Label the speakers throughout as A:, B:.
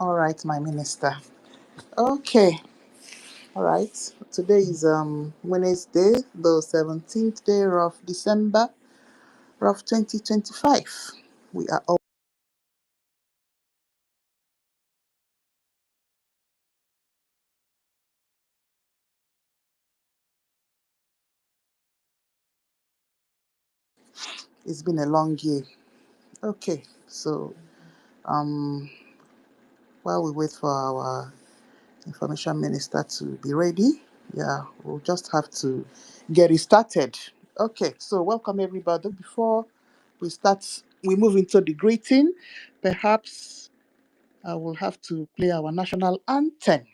A: All right, my minister. Okay. All right. Today is Wednesday, the 17th day of December of 2025. We are all. It's been a long year. Okay. So um while we wait for our information minister to be ready, yeah, we'll just have to get it started. Okay. So welcome everybody. Before we move into the greeting. Perhaps I will have to play our national anthem.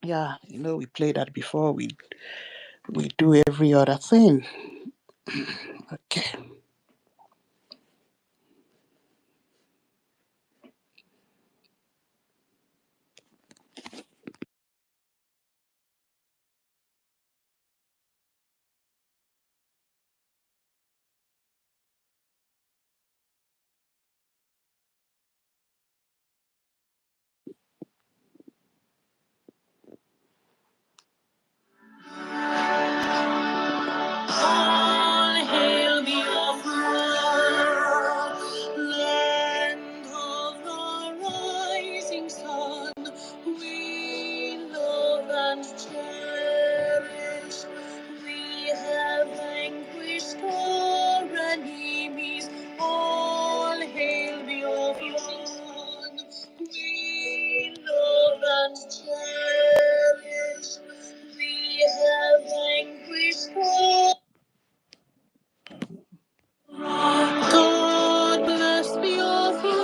A: Yeah, we played that before we do every other thing. Okay. All hail Biafra, land of the rising sun. We love and cherish. We have vanquished our enemies. All hail Biafra. We love and cherish. We have vanquished all. God bless Biafra.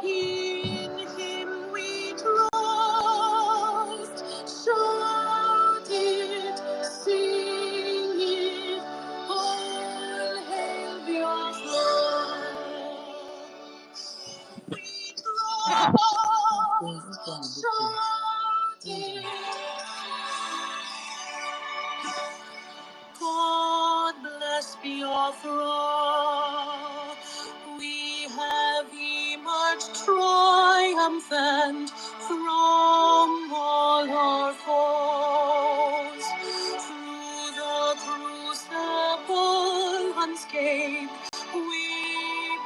A: In Him we trust. Shout it, sing it. All hail Biafra. We trust. Shout it. God bless Biafra. We have emerged triumphant from all our foes. Through the crucible unscathed, we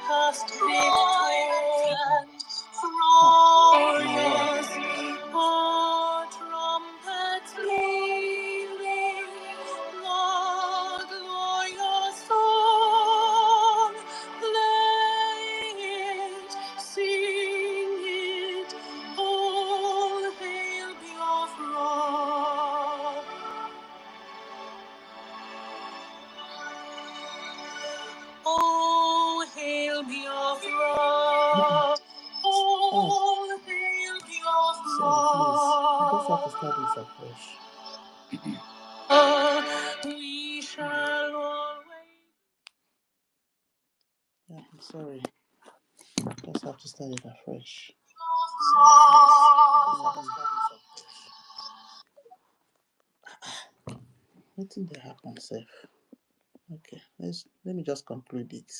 A: passed victorious. Glorious, our trumpets leading, the glorious song, play it, sing it, all hail Biafra. Oh, hail Biafra. Oh, hail Biafra. Sorry, please. I just have to start this afresh. We shall always. Yeah, I'm sorry. I just have to start it afresh. What did that happen, Seth? Okay, let me just conclude it.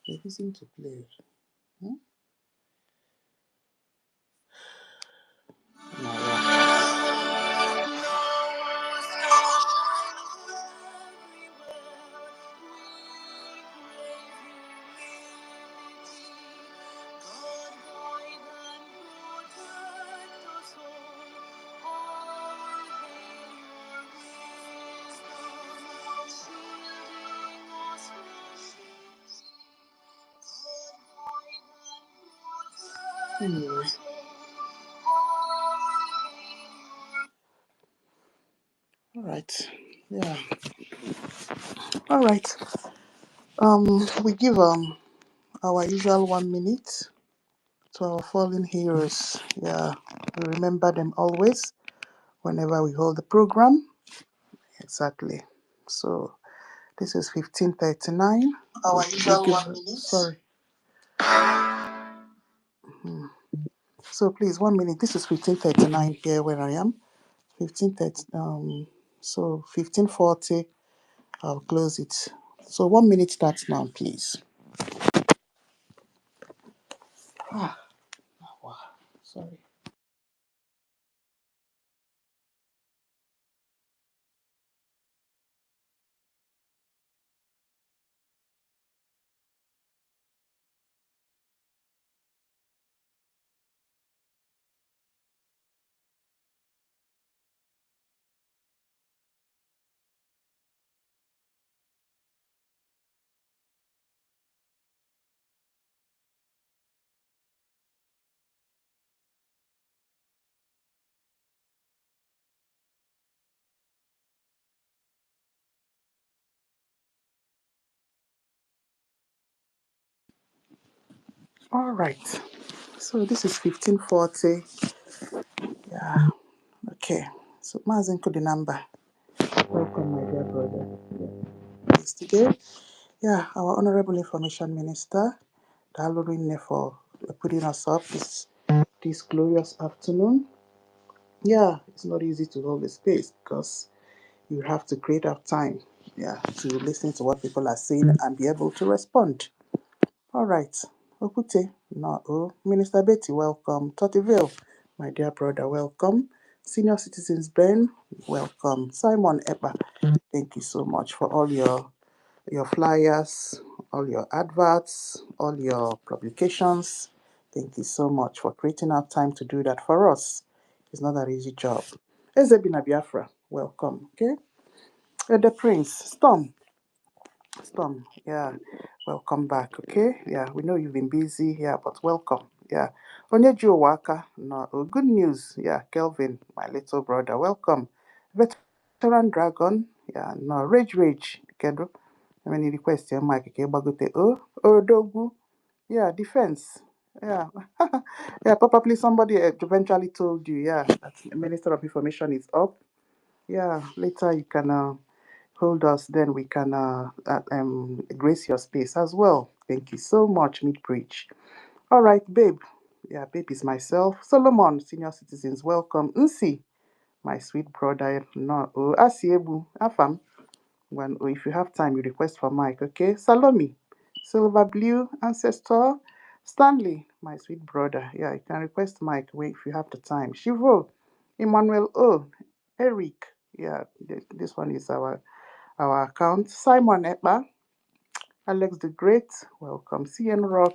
A: They listen to play. Hmm? Anyway. All right. Yeah. All right. We give our usual 1 minute to our fallen heroes. Yeah. We remember them always whenever we hold the program. Exactly. So this is 1539. Our usual 1 minute. Sorry. So please 1 minute. This is 1539 here where I am. 1530. So 1540. I'll close it. So 1 minute starts now, please. Ah, wow. Sorry. All right. So this is 1540. Yeah. Okay. So Mazenko the number. Welcome, my dear brother. Yeah. Yes, today. Yeah, our Honorable Information Minister, Dalorine, for putting us up this glorious afternoon. Yeah, it's not easy to hold the space because you have to create up time, yeah, to listen to what people are saying and be able to respond. All right. Okute, no, oh, Minister Betty, welcome. Tottiville, my dear brother, welcome. Senior Citizens Ben, welcome. Simon Epa, thank you so much for all your flyers, all your adverts, all your publications. Thank you so much for creating out time to do that for us. It's not an easy job. Ezebina Biafra, welcome. Okay. The Prince, Storm, yeah, welcome back. Okay, yeah, we know you've been busy, yeah, but welcome. Yeah, Onyeju Waka, no, oh, good news. Yeah, Kelvin, my little brother, welcome. Veteran Dragon, yeah, no, Rage, Kedro. I mean, request your mic, okay, Bagote, Dogu, yeah, Defense, yeah, yeah, probably somebody eventually told you, yeah, that the Minister of Information is up. Yeah, later you can hold us, then we can grace your space as well. Thank you so much, Midbridge. All right, babe. Yeah, babe is myself. Solomon, senior citizens, welcome. Nsi, my sweet brother. No, oh, Asiebu, Afam. When if you have time, you request for Mike, okay? Salome, Silver Blue, Ancestor, Stanley, my sweet brother. Yeah, you can request Mike if you have the time. Shivo, Emmanuel O, Eric. Yeah, this one is our account. Simon Ekpa, Alex the Great, welcome. CN Rock,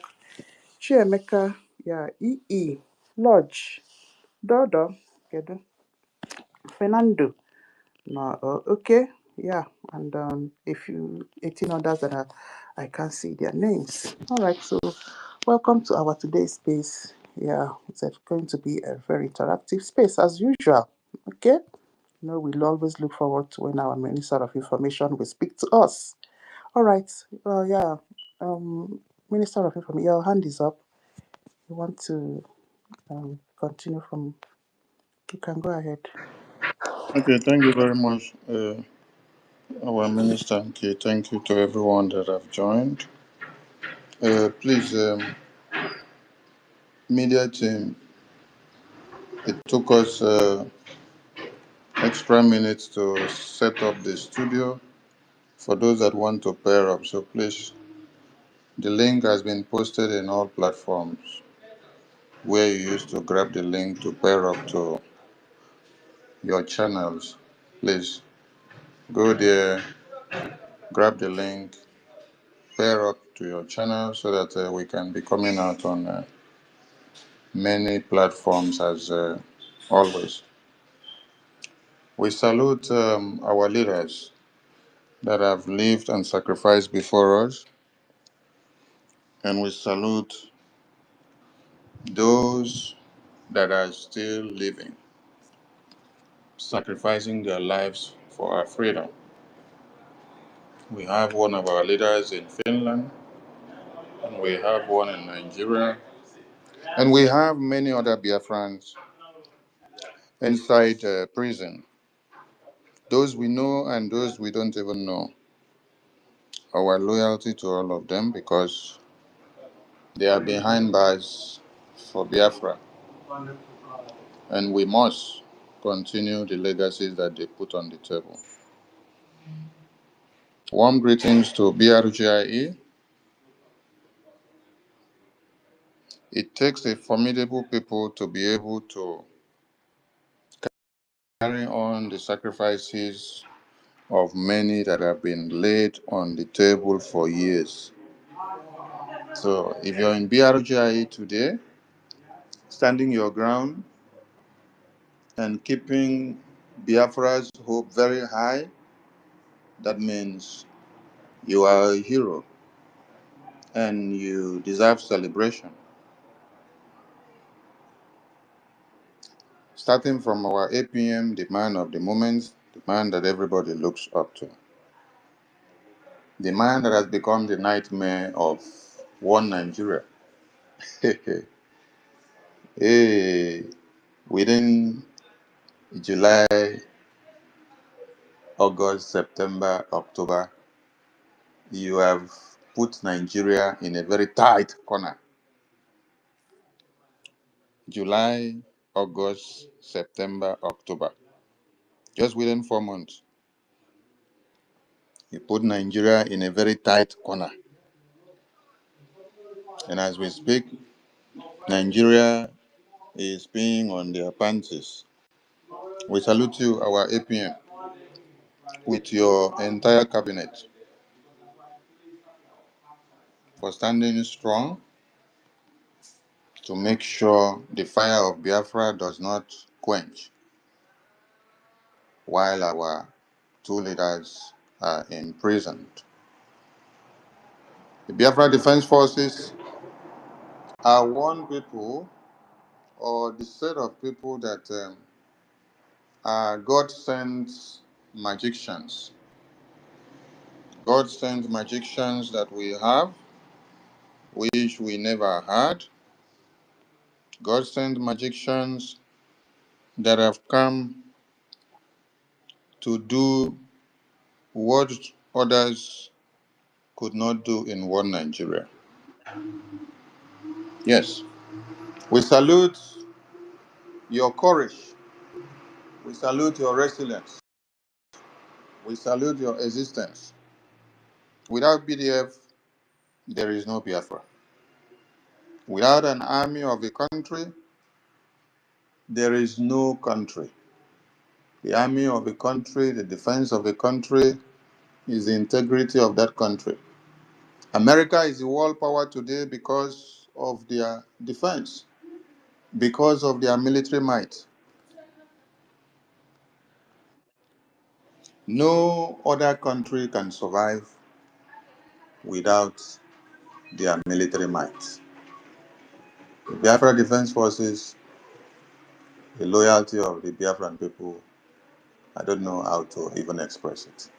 A: Chiemeka, yeah, EE, Lodge, Dodo, Kedu, Fernando, no, okay, yeah, and if you 18 others that I can't see their names. All right, so welcome to our today's space. Yeah, it's going to be a very interactive space as usual. Okay, we'll always look forward to when our Minister of Information will speak to us. All right. Yeah. Um, Minister of Information, your hand is up. You want to continue from? You can go ahead.
B: Okay, thank you very much, our minister. Okay, thank you to everyone that have joined. Please, media team, it took us extra minutes to set up the studio for those that want to pair up. So please, the link has been posted in all platforms where you used to grab the link to pair up to your channels. Please go there, grab the link, pair up to your channel so that we can be coming out on many platforms as always. We salute our leaders that have lived and sacrificed before us, and we salute those that are still living, sacrificing their lives for our freedom. We have one of our leaders in Finland, and we have one in Nigeria, and we have many other Biafrans inside prison. Those we know and those we don't even know. Our loyalty to all of them because they are behind bars for Biafra, and we must continue the legacies that they put on the table. Warm greetings to BRGIE, It takes a formidable people to be able to carry on the sacrifices of many that have been laid on the table for years. So if you're in BRGIE today, standing your ground and keeping Biafra's hope very high, that means you are a hero and you deserve celebration. Starting from our APM, the man of the moment, the man that everybody looks up to, the man that has become the nightmare of one Nigeria. Hey, within July, August, September, October, you have put Nigeria in a very tight corner. July, August, September, October. Just within 4 months, you put Nigeria in a very tight corner. And as we speak, Nigeria is peeing on their panties. We salute you, our APM, with your entire cabinet for standing strong to make sure the fire of Biafra does not quench while our two leaders are imprisoned. The Biafra Defense Forces are one people or the set of people that are God sent magicians. God sent magicians that we have, which we never had. God sent magicians that have come to do what others could not do in one Nigeria. Yes, we salute your courage. We salute your resilience. We salute your existence. Without BDF, there is no Biafra. Without an army of a country, there is no country. The army of a country, the defense of a country, is the integrity of that country. America is the world power today because of their defense, because of their military might. No other country can survive without their military might. The Biafra Defense Forces, the loyalty of the Biafran people, I don't know how to even express it.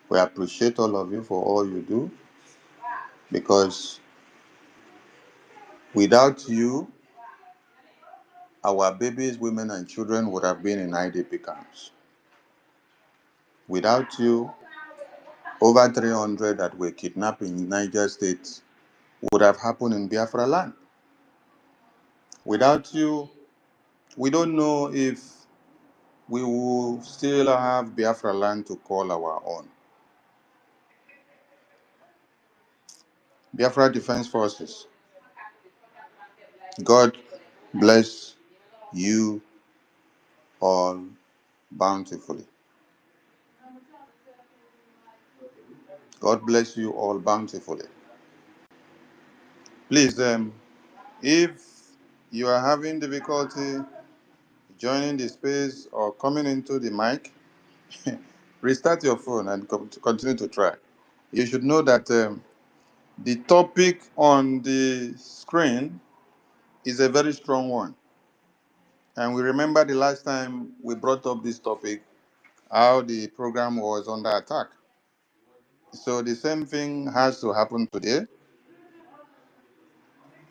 B: We appreciate all of you for all you do because without you, our babies, women, and children would have been in IDP camps. Without you, over 300 that were kidnapped in Niger State would have happened in Biafra land. Without you, we don't know if we will still have Biafra land to call our own. Biafra Defense Forces, God bless you all bountifully. God bless you all bountifully. Please, if you are having difficulty joining the space or coming into the mic, restart your phone and continue to try. You should know that the topic on the screen is a very strong one. And we remember the last time we brought up this topic, how the program was under attack. So the same thing has to happen today.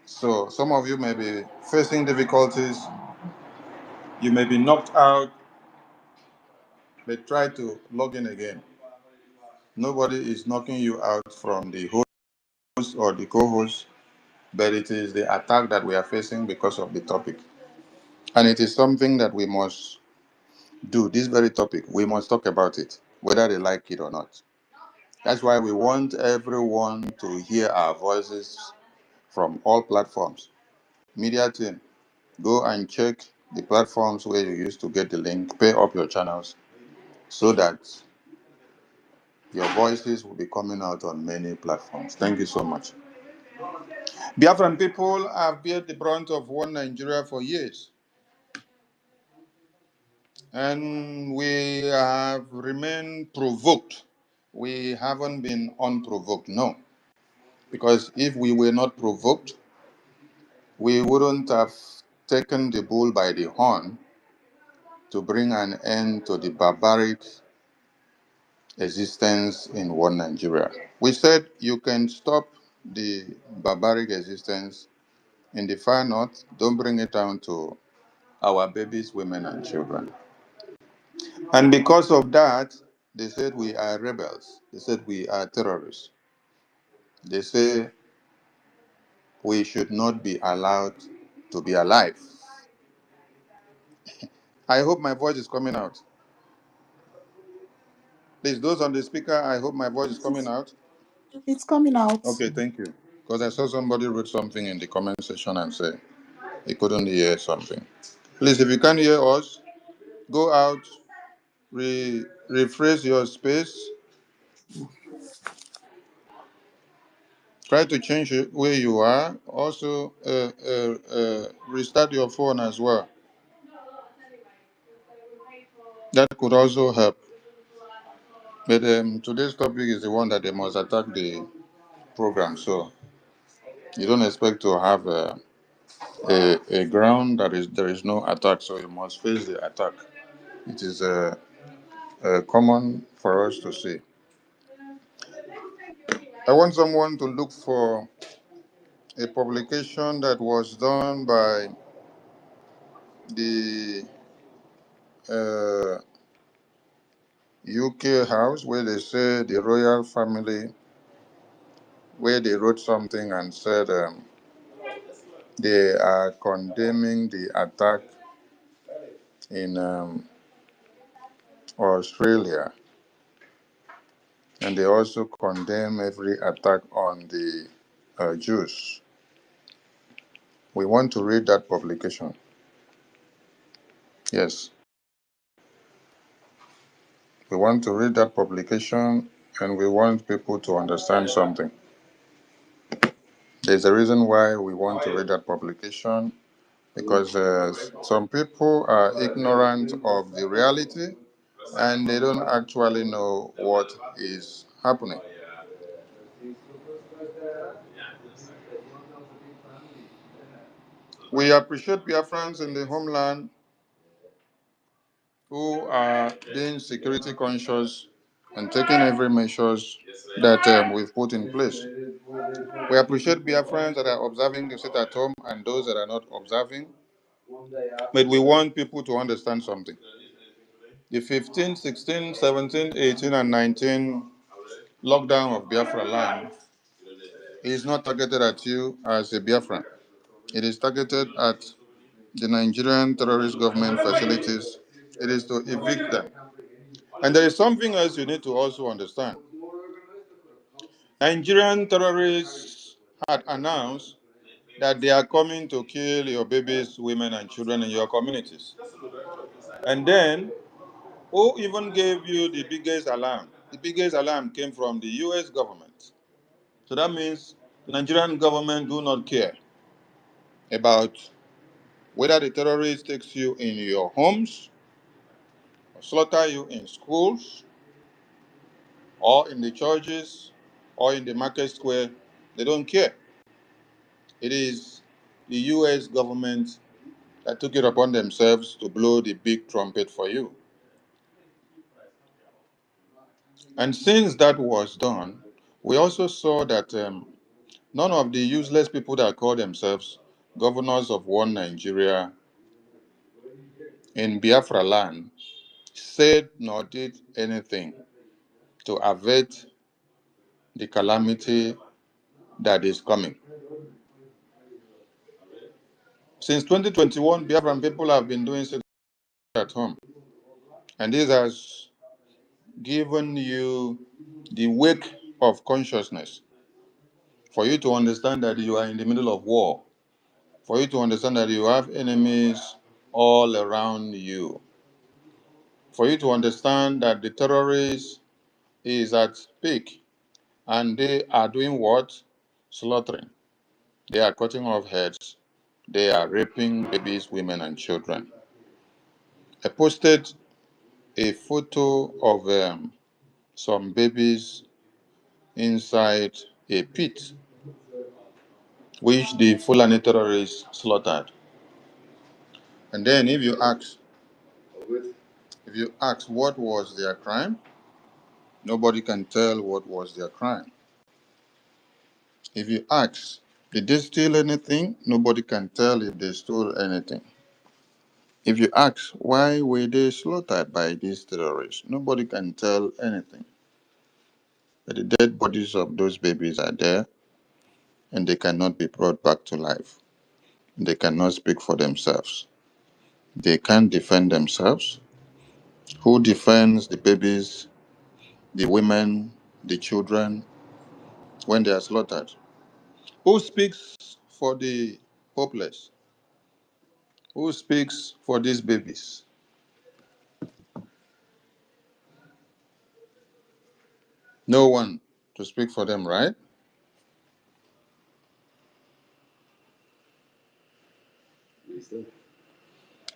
B: So some of you may be facing difficulties. You may be knocked out, but try to log in again. Nobody is knocking you out from the host or the co-host, but it is the attack that we are facing because of the topic. And it is something that we must do. This very topic, we must talk about it, whether they like it or not. That's why we want everyone to hear our voices from all platforms. Media team, go and check the platforms where you used to get the link, pay up your channels so that your voices will be coming out on many platforms. Thank you so much. Biafran people have bear the brunt of one Nigeria for years, and we have remained provoked. We haven't been unprovoked, no. Because if we were not provoked, we wouldn't have taken the bull by the horn to bring an end to the barbaric existence in one Nigeria. We said you can stop the barbaric existence in the far north, don't bring it down to our babies, women, and children. And because of that, they said we are rebels. They said we are terrorists. They say we should not be allowed to be alive. I hope my voice is coming out. Please, those on the speaker, I hope my voice is coming out.
A: It's coming out.
B: Okay, thank you. Because I saw somebody wrote something in the comment section and say he couldn't hear something. Please, if you can't hear us, go out, rephrase your space, try to change it where you are. Also, restart your phone as well. That could also help. But today's topic is the one that they must attack the program. So you don't expect to have a ground that is there is no attack. So you must face the attack. It is common for us to see. I want someone to look for a publication that was done by the uh, UK House, where they say the royal family, where they wrote something and said they are condemning the attack in Australia, and they also condemn every attack on the Jews. We want to read that publication. Yes, we want to read that publication, and we want people to understand something. There's a reason why we want to read that publication, because some people are ignorant of the reality and they don't actually know what is happening. We appreciate Biafrans in the homeland who are being security conscious and taking every measures that we've put in place. We appreciate Biafrans that are observing the sit at home and those that are not observing. But we want people to understand something. The 15, 16, 17, 18, and 19 lockdown of Biafra land is not targeted at you as a Biafran. It is targeted at the Nigerian terrorist government facilities. It is to evict them. And there is something else you need to also understand. Nigerian terrorists had announced that they are coming to kill your babies, women, and children in your communities. And then, who even gave you the biggest alarm? The biggest alarm came from the US government. So that means the Nigerian government do not care about whether the terrorist takes you in your homes, or slaughter you in schools, or in the churches, or in the market square. They don't care. It is the US government that took it upon themselves to blow the big trumpet for you. And since that was done, we also saw that none of the useless people that call themselves governors of one Nigeria in Biafra land said nor did anything to avert the calamity that is coming. Since 2021, Biafran people have been doing sit at home, and this has given you the wake of consciousness for you to understand that you are in the middle of war, for you to understand that you have enemies all around you, for you to understand that the terrorist is at peak and they are doing what? Slaughtering. They are cutting off heads. They are raping babies, women, and children. I posted a photo of some babies inside a pit which the Fulani terrorists slaughtered. And then if you ask what was their crime, nobody can tell what was their crime. If you ask, did they steal anything? Nobody can tell if they stole anything. If you ask, why were they slaughtered by these terrorists? Nobody can tell anything. But the dead bodies of those babies are there and they cannot be brought back to life. They cannot speak for themselves. They can't defend themselves. Who defends the babies, the women, the children when they are slaughtered? Who speaks for the hopeless? Who speaks for these babies? No one to speak for them, right?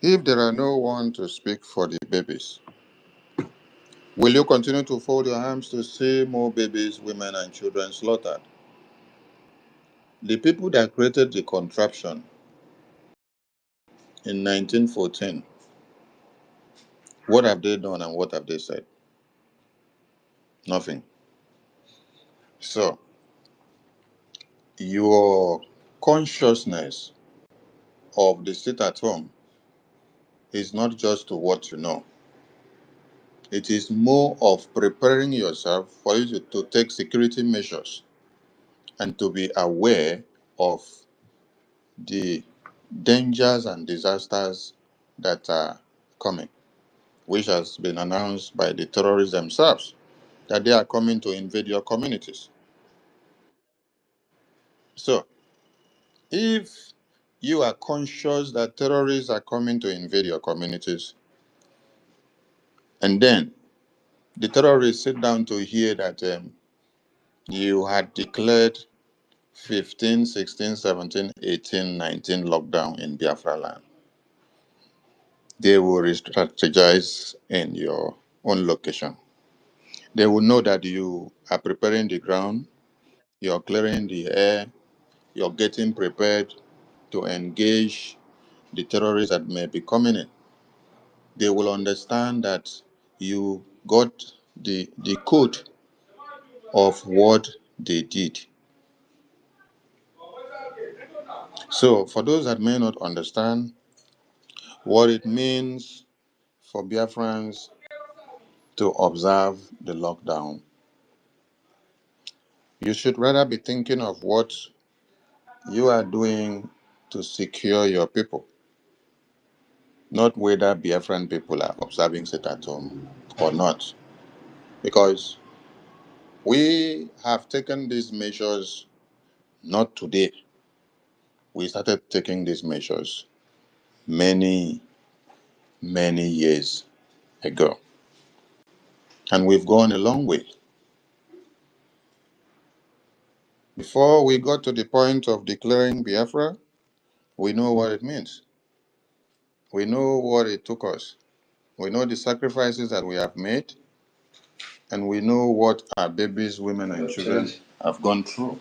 B: If there are no one to speak for the babies, will you continue to fold your arms to see more babies, women, and children slaughtered? The people that created the contraption in 1914, what have they done and what have they said? Nothing. So, your consciousness of the sit at home is not just to what you know. It is more of preparing yourself for you to take security measures and to be aware of the dangers and disasters that are coming, which has been announced by the terrorists themselves, that they are coming to invade your communities. So, if you are conscious that terrorists are coming to invade your communities, and then the terrorists sit down to hear that you had declared 15, 16, 17, 18, 19 lockdown in Biafra land, they will re-strategize in your own location. They will know that you are preparing the ground, you're clearing the air, you're getting prepared to engage the terrorists that may be coming in. They will understand that you got the code of what they did. So, for those that may not understand what it means for Biafrans to observe the lockdown, you should rather be thinking of what you are doing to secure your people, not whether Biafran people are observing sit at home or not. Because we have taken these measures not today. We started taking these measures many, many years ago. And we've gone a long way. Before we got to the point of declaring Biafra, we know what it means. We know what it took us. We know the sacrifices that we have made, and we know what our babies, women, and children have gone through.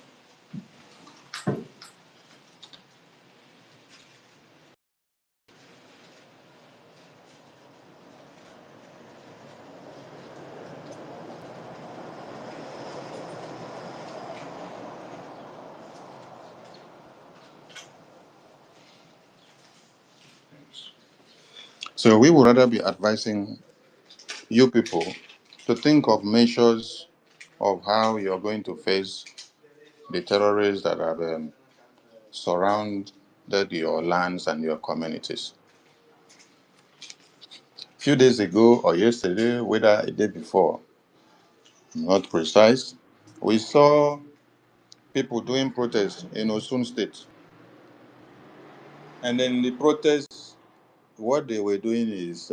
B: So we would rather be advising you people to think of measures of how you're going to face the terrorists that have surrounded your lands and your communities. A few days ago or yesterday, whether a day before, I'm not precise, we saw people doing protests in Osun State. And then the protests, what they were doing is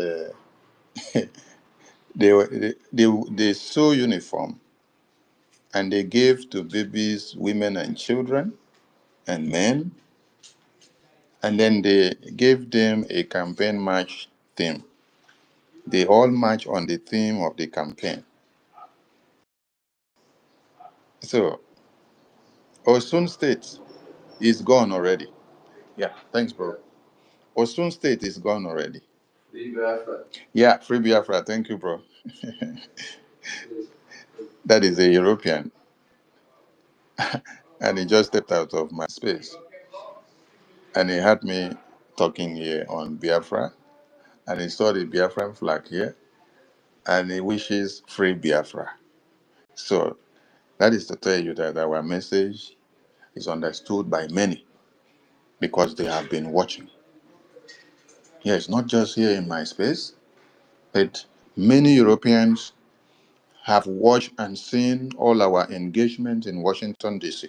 B: they sew uniform and they gave to babies, women, and children and men. And then they gave them a campaign march theme. They all march on the theme of the campaign. So Osun State is gone already. Yeah, thanks, bro. Osun State is gone already. Free Biafra. Yeah, free Biafra. Thank you, bro. That is a European, and he just stepped out of my space, and he had me talking here on Biafra, and he saw the Biafran flag here, and he wishes free Biafra. So that is to tell you that our message is understood by many because they have been watching. Yes, not just here in my space, but many Europeans have watched and seen all our engagement in Washington, D.C.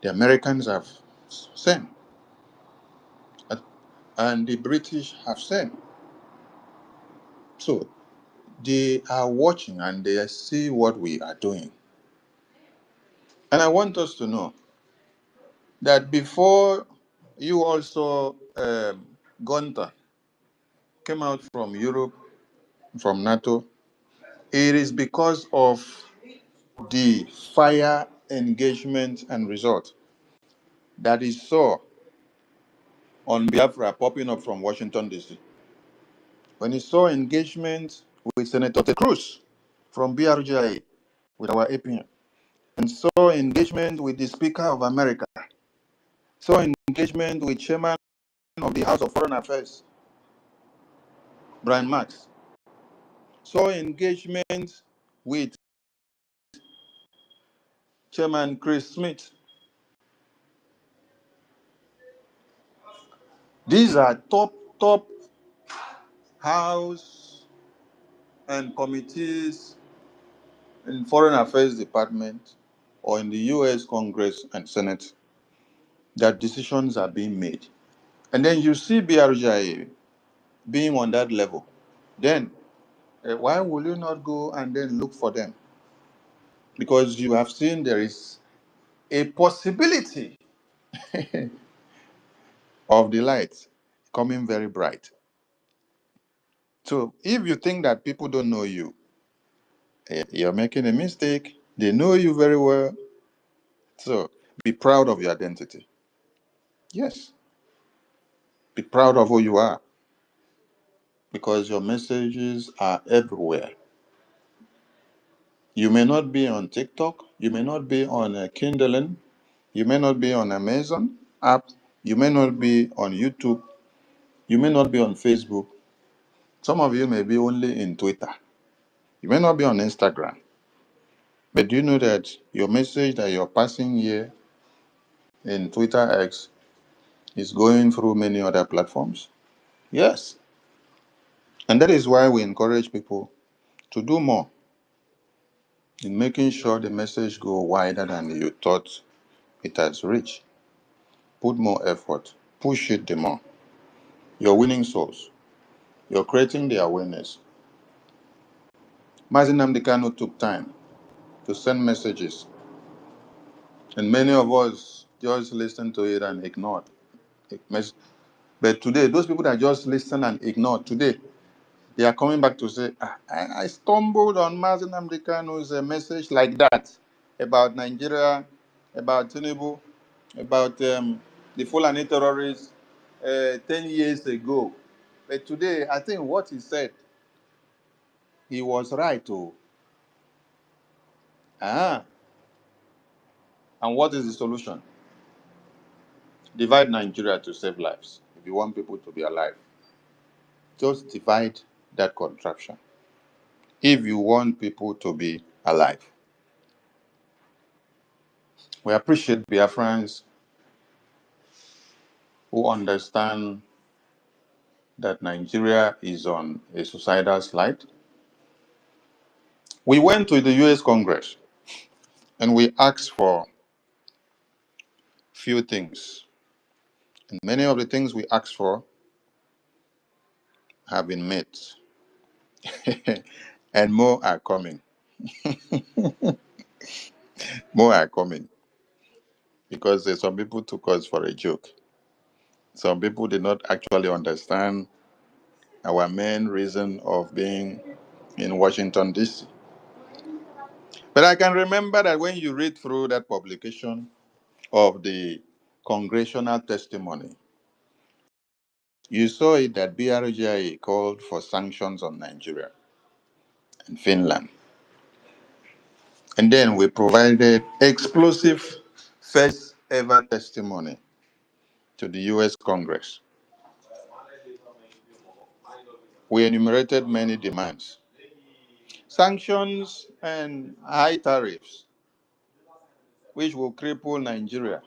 B: The Americans have sent, and the British have sent. So they are watching and they see what we are doing. And I want us to know that before you also, Gunter, came out from Europe, from NATO, it is because of the fire engagement and result that he saw on Biafra popping up from Washington, D.C. When he saw engagement with Senator Ted Cruz from BRGIA with our APM, and saw engagement with the Speaker of America, saw engagement with Chairman of the House of Foreign Affairs, Brian Marks, saw engagement with Chairman Chris Smith. These are top House and committees in Foreign Affairs Department or in the US Congress and Senate that decisions are being made. And then you see BRGIA being on that level. Then why will you not go and then look for them? Because you have seen there is a possibility of the light coming very bright. So if you think that people don't know you, you're making a mistake. They know you very well. So be proud of your identity. Yes, be proud of who you are because your messages are everywhere. You may not be on TikTok, you may not be on Kindle, you may not be on Amazon app, you may not be on YouTube, you may not be on Facebook. Some of you may be only in Twitter. You may not be on Instagram. But do you know that your message that you're passing here in Twitter X is going through many other platforms? Yes. And that is why we encourage people to do more in making sure the message go wider than you thought it has reached. Put more effort. Push it the more. You're winning souls. You're creating the awareness. Mazi Nnamdi Kanu took time to send messages, and many of us just listened to it and ignored it. But today, those people that just listen and ignore today, they are coming back to say, I stumbled on Mazi Nnamdi Kanu's message like that about Nigeria, about Tinubu, about the Fulani terrorists 10 years ago. But today, I think what he said, he was right. Oh. Ah. And what is the solution? Divide Nigeria to save lives. If you want people to be alive, just divide that contraption. If you want people to be alive, we appreciate Biafrans who understand that Nigeria is on a suicidal slide. We went to the US Congress And we asked for few things. And many of the things we asked for have been met. And more are coming. More are coming. Because some people took us for a joke. Some people did not actually understand our main reason of being in Washington, D.C. But I can remember that when you read through that publication of the congressional testimony, you saw it that BRGIA called for sanctions on Nigeria and Finland. And then we provided explosive first ever testimony to the US Congress. We enumerated many demands. Sanctions and high tariffs, which will cripple Nigeria,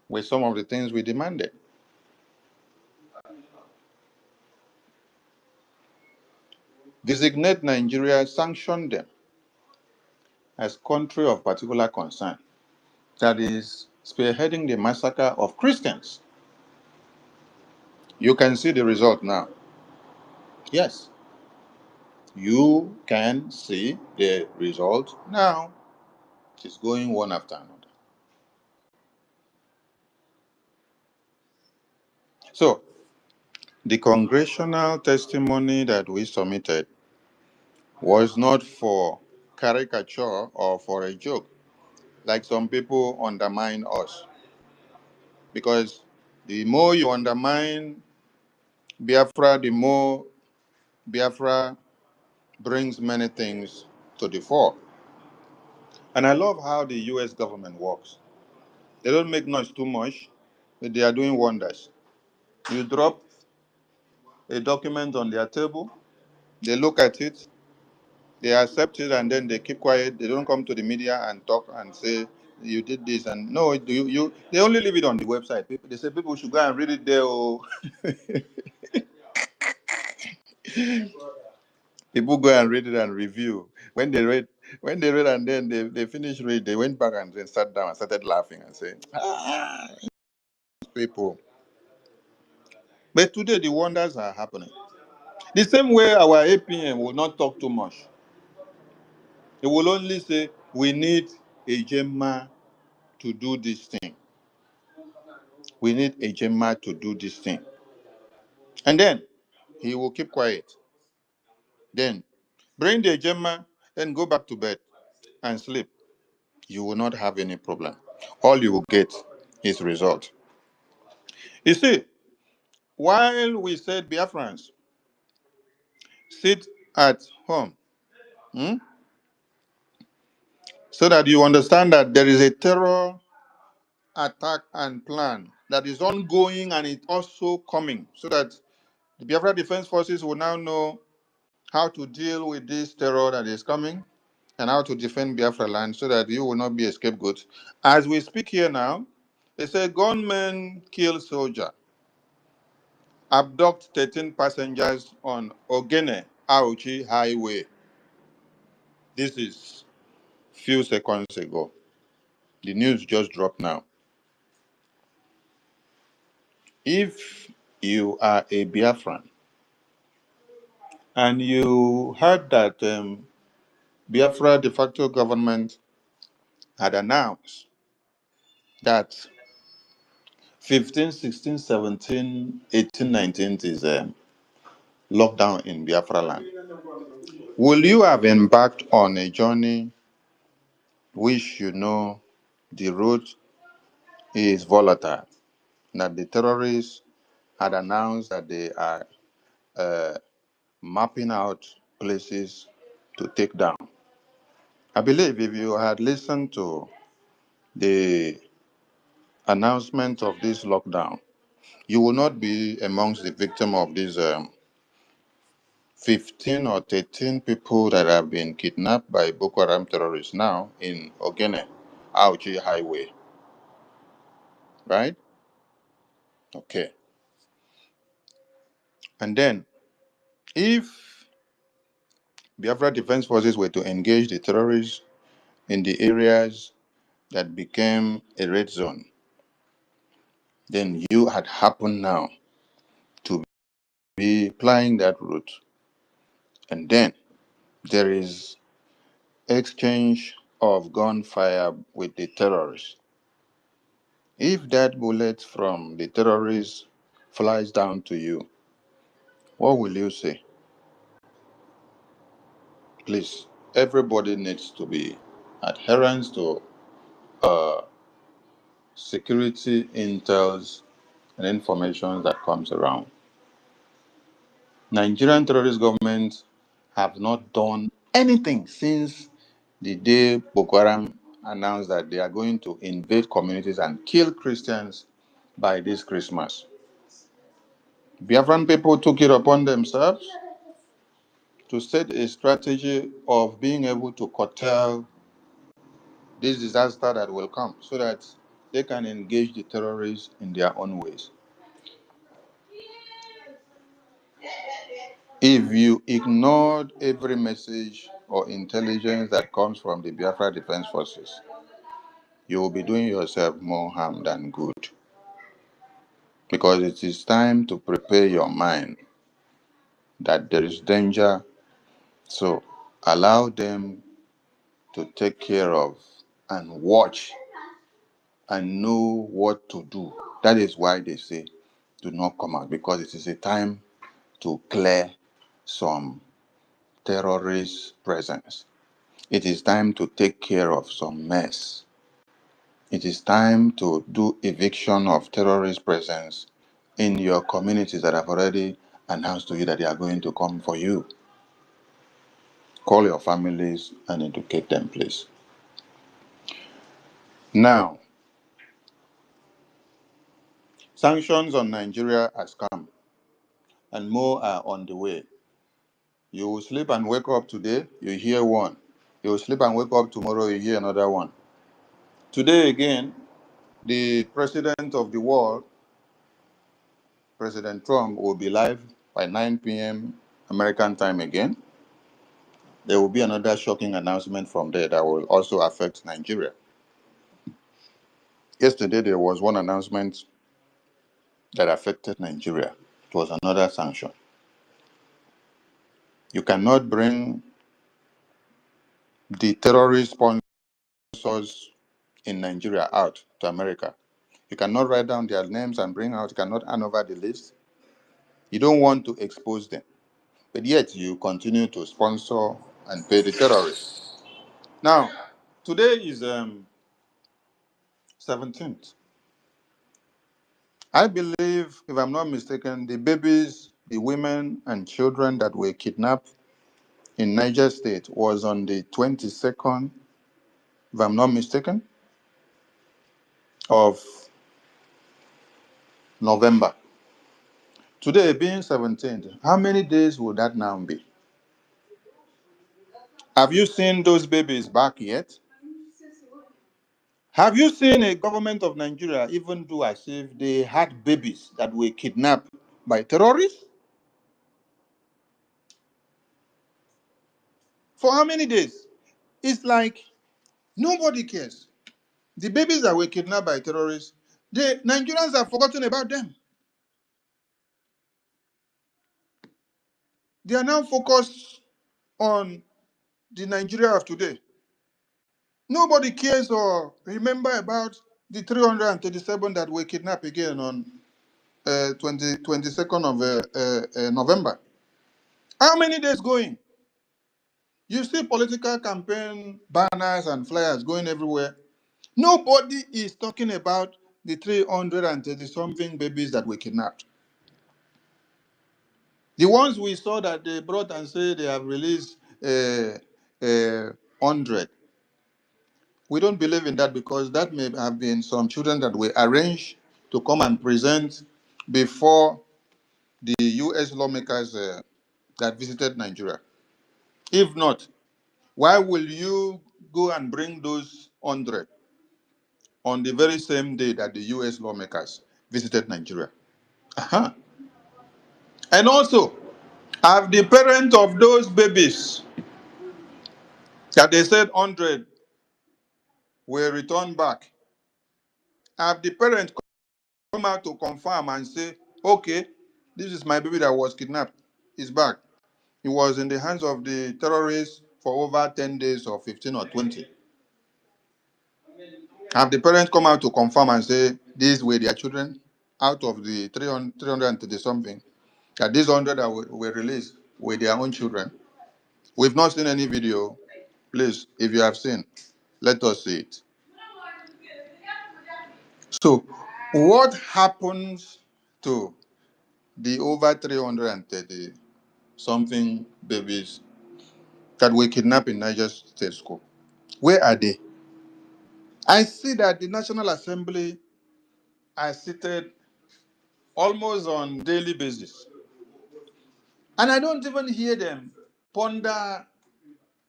B: were some of the things we demanded. Designate Nigeria, sanction them as country of particular concern that is spearheading the massacre of Christians. You can see the result now. Yes, you can see the result now. It is going one after another. So, the congressional testimony that we submitted was not for caricature or for a joke, like some people undermine us. Because the more you undermine Biafra, the more Biafra brings many things to the fore. And I love how the US government works. They don't make noise too much, but they are doing wonders. You drop a document on their table, they look at it, they accept it, and then they keep quiet. They don't come to the media and talk and say, you did this. And no, they only leave it on the website. They say people should go and read it there. Oh. People go and read it and review. When they read and then they finish read, they went back and then sat down and started laughing and saying, people. But today the wonders are happening. The same way our APM will not talk too much. It will only say, we need a Gemma to do this thing. We need a Gemma to do this thing. And then he will keep quiet. Then bring the Gemma, then go back to bed and sleep. You will not have any problem. All you will get is result. You see, while we said Biafrans, sit at home, hmm, so that you understand that there is a terror attack and plan that is ongoing and it's also coming, so that the Biafra Defense Forces will now know how to deal with this terror that is coming and how to defend Biafra land so that you will not be a scapegoat. As we speak here now, they say gunmen kill soldier, abduct 13 passengers on Ogene Auchi Highway. This is few seconds ago. The news just dropped now. If you are a Biafran and you heard that Biafra de facto government had announced that 15, 16, 17, 18, 19 is lockdown in Biafra land, will you have embarked on a journey which you know the road is volatile, that the terrorists had announced that they are uh, mapping out places to take down? I believe if you had listened to the announcement of this lockdown, you will not be amongst the victim of these 15 or 13 people that have been kidnapped by Boko Haram terrorists now in Ogene, Auchi Highway, right? Okay. And then, if Biafra Defense Forces were to engage the terrorists in the areas that became a red zone, then you had happened now to be plying that route. And then there is exchange of gunfire with the terrorists. If that bullet from the terrorists flies down to you, what will you say? Please, everybody needs to be adherent to uh, security intels and information that comes around. Nigerian terrorist government have not done anything since the day Boko Haram announced that they are going to invade communities and kill Christians by this Christmas. Biafran people took it upon themselves to set a strategy of being able to curtail this disaster that will come so that they can engage the terrorists in their own ways. If you ignored every message or intelligence that comes from the Biafra Defense Forces, you will be doing yourself more harm than good. Because it is time to prepare your mind that there is danger. So allow them to take care of and watch and know what to do. That is why they say do not come out, because it is a time to clear some terrorist presence. It is time to take care of some mess. It is time to do eviction of terrorist presence in your communities that have already announced to you that they are going to come for you. Call your families and educate them, please. Now, sanctions on Nigeria has come, and more are on the way. You will sleep and wake up today, you hear one. You will sleep and wake up tomorrow, you hear another one. Today again, the president of the world, President Trump, will be live by 9 p.m. American time again. There will be another shocking announcement from there that will also affect Nigeria. Yesterday, there was one announcement that affected Nigeria. It was another sanction. You cannot bring the terrorist sponsors in Nigeria out to America. You cannot write down their names and bring out, you cannot hand over the list. You don't want to expose them. But yet you continue to sponsor and pay the terrorists. Now, today is 17th. I believe, if I'm not mistaken, the babies, the women and children that were kidnapped in Niger State was on the 22nd, if I'm not mistaken, of November. Today being 17th, how many days will that now be? Have you seen those babies back yet? Have you seen a government of Nigeria even do as if they had babies that were kidnapped by terrorists? For how many days? It's like nobody cares. The babies that were kidnapped by terrorists, the Nigerians have forgotten about them. They are now focused on the Nigeria of today. Nobody cares or remember about the 337 that were kidnapped again on 22nd of November. How many days going? You see political campaign banners and flyers going everywhere. Nobody is talking about the 330 something babies that were kidnapped. The ones we saw that they brought and say they have released 100. We don't believe in that because that may have been some children that were arranged to come and present before the U.S. lawmakers that visited Nigeria. If not, why will you go and bring those 100 on the very same day that the U.S. lawmakers visited Nigeria? Uh-huh. And also, have the parents of those babies that they said 100 were returned back. Have the parent come out to confirm and say, okay, this is my baby that was kidnapped. He's back. He was in the hands of the terrorists for over 10 days or 15 or 20. Have the parents come out to confirm and say, these were their children out of the 330 something, that these 100 that were released were their own children? We've not seen any video. Please, if you have seen, let us see it. So, what happens to the over 330 something babies that were kidnapped in Niger State School? Where are they? I see that the National Assembly are seated almost on daily basis, and I don't even hear them ponder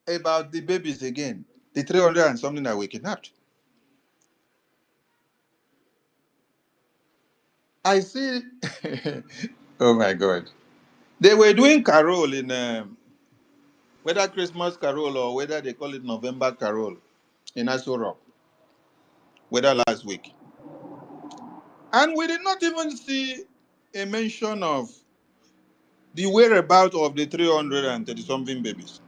B: about the babies again, the 300 and something that were kidnapped. I see. Oh my God. They were doing carol in whether Christmas carol or whether they call it November carol in Aso Rock, whether last week. And we did not even see a mention of the whereabouts of the 330 something babies.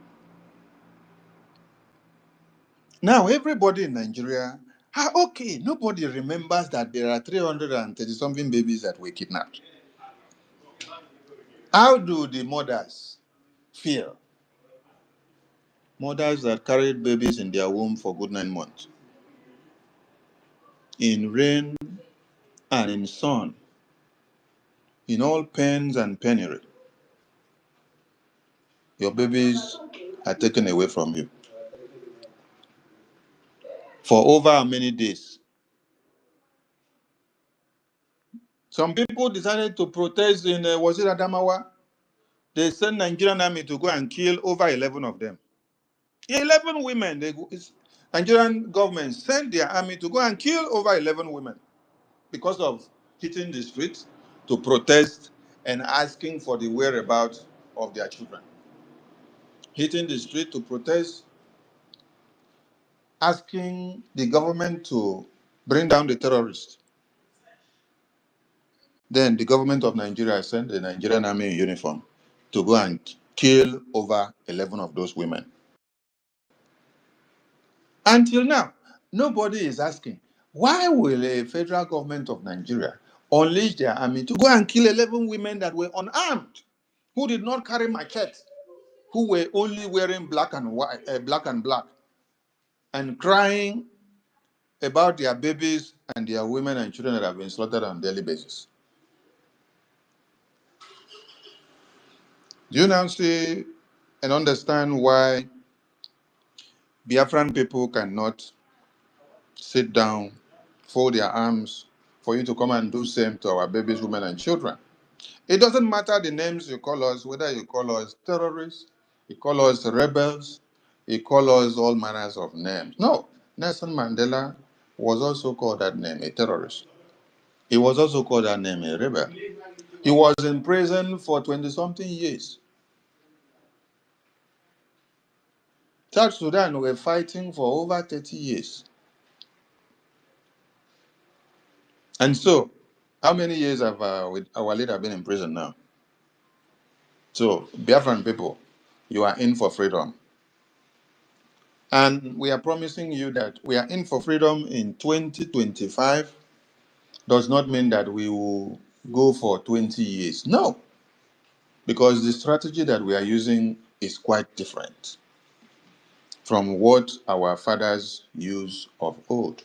B: Now, everybody in Nigeria, okay, nobody remembers that there are 330 something babies that were kidnapped. How do the mothers feel? Mothers that carried babies in their womb for good 9 months, in rain and in sun, in all pains and penury, your babies are taken away from you. For over how many days? Some people decided to protest in, was it Adamawa? They sent Nigerian army to go and kill over 11 of them. 11 women. Nigerian government sent their army to go and kill over 11 women because of hitting the streets to protest and asking for the whereabouts of their children. Hitting the street to protest, asking the government to bring down the terrorists. Then the government of Nigeria sent the Nigerian army in uniform to go and kill over 11 of those women. Until now, nobody is asking, why will a federal government of Nigeria unleash their army to go and kill 11 women that were unarmed, who did not carry machetes, who were only wearing black and white, black and black, and crying about their babies and their women and children that have been slaughtered on a daily basis? Do you now see and understand why Biafran people cannot sit down, fold their arms for you to come and do same to our babies, women, and children? It doesn't matter the names you call us, whether you call us terrorists, you call us rebels, you call us all manners of names. No, Nelson Mandela was also called that name, a terrorist. He was also called that name, a rebel. He was in prison for 20-something years. South Sudan were fighting for over 30 years. And so, how many years have our leader been in prison now? So, Biafran people, you are in for freedom. And we are promising you that we are in for freedom in 2025 does not mean that we will go for 20 years. No, because the strategy that we are using is quite different from what our fathers used of old.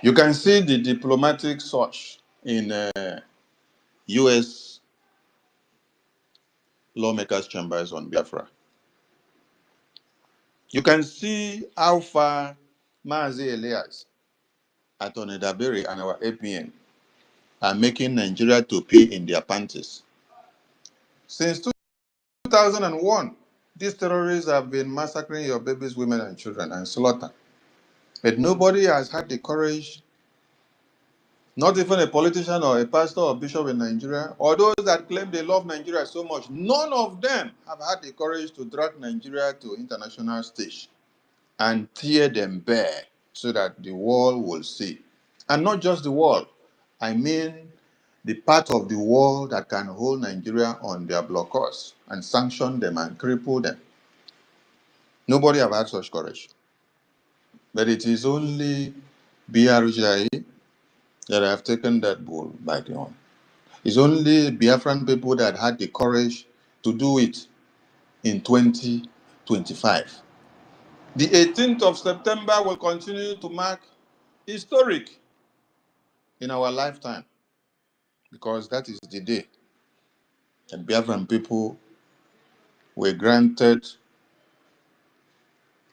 B: You can see the diplomatic search in U.S. lawmakers' chambers on Biafra. You can see how far Mazi Elias, Attorney Dabiri, and our APN are making Nigeria to pay in their panties. Since 2001, these terrorists have been massacring your babies, women, and children and slaughter. But nobody has had the courage, not even a politician or a pastor or bishop in Nigeria, or those that claim they love Nigeria so much, none of them have had the courage to drag Nigeria to international stage and tear them bare so that the world will see. And not just the world, I mean the part of the world that can hold Nigeria on their blockers and sanction them and cripple them. Nobody have had such courage. But it is only BRGI that have taken that bull by the horn. It's only Biafran people that had the courage to do it in 2025. The 18th of September will continue to mark historic in our lifetime because that is the day that Biafran people were granted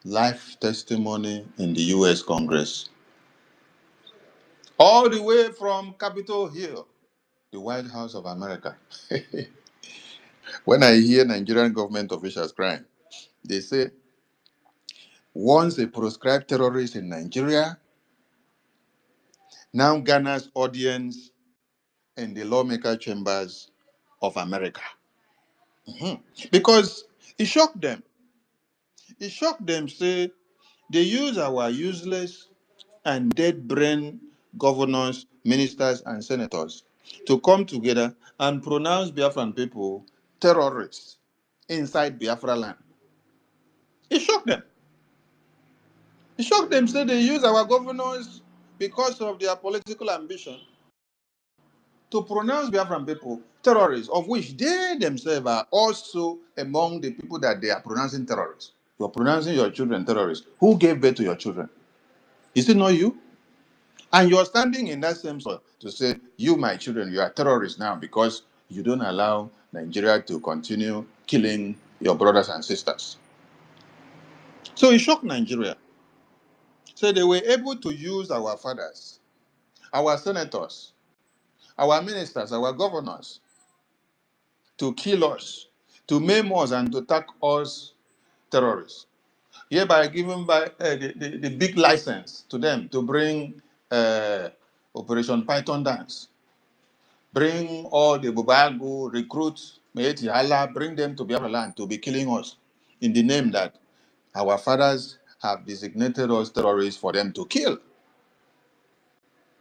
B: life testimony in the US Congress. All the way from Capitol Hill, the White House of America. When I hear Nigerian government officials crying, they say, once a proscribed terrorist in Nigeria now garners audience in the lawmaker chambers of America. Because it shocked them. It shocked them, say, they use our useless and dead brain governors, ministers, and senators to come together and pronounce Biafran people terrorists inside Biafra land. It shocked them. It shocked them, say they use our governors because of their political ambition to pronounce Biafran people terrorists, of which they themselves are also among the people that they are pronouncing terrorists. You are pronouncing your children terrorists. Who gave birth to your children? Is it not you? And you're standing in that same soil to say, you, my children, you are terrorists now because you don't allow Nigeria to continue killing your brothers and sisters. So it shocked Nigeria. So they were able to use our fathers, our senators, our ministers, our governors to kill us, to maim us, and to attack us terrorists. Hereby giving by the big license to them to bring Operation Python dance, bring all the Bubagu recruits, Meeti Allah, bring them to Biafra land to be killing us in the name that our fathers have designated us terrorists for them to kill.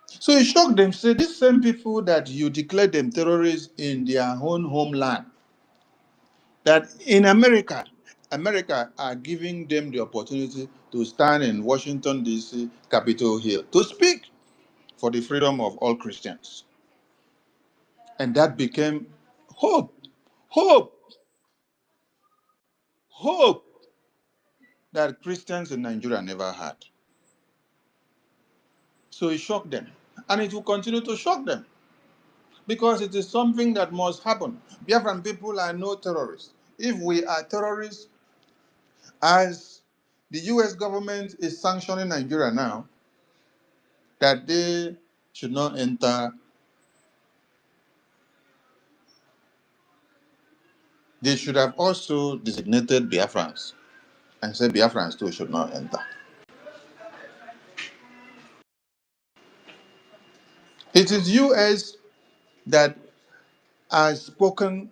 B: So it shocked them, say, these same people that you declare them terrorists in their own homeland, that in America, America are giving them the opportunity to stand in Washington, D.C., Capitol Hill, to speak for the freedom of all Christians. And that became hope, hope, hope that Christians in Nigeria never had. So it shocked them. And it will continue to shock them because it is something that must happen. Biafran people are no terrorists. If we are terrorists, as the US government is sanctioning Nigeria now, that they should not enter, they should have also designated Biafrans and said Biafrans too should not enter. It is US that has spoken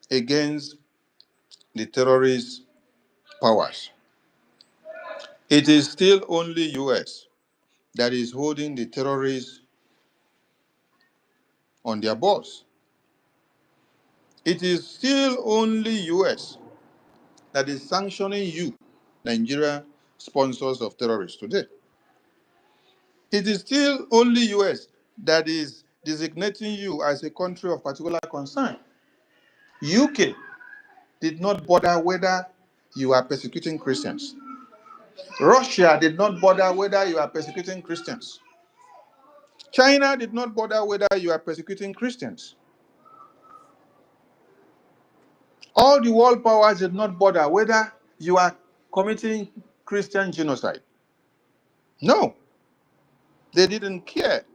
B: against the terrorist powers. It is still only US that is holding the terrorists on their boss. It is still only US that is sanctioning you, Nigeria, sponsors of terrorists today. It is still only US that is designating you as a country of particular concern. UK did not bother whether you are persecuting Christians. Russia did not bother whether you are persecuting Christians. China did not bother whether you are persecuting Christians. All the world powers did not bother whether you are committing Christian genocide. No, they didn't care.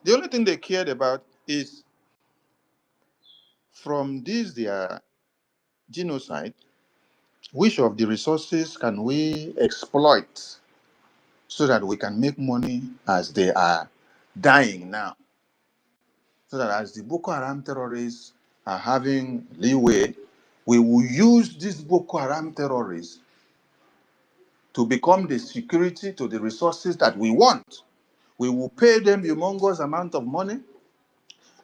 B: The only thing they cared about is from this their genocide, which of the resources can we exploit so that we can make money as they are dying now? So that as the Boko Haram terrorists are having leeway, we will use these Boko Haram terrorists to become the security to the resources that we want. We will pay them humongous amount of money,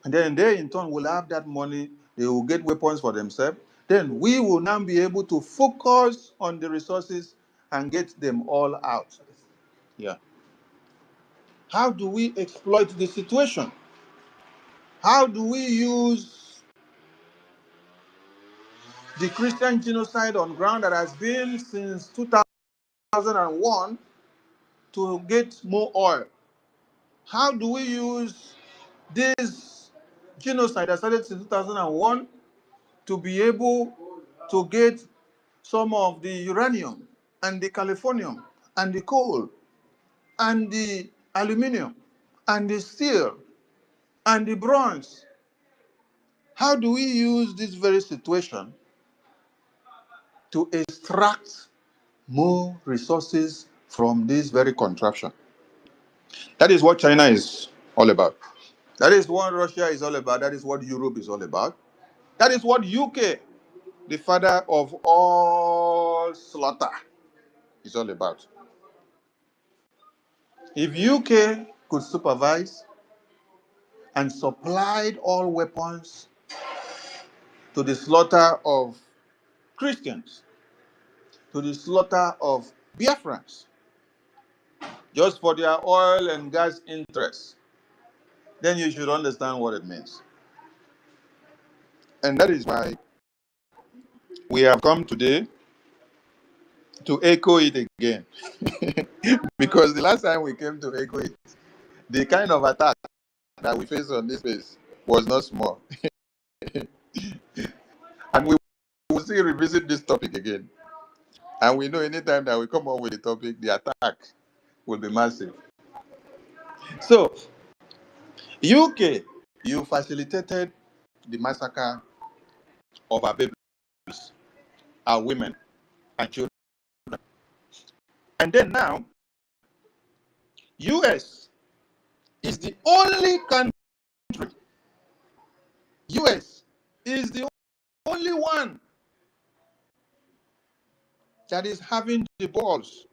B: and then they in turn will have that money. They will get weapons for themselves. Then we will now be able to focus on the resources and get them all out. Yeah. How do we exploit the situation? How do we use the Christian genocide on ground that has been since 2001 to get more oil? How do we use this genocide that started since 2001 to be able to get some of the uranium and the californium and the coal and the aluminum and the steel and the bronze? How do we use this very situation to extract more resources from this very contraption? That is what China is all about. That is what Russia is all about. That is what Europe is all about. That is what UK, the father of all slaughter, is all about. If UK could supervise and supplied all weapons to the slaughter of Christians, to the slaughter of Biafrans, just for their oil and gas interests, then you should understand what it means. And that is why we have come today to echo it again. Because the last time we came to echo it, the kind of attack that we faced on this space was not small. And we will still revisit this topic again. And we know anytime that we come up with a topic, the attack will be massive. So, UK, you facilitated the massacre of our babies, our women, and children. And then now, US is the only country, US is the only one that is having the balls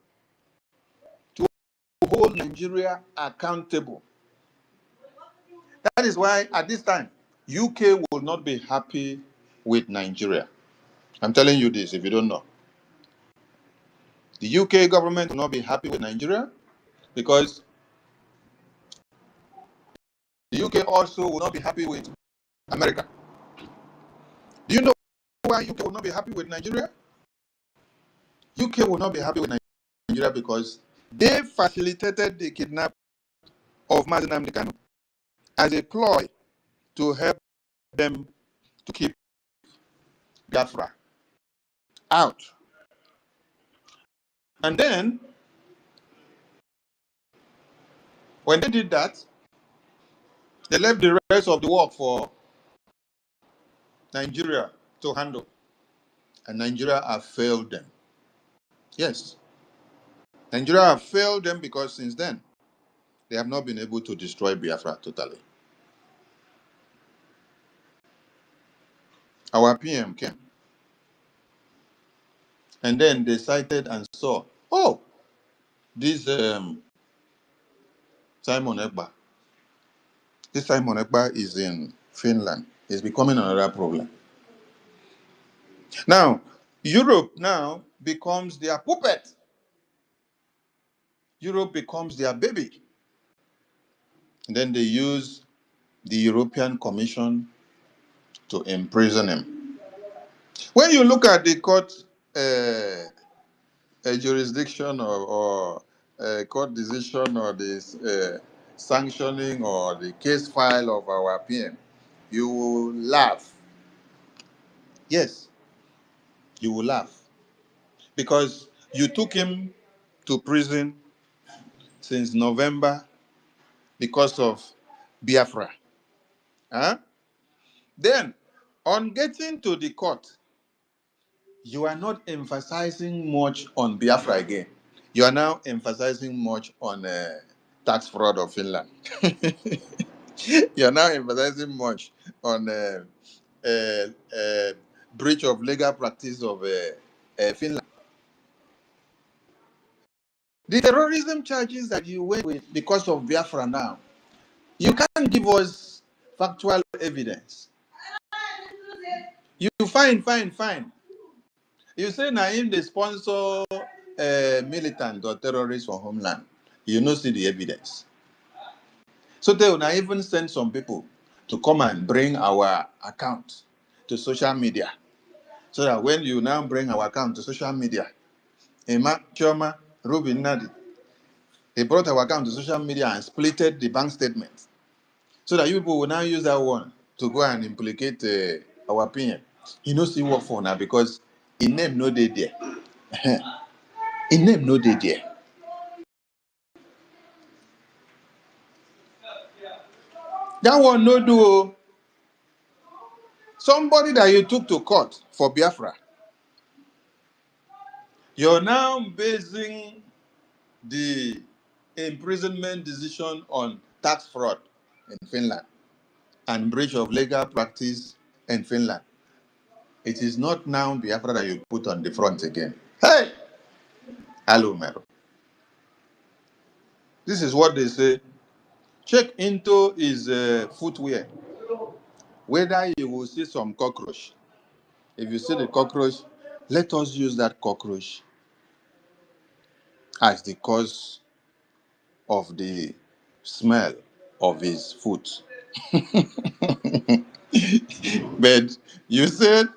B: to hold Nigeria accountable. That is why at this time, UK will not be happy with Nigeria. I'm telling you this if you don't know. The UK government will not be happy with Nigeria because the UK also will not be happy with America. Do you know why UK will not be happy with Nigeria? UK will not be happy with Nigeria because they facilitated the kidnap of Mazi Nnamdi Kanu as a ploy to help them to keep Biafra out. And then, when they did that, they left the rest of the work for Nigeria to handle. And Nigeria have failed them. Yes, Nigeria have failed them because since then, they have not been able to destroy Biafra totally. Our PM came. And then they sighted and saw, oh, this Simon Ekpa. This Simon Ekpa is in Finland. It's becoming another problem. Now, Europe now becomes their puppet. Europe becomes their baby. And then they use the European Commission to imprison him. When you look at the court jurisdiction or court decision or this sanctioning or the case file of our PM, you will laugh. Yes, you will laugh. Because you took him to prison since November because of Biafra. Huh? Then, on getting to the court, you are not emphasizing much on Biafra again. You are now emphasizing much on tax fraud of Finland. You are now emphasizing much on uh, uh, breach of legal practice of Finland. The terrorism charges that you went with because of Biafra now, you can't give us factual evidence. You fine. You say Naim they sponsor militant or terrorists for homeland. You no see the evidence. So they will even send some people to come and bring our account to social media. So that when you now bring our account to social media, Emma, Choma, Ruben Nadi, they brought our account to social media and splitted the bank statement. So that you people will now use that one to go and implicate our opinion. You know, see what for now because in name no day there. In name no day there. That one no do. Oh. Somebody that you took to court for Biafra, you're now basing the imprisonment decision on tax fraud in Finland and breach of legal practice in Finland. It is not now Biafra that you put on the front again. Hey! Hello, Mero. This is what they say. Check into his footwear, whether you will see some cockroach. If you see the cockroach, let us use that cockroach as the cause of the smell of his foot. But you said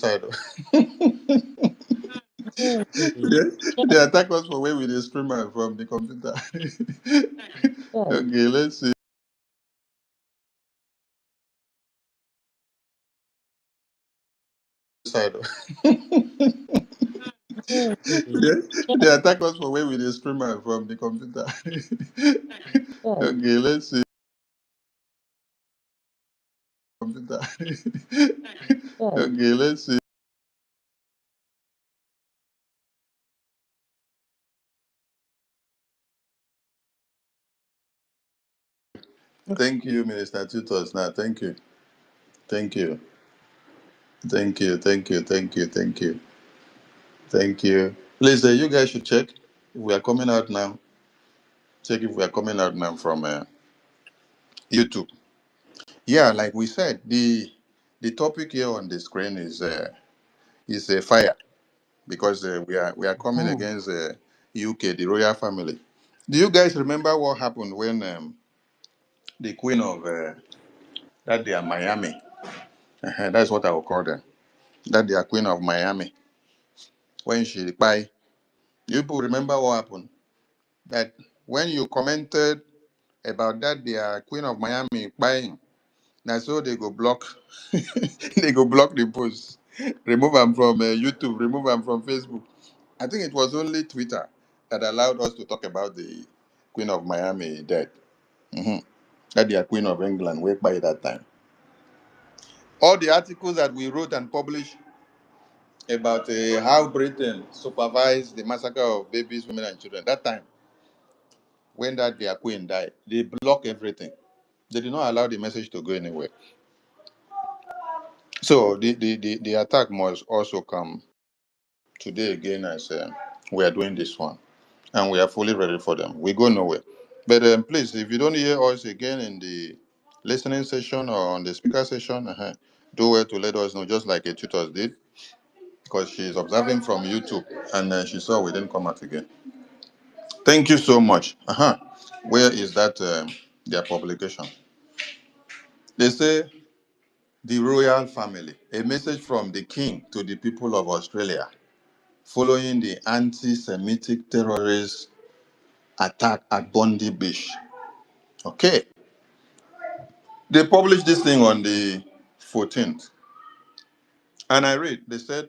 B: Genocide.
A: Hey,
B: They attack us for where we dey stream am from the computer.
A: hey,
B: Okay, let's see. Side.
A: hey,
B: They attack us for where we dey stream am from the computer.
A: hey.
B: Okay, let's see. Computer.
A: Yeah.
B: Okay, let's see. Thank you, Minister Tutos. Now, thank you. Thank you. Thank you. Thank you. Thank you. Thank you. Thank you. Please, you guys should check if we are coming out now. Check if we are coming out now from YouTube. Yeah, like we said, the topic here on the screen is a fire because we are coming
A: Hmm.
B: against UK, the royal family. Do you guys remember what happened when the Queen of that they are Miami? That's what I will call them. That they are Queen of Miami. When she died, you people remember what happened? That when you commented about that, they are Queen of Miami buying. Now so they go block, they go block the post, remove them from YouTube, remove them from Facebook. I think it was only Twitter that allowed us to talk about the Queen of Miami dead. Hmm. That they are Queen of England way by that time. All the articles that we wrote and published about how Britain supervised the massacre of babies, women, and children. That time, when that their queen died, they blocked everything. They did not allow the message to go anywhere. So the attack must also come today again as we are doing this one. And we are fully ready for them. We go nowhere. But please, if you don't hear us again in the listening session or on the speaker session, do well to let us know, just like a tutor did, because she's observing from YouTube and she saw we didn't come out again. Thank you so much. Where is that their publication? They say the royal family, a message from the king to the people of Australia following the anti-Semitic terrorist attack at Bondi Beach. Okay. They published this thing on the 14th. And I read, they said,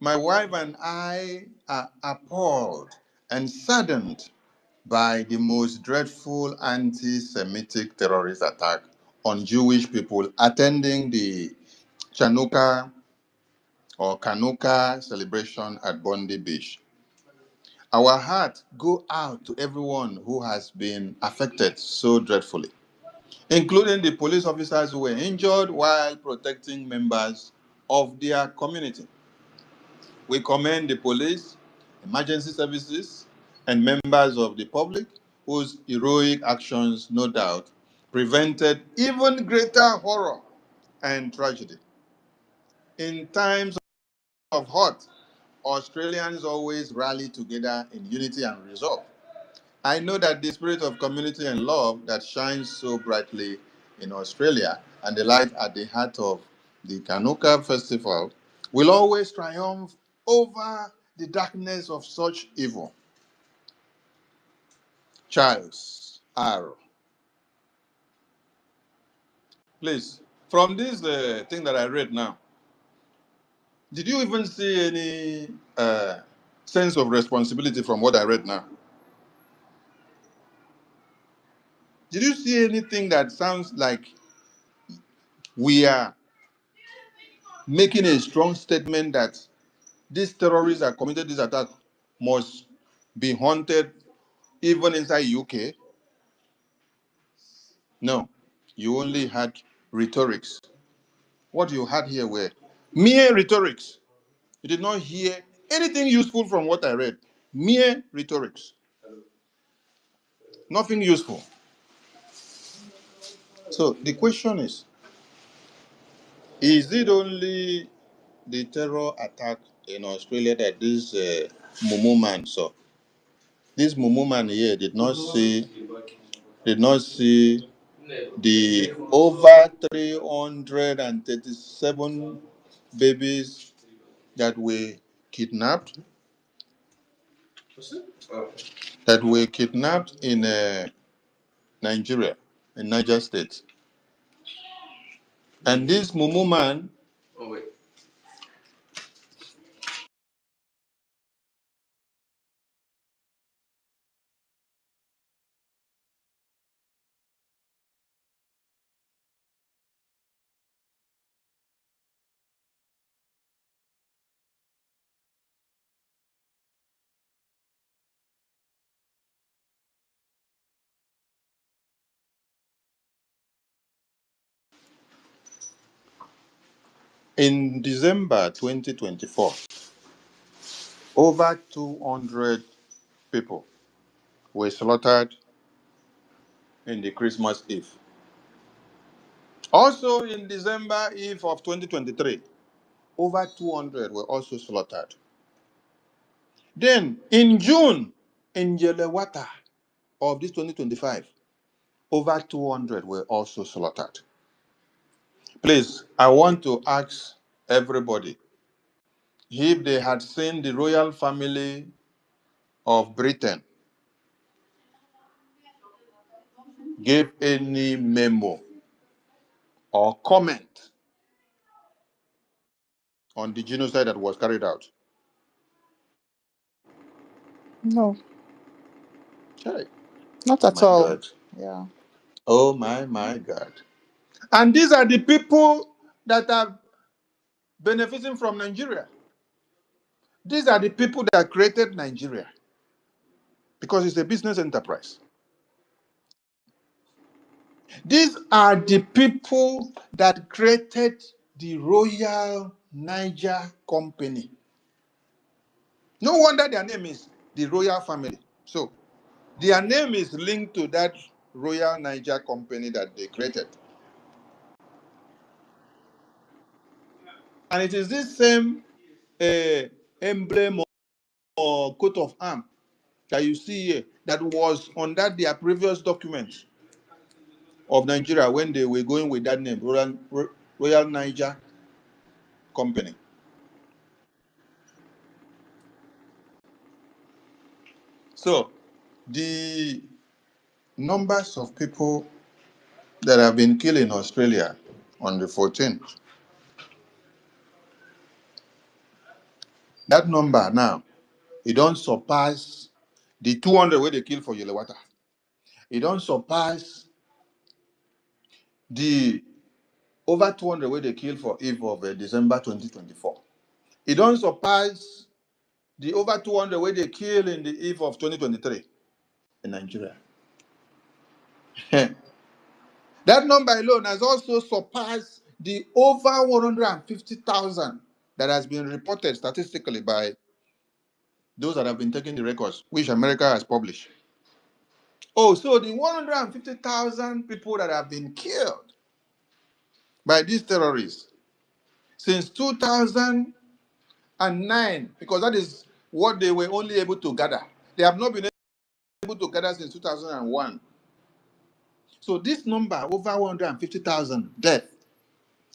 B: my wife and I are appalled and saddened by the most dreadful anti Semitic terrorist attack on Jewish people attending the Chanukah or Kanuka celebration at Bondi Beach. Our hearts go out to everyone who has been affected so dreadfully, including the police officers who were injured while protecting members of their community. We commend the police, emergency services, and members of the public whose heroic actions, no doubt, prevented even greater horror and tragedy. In times of hurt, Australians always rally together in unity and resolve. I know that the spirit of community and love that shines so brightly in Australia and the light at the heart of the Kanuka festival will always triumph over the darkness of such evil. Charles R. Please, from this thing that I read now, did you even see any sense of responsibility from what I read now? Did you see anything that sounds like we are making a strong statement that these terrorists that committed this attack must be haunted even inside UK? No. You only had rhetorics. What you had here were mere rhetorics. You did not hear anything useful from what I read. Mere rhetorics. Nothing useful. So the question is it only the terror attack in Australia that this Mumu man saw? This Mumu man here did not see the over 337 babies that were kidnapped, that were kidnapped in Nigeria, in Niger State. And this Mumu man, in December 2024, over 200 people were slaughtered in the Christmas Eve. Also in December Eve of 2023, over 200 were also slaughtered. Then in June, in Jelewata of this 2025, over 200 were also slaughtered. Please, I want to ask everybody if they had seen the royal family of Britain give any memo or comment on the genocide that was carried out.
A: No,
B: Okay.
A: not
B: Oh
A: at
B: my
A: all.
B: God.
A: Yeah.
B: Oh my God. And these are the people that are benefiting from Nigeria. These are the people that created Nigeria because it's a business enterprise. These are the people that created the Royal Niger Company. No wonder their name is the Royal Family. So their name is linked to that Royal Niger Company that they created. And it is this same emblem or coat of arms that you see here that was on that their previous documents of Nigeria when they were going with that name, Royal Niger Company. So the numbers of people that have been killed in Australia on the 14th, that number now, it don't surpass the 200 where they killed for Yelewata. It don't surpass the over 200 where they killed for Eve of December 2024. It don't surpass the over 200 where they killed in the Eve of 2023 in Nigeria. That number alone has also surpassed the over 150,000 that has been reported statistically by those that have been taking the records, which America has published. Oh, so the 150,000 people that have been killed by these terrorists since 2009, because that is what they were only able to gather. They have not been able to gather since 2001. So this number, over 150,000 deaths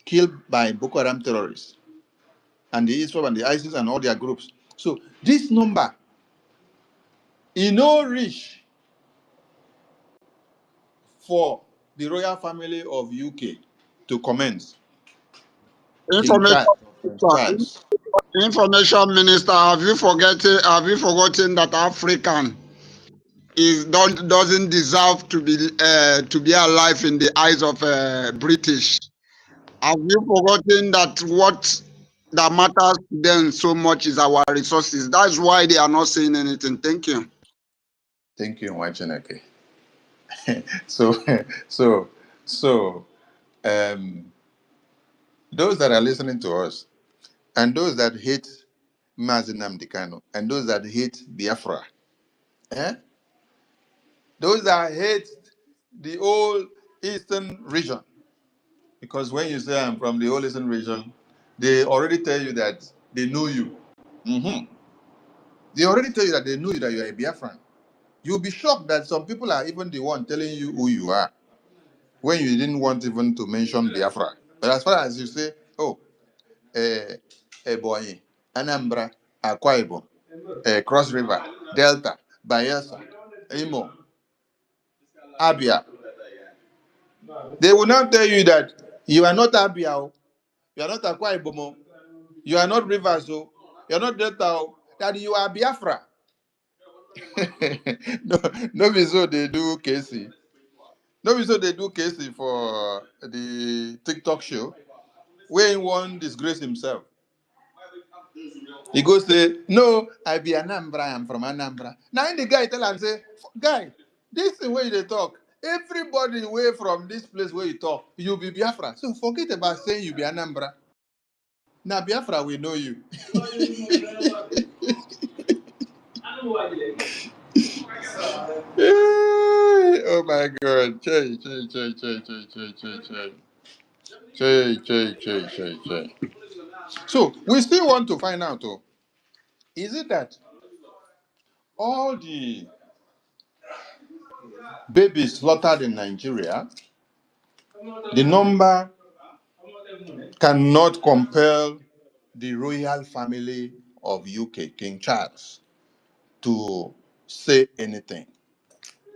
B: killed by Boko Haram terrorists and the ISWAP and the ISIS and all their groups. So this number, in no reach for the royal family of UK to commence. King
C: Information
B: Charles, Prince
C: Minister,
B: Charles.
C: Information Minister, have you forgotten that African is don't doesn't deserve to be alive in the eyes of British? Have you forgotten that what that matters to them so much is our resources? That's why they are not saying anything. Thank you.
B: Thank you, Wachineke. So, so, so, um, those that are listening to us, and those that hate Mazinam Dikano, and those that hate Biafra, eh? Those that hate the whole Eastern region, because when you say I'm from the whole Eastern region, they already tell you that they know you. Mhm. They already tell you that they know you, that you are a Biafran. You'll be shocked that some people are even the one telling you who you are when you didn't want even to mention Biafra. But as far as you say, oh, a boy. Anambra, Akwa Ibom, Cross River, Delta, Bayelsa, Imo, Abia. They will now tell you that you are not Abia, oh, you are not Akwa Ibom, oh, you are not Rivers, oh, you are not Delta, oh, that you are Biafra. No, no be so they do Casey. No be so they do Casey for the TikTok show where he won't disgrace himself. He goes say, no, I be Anambra, I'm from Anambra. Now the guy tell him say, guy, this is where they talk. Everybody away from this place where you talk, you be Biafra. So forget about saying you be Anambra. Now Biafra, we know you. Oh my God. Chay, chay, chay, chay, chay, chay, chay, chay. Chay, chay, chay, chay, chay. So we still want to find out, oh, is it that all the babies slaughtered in Nigeria, the number cannot compel the royal family of UK, King Charles, to say anything?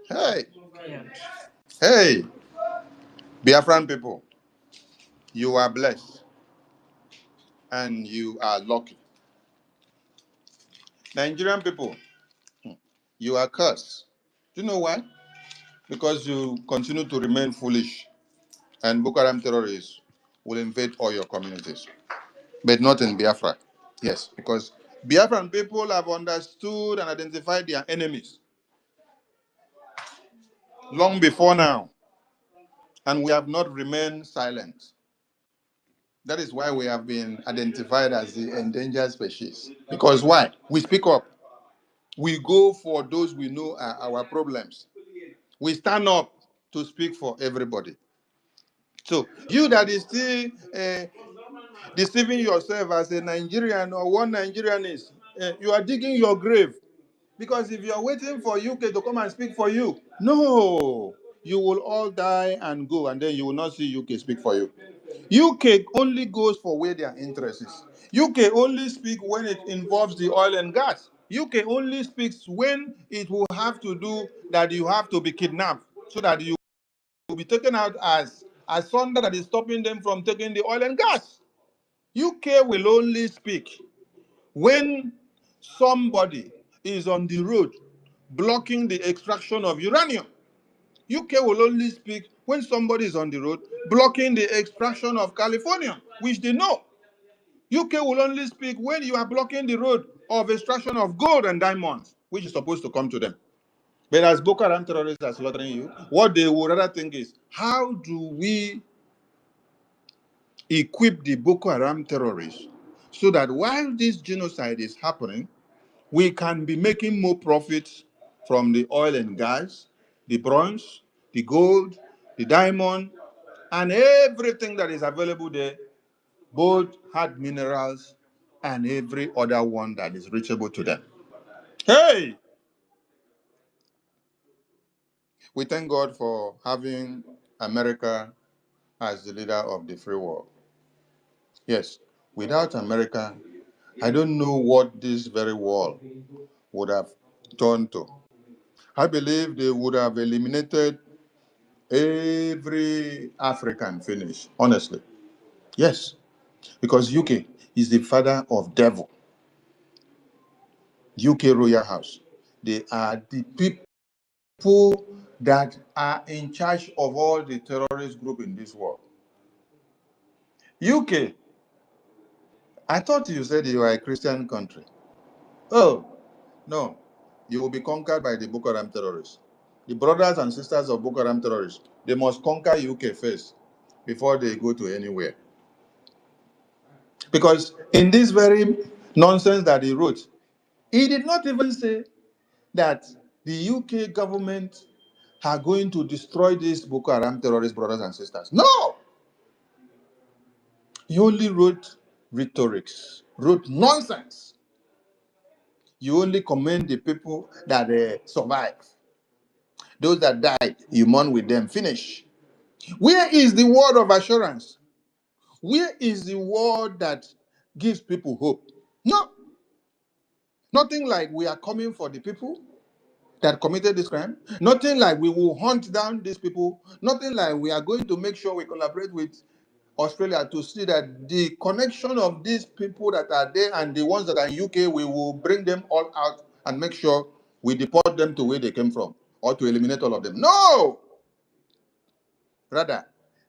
B: Hey, hey, Biafran people, you are blessed and you are lucky. Nigerian people, you are cursed. Do you know why? Because you continue to remain foolish and Boko Haram terrorists will invade all your communities, but not in Biafra. Yes, because Biafran people have understood and identified their enemies long before now, and we have not remained silent. That is why we have been identified as the endangered species. Because why? We speak up. We go for those we know are our problems. We stand up to speak for everybody. So you that is still deceiving yourself as a Nigerian or one Nigerian is, you are digging your grave. Because if you are waiting for UK to come and speak for you, no, you will all die and go, and then you will not see UK speak for you. UK only goes for where their interest is. UK only speak when it involves the oil and gas. UK only speaks when it will have to do that you have to be kidnapped so that you will be taken out as thunder that is stopping them from taking the oil and gas. UK will only speak when somebody is on the road blocking the extraction of uranium. UK will only speak when somebody is on the road blocking the extraction of California, which they know. UK will only speak when you are blocking the road of extraction of gold and diamonds, which is supposed to come to them. But as Boko Haram terrorists are slaughtering you, what they would rather think is, how do we equip the Boko Haram terrorists so that while this genocide is happening, we can be making more profits from the oil and gas, the bronze, the gold, the diamond, and everything that is available there, both hard minerals and every other one that is reachable to them. Hey! We thank God for having America as the leader of the free world. Yes, without America, I don't know what this very world would have turned to. I believe they would have eliminated every African finish, honestly. Yes, because UK is the father of devil. UK Royal House. They are the people that are in charge of all the terrorist group in this world. UK, I thought you said you are a Christian country. Oh, no. You will be conquered by the Boko Haram terrorists. The brothers and sisters of Boko Haram terrorists, they must conquer UK first before they go to anywhere. Because in this very nonsense that he wrote, he did not even say that the UK government are going to destroy these Boko Haram terrorist brothers and sisters. No! He only wrote rhetorics, wrote nonsense. You only commend the people that survive. Those that died, you mourn with them. Finish. Where is the word of assurance? Where is the word that gives people hope? No, nothing like we are coming for the people that committed this crime. Nothing like we will hunt down these people. Nothing like we are going to make sure we collaborate with Australia to see that the connection of these people that are there and the ones that are in UK, we will bring them all out and make sure we deport them to where they came from or to eliminate all of them. No! Rather,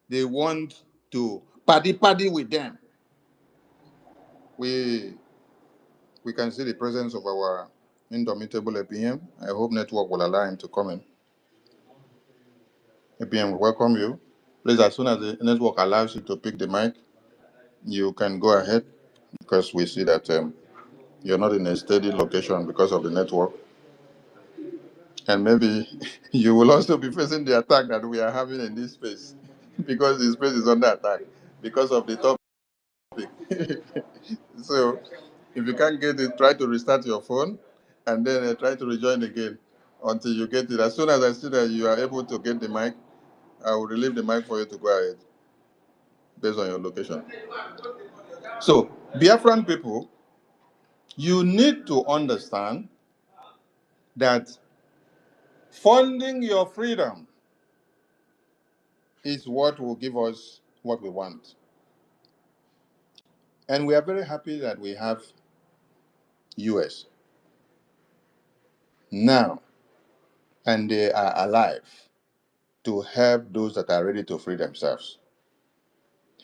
B: they want to paddy with them. We can see the presence of our indomitable APM. I hope network will allow him to come in. APM, we welcome you. Please, as soon as the network allows you to pick the mic, you can go ahead because we see that you're not in a steady location because of the network. And maybe you will also be facing the attack that we are having in this space because the space is under attack because of the topic. So if you can't get it, try to restart your phone and then try to rejoin again until you get it. As soon as I see that you are able to get the mic, I will relieve the mic for you to go ahead based on your location. So, Biafran people, you need to understand that funding your freedom is what will give us what we want. And we are very happy that we have US now, and they are alive to help those that are ready to free themselves.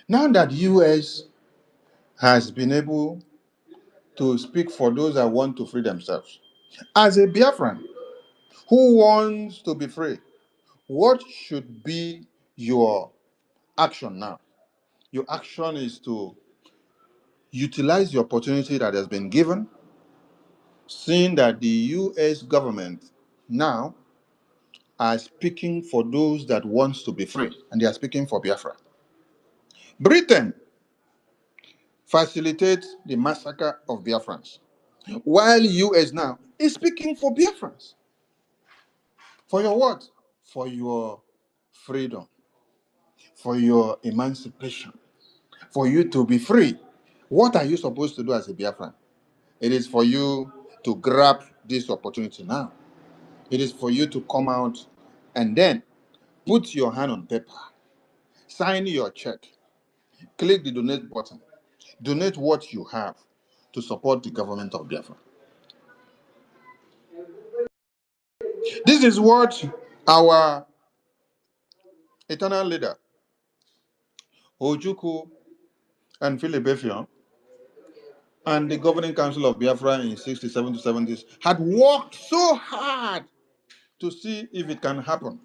B: Now that US has been able to speak for those that want to free themselves, as a Biafran who wants to be free, what should be your action now? Your action is to utilize the opportunity that has been given, seeing that the US government now are speaking for those that wants to be free, and they are speaking for Biafra. Britain facilitates the massacre of Biafrans, while US now is speaking for Biafrans. For your what? For your freedom, for your emancipation, for you to be free. What are you supposed to do as a Biafran? It is for you to grab this opportunity now. It is for you to come out and then put your hand on paper, sign your check, click the donate button, donate what you have to support the government of Biafra. This is what our eternal leader, Ojukwu and Philip Effiong, and the governing council of Biafra in 67 to 70s had worked so hard to see if it can happen.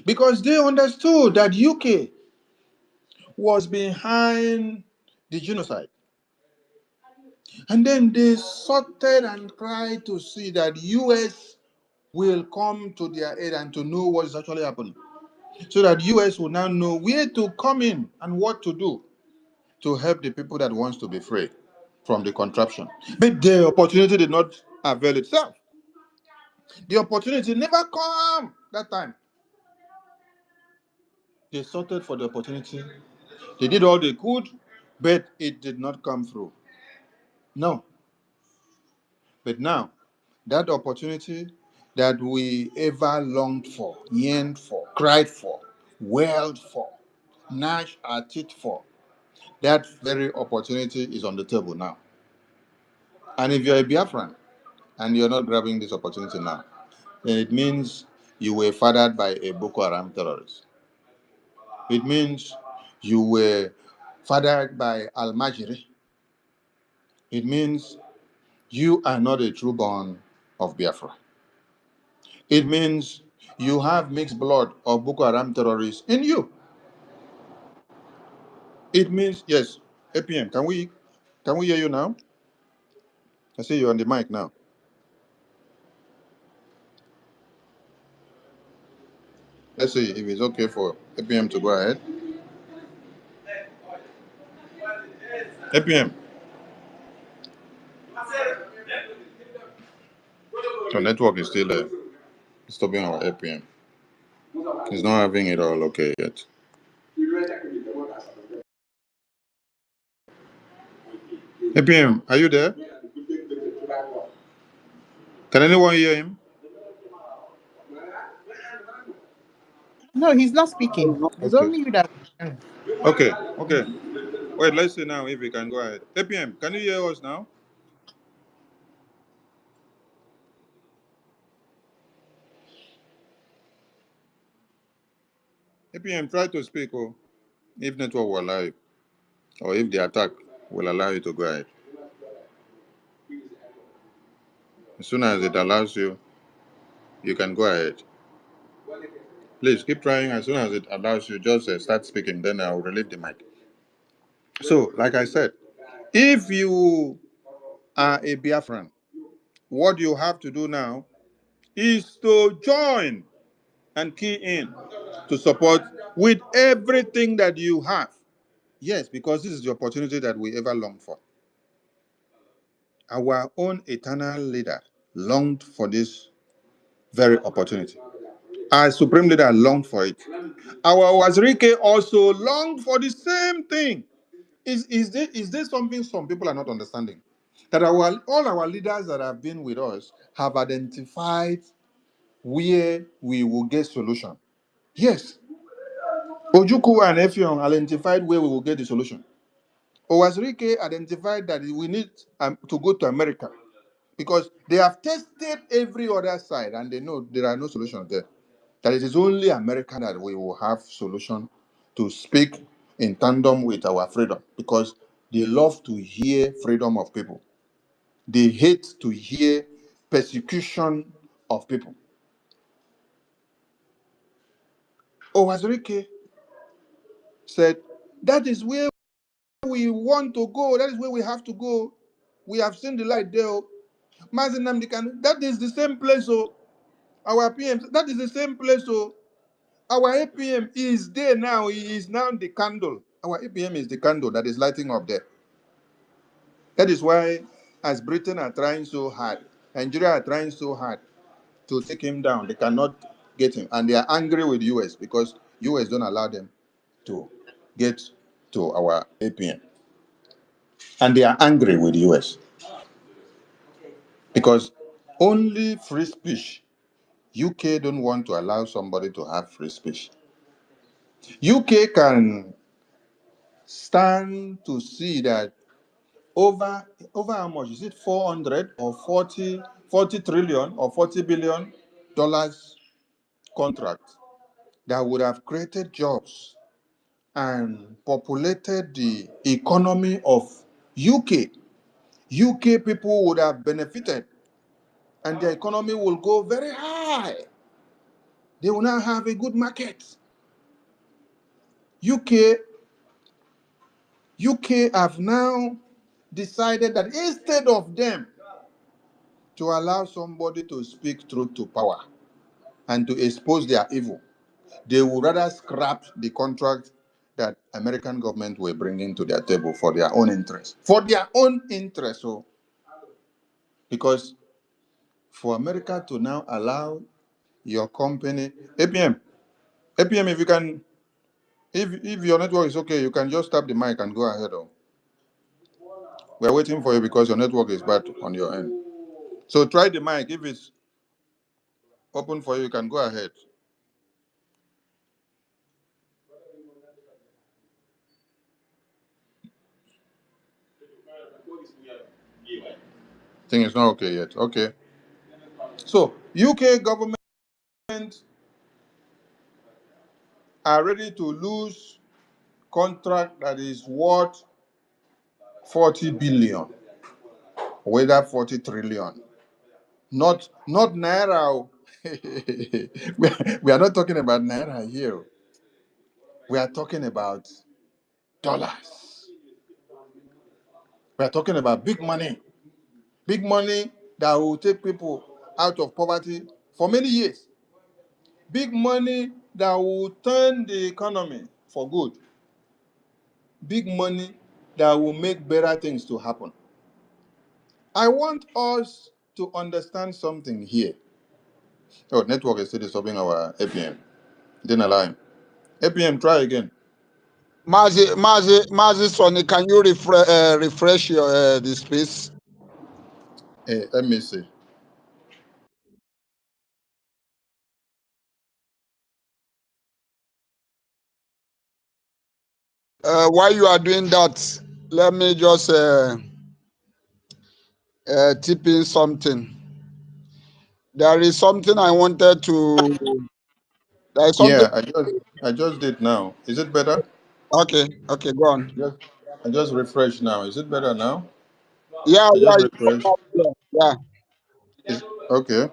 B: Because they understood that UK was behind the genocide. And then they sorted and tried to see that US will come to their aid and to know what is actually happening. So that US will now know where to come in and what to do to help the people that wants to be free from the contraption. But the opportunity did not avail itself. The opportunity never come that time. They sorted for the opportunity. They did all they could, but it did not come through. No. But now, that opportunity that we ever longed for, yearned for, cried for, wailed for, gnashed our teeth for, that very opportunity is on the table now. And if you're a Biafran and you're not grabbing this opportunity now, then it means you were fathered by a Boko Haram terrorist. It means you were fathered by Al Majiri. It means you are not a true born of Biafra. It means you have mixed blood of Boko Haram terrorists in you. It means, yes, APM, can we hear you now? I see you on the mic now. Let's see if it's okay for APM to go ahead. APM, the network is still stopping our APM. He's not having it all okay yet. APM, are you there? Can anyone hear him?
A: No, he's not speaking. It's
B: Okay.
A: only you that.
B: Okay. Okay. Wait, let's see now if we can go ahead. APM, can you hear us now? APM, try to speak, oh, if network will allow you, or if the attack will allow you to go ahead. As soon as it allows you, you can go ahead. Please keep trying. As soon as it allows you, just start speaking. Then I'll release the mic. So, like I said, if you are a Biafran, what you have to do now is to join and key in to support with everything that you have. Yes, because this is the opportunity that we ever longed for. Our own eternal leader longed for this very opportunity. Our supreme leader longed for it. Our Wazirike also longed for the same thing. Is there something some people are not understanding? That all our leaders that have been with us have identified where we will get solution. Yes, Ojuku and Effiong identified where we will get the solution. Owazirike identified that we need to go to America because they have tested every other side and they know there are no solutions there. That it is only America that we will have solution to speak in tandem with our freedom because they love to hear freedom of people. They hate to hear persecution of people. Owazirike said, that is where we want to go. That is where we have to go. We have seen the light there. Mazin Namdekan, that is the same place. So our PM, that is the same place. So our APM is there now. He is now the candle. Our APM is the candle that is lighting up there. That is why, as Britain are trying so hard, Nigeria are trying so hard to take him down. They cannot get him, and they are angry with US because US don't allow them to get to our APM, and they are angry with US because only free speech. UK don't want to allow somebody to have free speech. UK can stand to see that over how much is it, 400 or 40 trillion or 40 billion dollars contract that would have created jobs and populated the economy of UK. UK people would have benefited and their economy will go very high. They will now have a good market. UK UK have now decided that instead of them to allow somebody to speak truth to power and to expose their evil, they would rather scrap the contract that American government were bringing to their table for their own interest. For their own interest, so because for America to now allow your company, APM, if you can, if your network is okay, you can just tap the mic and go ahead. Oh, we are waiting for you because your network is bad on your end. So try the mic. If it's open for you, you can go ahead. Thing is not okay yet. Okay. So UK government are ready to lose contract that is worth 40 billion, whether 40 trillion. Not naira. We are not talking about naira here. We are talking about dollars. We are talking about big money. Big money that will take people out of poverty for many years. Big money that will turn the economy for good. Big money that will make better things to happen. I want us to understand something here. Oh, network is still disturbing our APM. Didn't allow him. APM, try again.
C: Mazi Sonny, can you refresh your the space?
B: Let me see.
C: While you are doing that, let me just tip in something. There is something I wanted to. There is something.
B: Yeah, I just did now. Is it better?
C: Okay, okay, go on.
B: Just I just refreshed now. Is it better now?
C: Yeah,
B: I
C: yeah,
B: just refreshed.
C: yeah, yeah.
B: Is okay.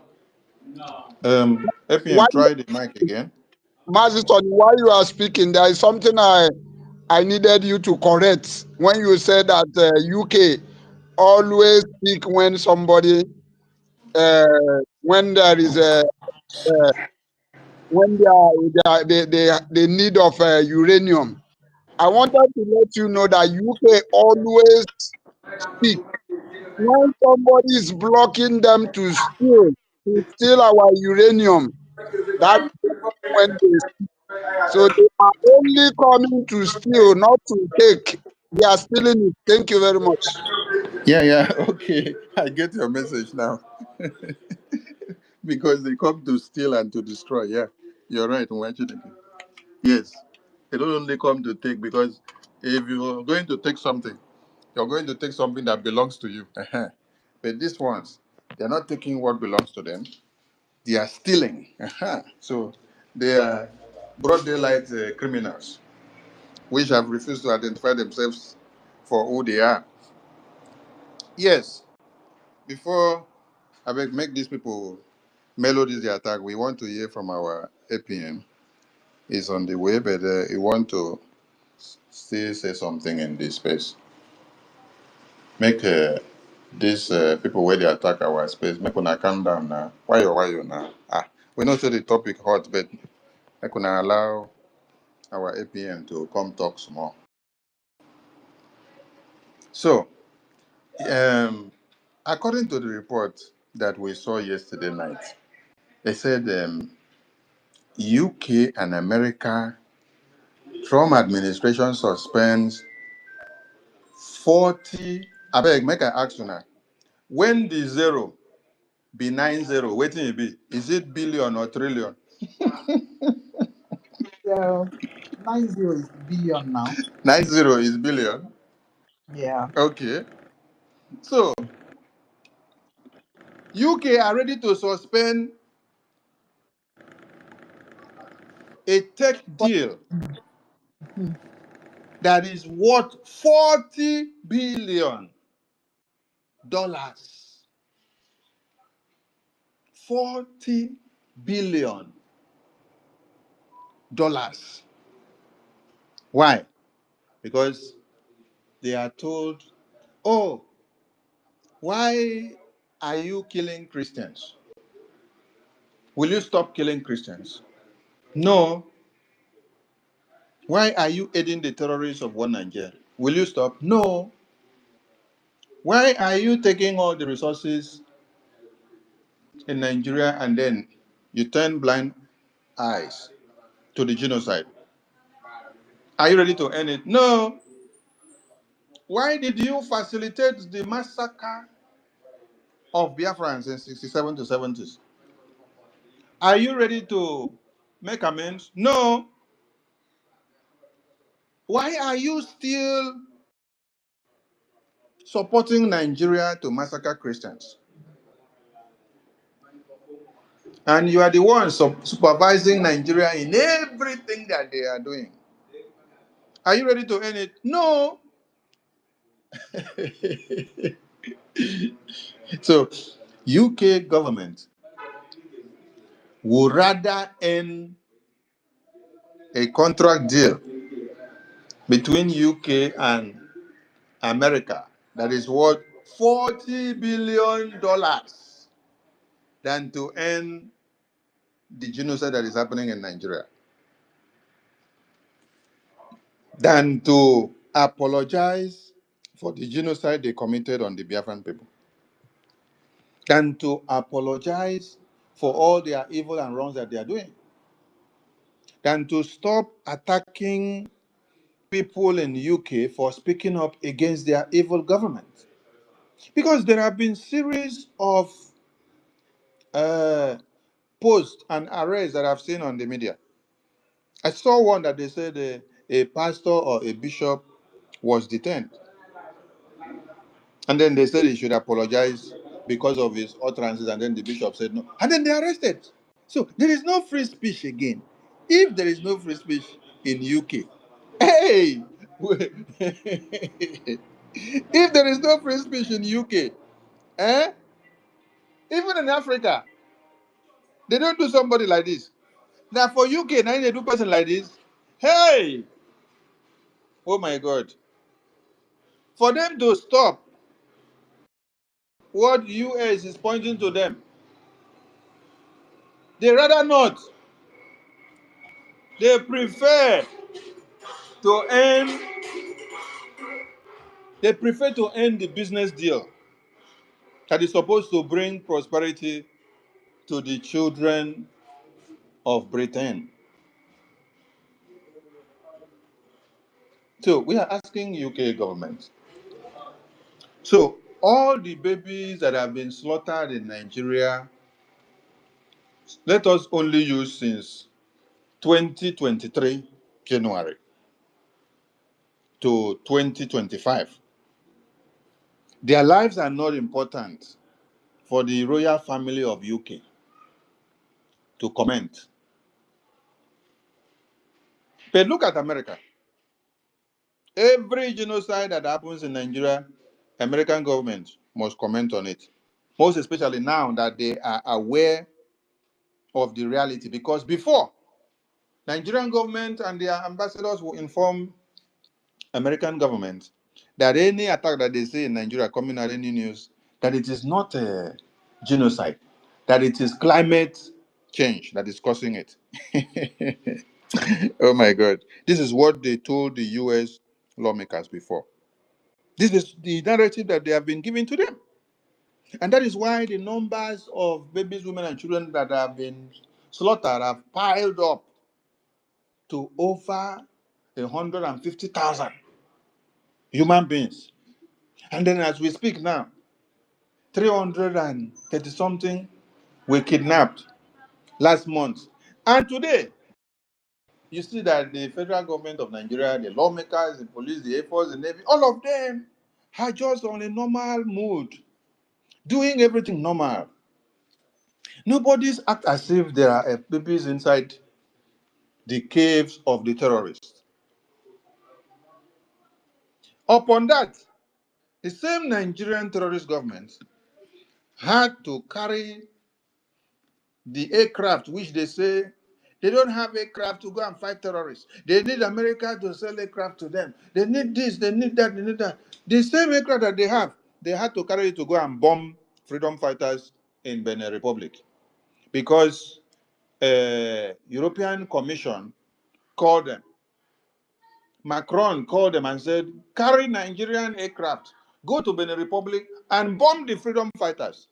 C: Why,
B: APM, try the mic again.
C: Maziton, while you are speaking, there is something I needed you to correct when you said that UK always speak when somebody uh, when there is a when they need of uranium. I wanted to let you know that UK always speak when somebody is blocking them to steal our uranium. That's when they So they are only coming to steal, not to take. They are stealing it. Thank you very much.
B: Yeah, yeah. Okay, I get your message now. Because they come to steal and to destroy. Yeah, you're right, Nwachideke. Yes, they don't only come to take, because if you're going to take something, you're going to take something that belongs to you. But these ones, they're not taking what belongs to them. They are stealing. So they are broad daylight criminals, which have refused to identify themselves for who they are. Yes, before I make these people melodies the attack, we want to hear from our APM. Is on the way, but we want to still say something in this space. Make these people where they attack our space, make una calm down now. Why you now? We know say the topic hot, but make una allow our APM to come talk some more. So, um, according to the report that we saw yesterday night, they said UK and America, Trump administration suspends 40. I beg, make I ask you now. When the zero be 90, waiting e be? Is it billion or trillion?
A: Yeah, 90 is billion now.
B: 90 is billion.
A: Yeah.
B: Okay. So UK are ready to suspend a tech
A: But,
B: deal
A: hmm,
B: that is worth $40 billion. $40 billion. Why? Because they are told, oh, why are you killing Christians? Will you stop killing Christians? No. Why are you aiding the terrorists of one Nigeria? Will you stop? No. Why are you taking all the resources in Nigeria and then you turn blind eyes to the genocide? Are you ready to end it? No. Why did you facilitate the massacre of Biafrans in 67 to 70s? Are you ready to make amends? No. Why are you still supporting Nigeria to massacre Christians? And you are the one supervising Nigeria in everything that they are doing. Are you ready to end it? No. So, UK government would rather end a contract deal between UK and America that is worth $40 billion than to end the genocide that is happening in Nigeria, than to apologize for the genocide they committed on the Biafran people, than to apologize for all their evil and wrongs that they are doing, than to stop attacking people in UK for speaking up against their evil government. Because there have been series of posts and arrests that I've seen on the media. I saw one that they said a pastor or a bishop was detained. And then they said he should apologize because of his utterances. And then the bishop said no. And then they arrested. So there is no free speech again. If there is no free speech in UK, hey, if there is no free speech in UK, eh? Even in Africa, they don't do somebody like this. Now for UK, now they do person like this. Hey, oh my God. For them to stop what US is pointing to them, they rather not. They prefer to end they prefer to end the business deal that is supposed to bring prosperity to the children of Britain. So we are asking UK government. So all the babies that have been slaughtered in Nigeria, let us only use since 2023 January to 2025. Their lives are not important for the royal family of UK to comment. But look at America. Every genocide that happens in Nigeria, American government must comment on it. Most especially now that they are aware of the reality. Because before, Nigerian government and their ambassadors will inform American government that any attack that they see in Nigeria coming out any news, that it is not a genocide, that it is climate change that is causing it. Oh my God. This is what they told the US lawmakers before. This is the narrative that they have been giving to them. And that is why the numbers of babies, women, and children that have been slaughtered have piled up to over 150,000 human beings. And then as we speak now, 330 something were kidnapped last month. And today, you see that the federal government of Nigeria, the lawmakers, the police, the Air Force, the Navy, all of them are just on a normal mood, doing everything normal. Nobody's act as if there are babies inside the caves of the terrorists. Upon that, the same Nigerian terrorist government had to carry the aircraft, which they say they don't have aircraft to go and fight terrorists. They need America to sell aircraft to them. They need this, they need that, they need that. The same aircraft that they have, they had to carry it to go and bomb freedom fighters in Benin Republic because European Commission called them. Macron called them and said, carry Nigerian aircraft, go to Benin Republic and bomb the freedom fighters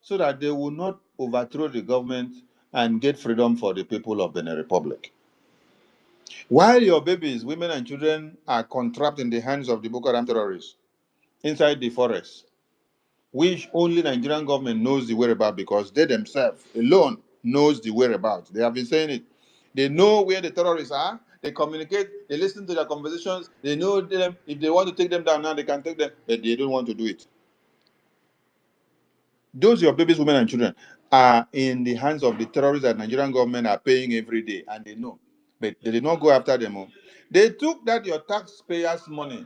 B: so that they will not overthrow the government and get freedom for the people of Benin Republic. While your babies, women and children are contrapped in the hands of the Boko Haram terrorists inside the forest, which only Nigerian government knows the whereabouts because they themselves alone knows the whereabouts. They have been saying it. They know where the terrorists are. They communicate. They listen to their conversations. They know them. If they want to take them down now, they can take them, but they don't want to do it. Those your babies, women, and children are in the hands of the terrorists that Nigerian government are paying every day, and they know. But they did not go after them. Oh. They took that your taxpayers' money.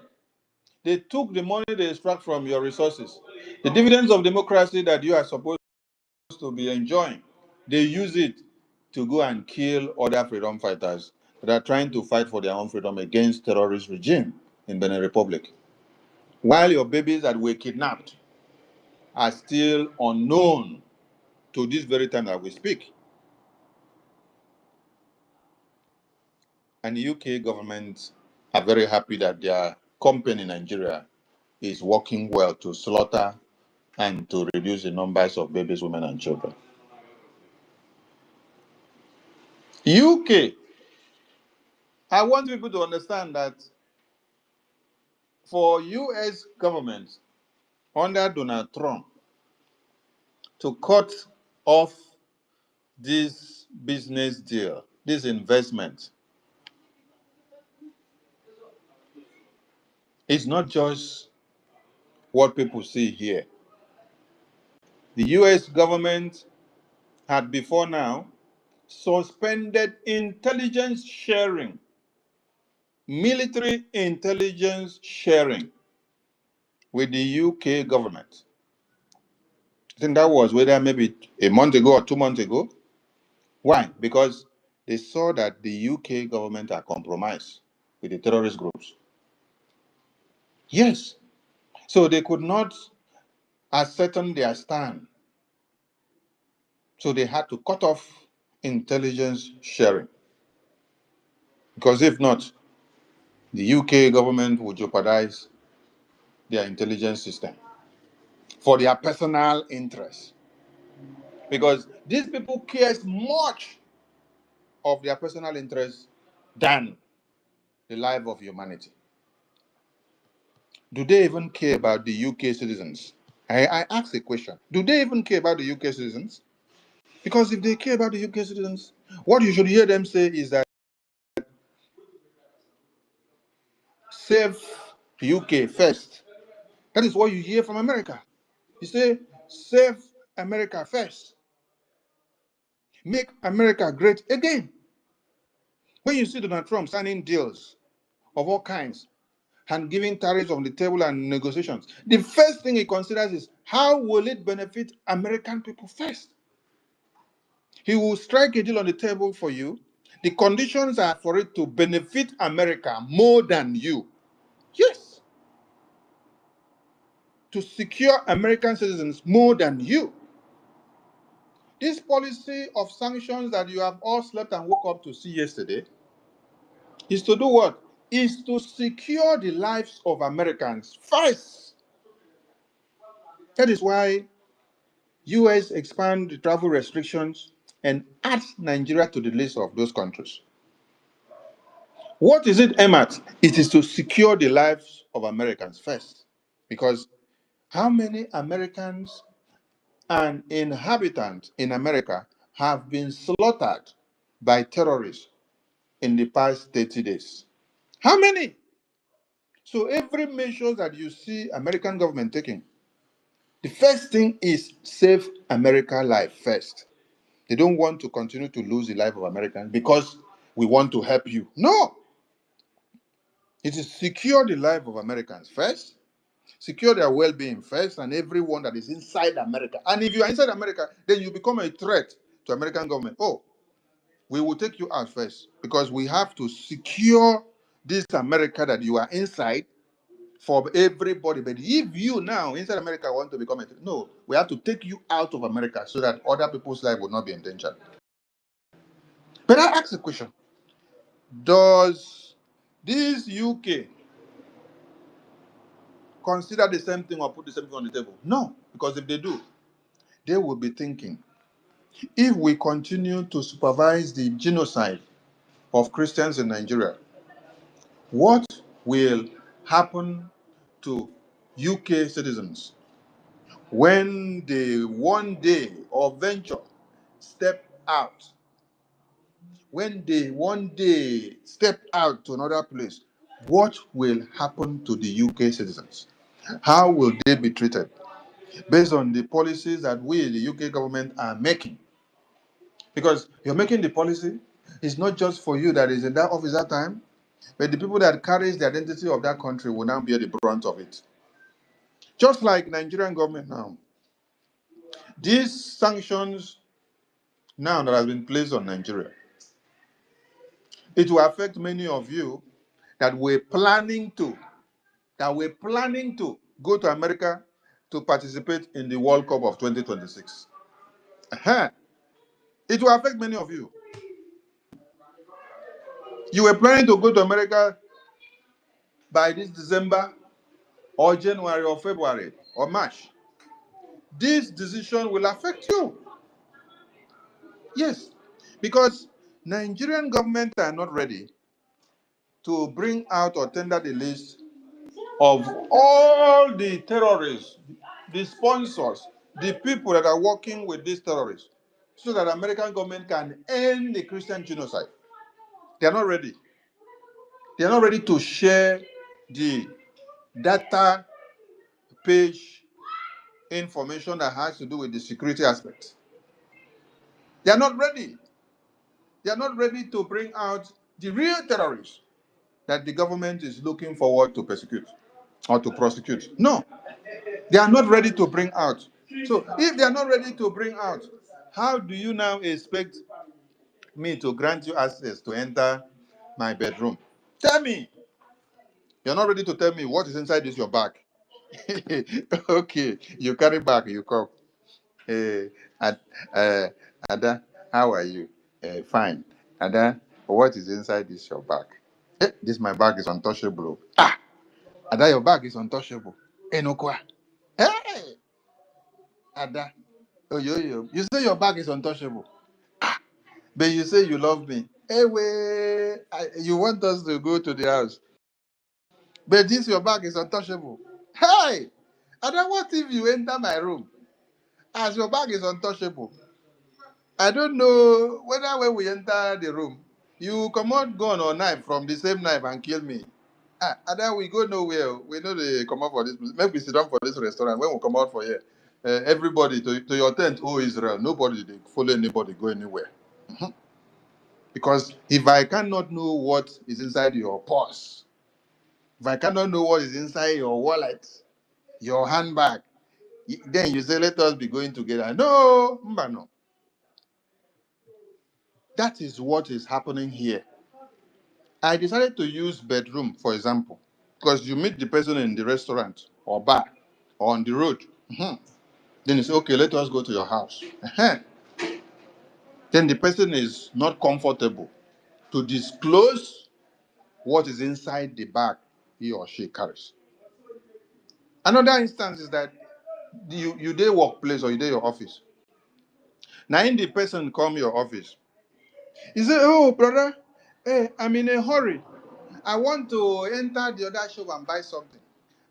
B: They took the money they extract from your resources. The dividends of democracy that you are supposed to be enjoying, they use it to go and kill other freedom fighters that are trying to fight for their own freedom against terrorist regime in Benin Republic. While your babies that were kidnapped are still unknown to this very time that we speak. And the UK government are very happy that their company in Nigeria is working well to slaughter and to reduce the numbers of babies, women, and children. UK, I want people to understand that for U.S. government under Donald Trump to cut off this business deal, this investment, it's not just what people see here. The U.S. government had before now suspended intelligence sharing, military intelligence sharing with the UK government. I think that was whether maybe a month ago or 2 months ago. Why? Because they saw that the UK government are compromised with the terrorist groups. Yes. So they could not ascertain their stand. So they had to cut off intelligence sharing. Because if not, the UK government would jeopardize their intelligence system for their personal interests. Because these people care much of their personal interests than the life of humanity. Do they even care about the UK citizens? I ask a question. Do they even care about the UK citizens? Because if they care about the UK citizens, what you should hear them say is that save UK first. That is what you hear from America. You say, save America first. Make America great again. When you see Donald Trump signing deals of all kinds and giving tariffs on the table and negotiations, the first thing he considers is how will it benefit American people first? He will strike a deal on the table for you. The conditions are for it to benefit America more than you. Yes. To secure American citizens more than you. This policy of sanctions that you have all slept and woke up to see yesterday is to do what? Is to secure the lives of Americans first. That is why US expand the travel restrictions and adds Nigeria to the list of those countries. What is it aimed at? It is to secure the lives of Americans first. Because how many Americans and inhabitants in America have been slaughtered by terrorists in the past 30 days? How many? So every measure that you see American government taking, the first thing is save America life first. They don't want to continue to lose the life of Americans because we want to help you. No. It is secure the life of Americans first, secure their well-being first, and everyone that is inside America. And if you are inside America, then you become a threat to American government. Oh, we will take you out first because we have to secure this America that you are inside for everybody. But if you now inside America want to become a threat, no, we have to take you out of America so that other people's life will not be endangered. But I ask a question. Does this UK consider the same thing or put the same thing on the table? No, because if they do, they will be thinking, if we continue to supervise the genocide of Christians in Nigeria, what will happen to UK citizens when they one day or venture step out? When they one day step out to another place, what will happen to the UK citizens? How will they be treated based on the policies that we, the UK government, are making? Because you're making the policy, it's not just for you that is in that office that time, but the people that carries the identity of that country will now bear the brunt of it. Just like Nigerian government now. These sanctions now that has been placed on Nigeria, it will affect many of you that were planning to go to America to participate in the World Cup of 2026. It will affect many of you. You were planning to go to America by this December or January or February or March. This decision will affect you. Yes, because Nigerian government are not ready to bring out or tender the list of all the terrorists, the sponsors, the people that are working with these terrorists, so that American government can end the Christian genocide. They are not ready. They are not ready to share the data page information that has to do with the security aspect. They are not ready. They are not ready to bring out the real terrorists that the government is looking forward to persecute or to prosecute. No, they are not ready to bring out. So if they are not ready to bring out, how do you now expect me to grant you access to enter my bedroom? Tell me. You're not ready to tell me what is inside this your bag. Okay, you carry bag, you come. Hey, uh, Ada, how are you? Fine. Ada, what is inside this your bag? This my bag is untouchable. Ah, Ada, your bag is untouchable. Enokwa. Hey, Ada. Oh, you say your bag is untouchable, but you say you love me. Hey, wait, you want us to go to the house, but this your bag is untouchable. Hey, Ada, what if you enter my room as your bag is untouchable? I don't know whether when we enter the room, you come out gun or knife from the same knife and kill me. Ah, and then we go nowhere. We know they come out for this. Maybe we sit down for this restaurant. When we come out for here, everybody to your tent, oh Israel, nobody they follow anybody go anywhere. Because if I cannot know what is inside your purse, if I cannot know what is inside your wallet, your handbag, then you say, let us be going together. No, mba no. That is what is happening here. I decided to use bedroom, for example, because you meet the person in the restaurant or bar or on the road. Mhm. Then you say, okay, let us go to your house. Then the person is not comfortable to disclose what is inside the bag he or she carries. Another instance is that you day workplace or you day your office. Now in the person come your office. He say, oh brother, hey, I'm in a hurry. I want to enter the other shop and buy something.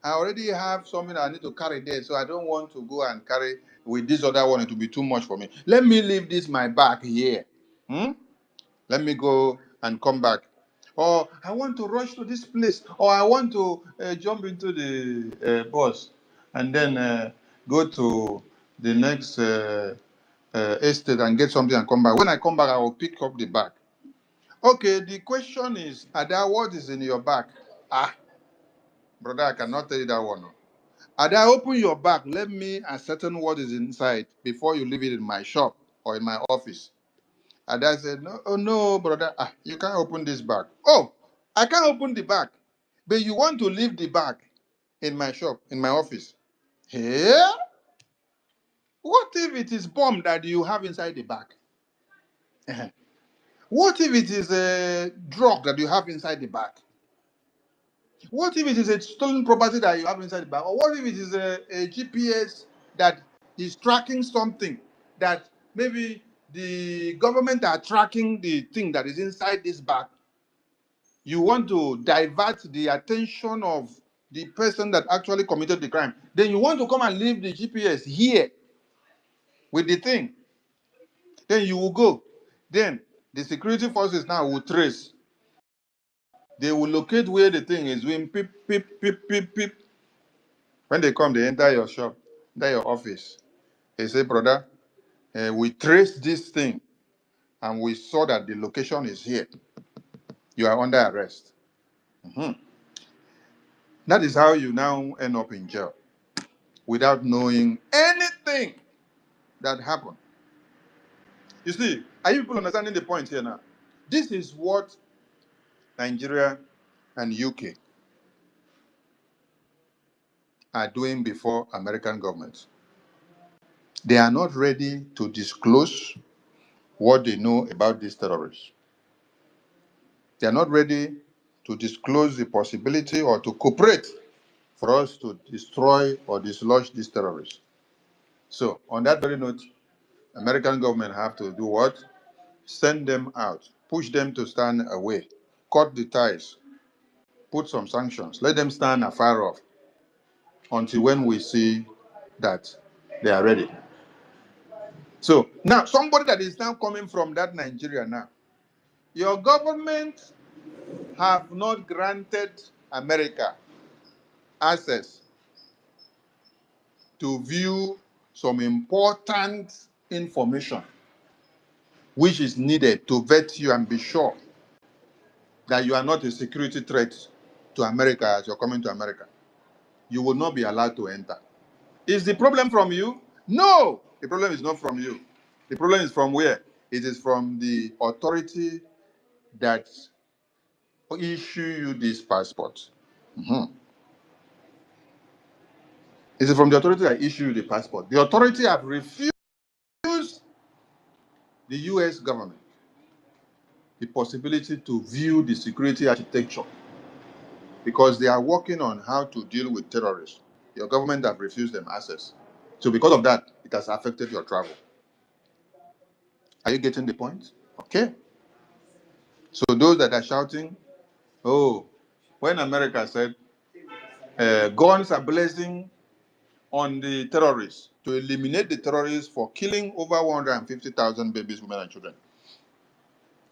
B: I already have something I need to carry there, so I don't want to go and carry with this other one. It will be too much for me. Let me leave this my bag here. Hmm? Let me go and come back. Or I want to rush to this place. Or I want to jump into the bus and then go to the next estate and get something and come back. When I come back, I will pick up the bag. Okay, the question is, Ada, what is in your bag? Ah, brother, I cannot tell you that one. Ada, open your bag. Let me ascertain what is inside before you leave it in my shop or in my office. Ada said, no, oh no, brother, you can't open this bag. Oh, I can't open the bag, but you want to leave the bag in my shop, in my office. Hey, what if it is bomb that you have inside the bag? What if it is a drug that you have inside the bag? What if it is a stolen property that you have inside the bag? Or what if it is a GPS that is tracking something that maybe the government are tracking the thing that is inside this bag? You want to divert the attention of the person that actually committed the crime. Then you want to come and leave the GPS here with the thing. Then you will go. Then the security forces now will trace. They will locate where the thing is doing peep, peep, peep, peep, peep. When they come, they enter your shop, enter your office. They say, brother, we traced this thing and we saw that the location is here. You are under arrest. Mhm. That is how you now end up in jail without knowing anything that happened. You see, are you people understanding the point here now? This is what Nigeria and UK are doing before American governments. They are not ready to disclose what they know about these terrorists. They are not ready to disclose the possibility or to cooperate for us to destroy or dislodge these terrorists. So, on that very note, American government have to do what? Send them out, push them to stand away, cut the ties, put some sanctions. Let them stand afar off until when we see that they are ready. So now, somebody that is now coming from that Nigeria now, your government have not granted America access to view some important information which is needed to vet you and be sure that you are not a security threat to America as you're coming to America. You will not be allowed to enter. Is the problem from you? No, the problem is not from you. The problem is from where? It is from the authority that issue you this passport. Mhm. It is from the authority that issue you the passport. The authority have refused the US government the possibility to view the security architecture because they are working on how to deal with terrorists. Your government have refused them access. So because of that, it has affected your travel. Are you getting the point? Okay. So those that are shouting, oh, when America said guns are blazing on the terrorists to eliminate the terrorists for killing over 150,000 babies, women, and children.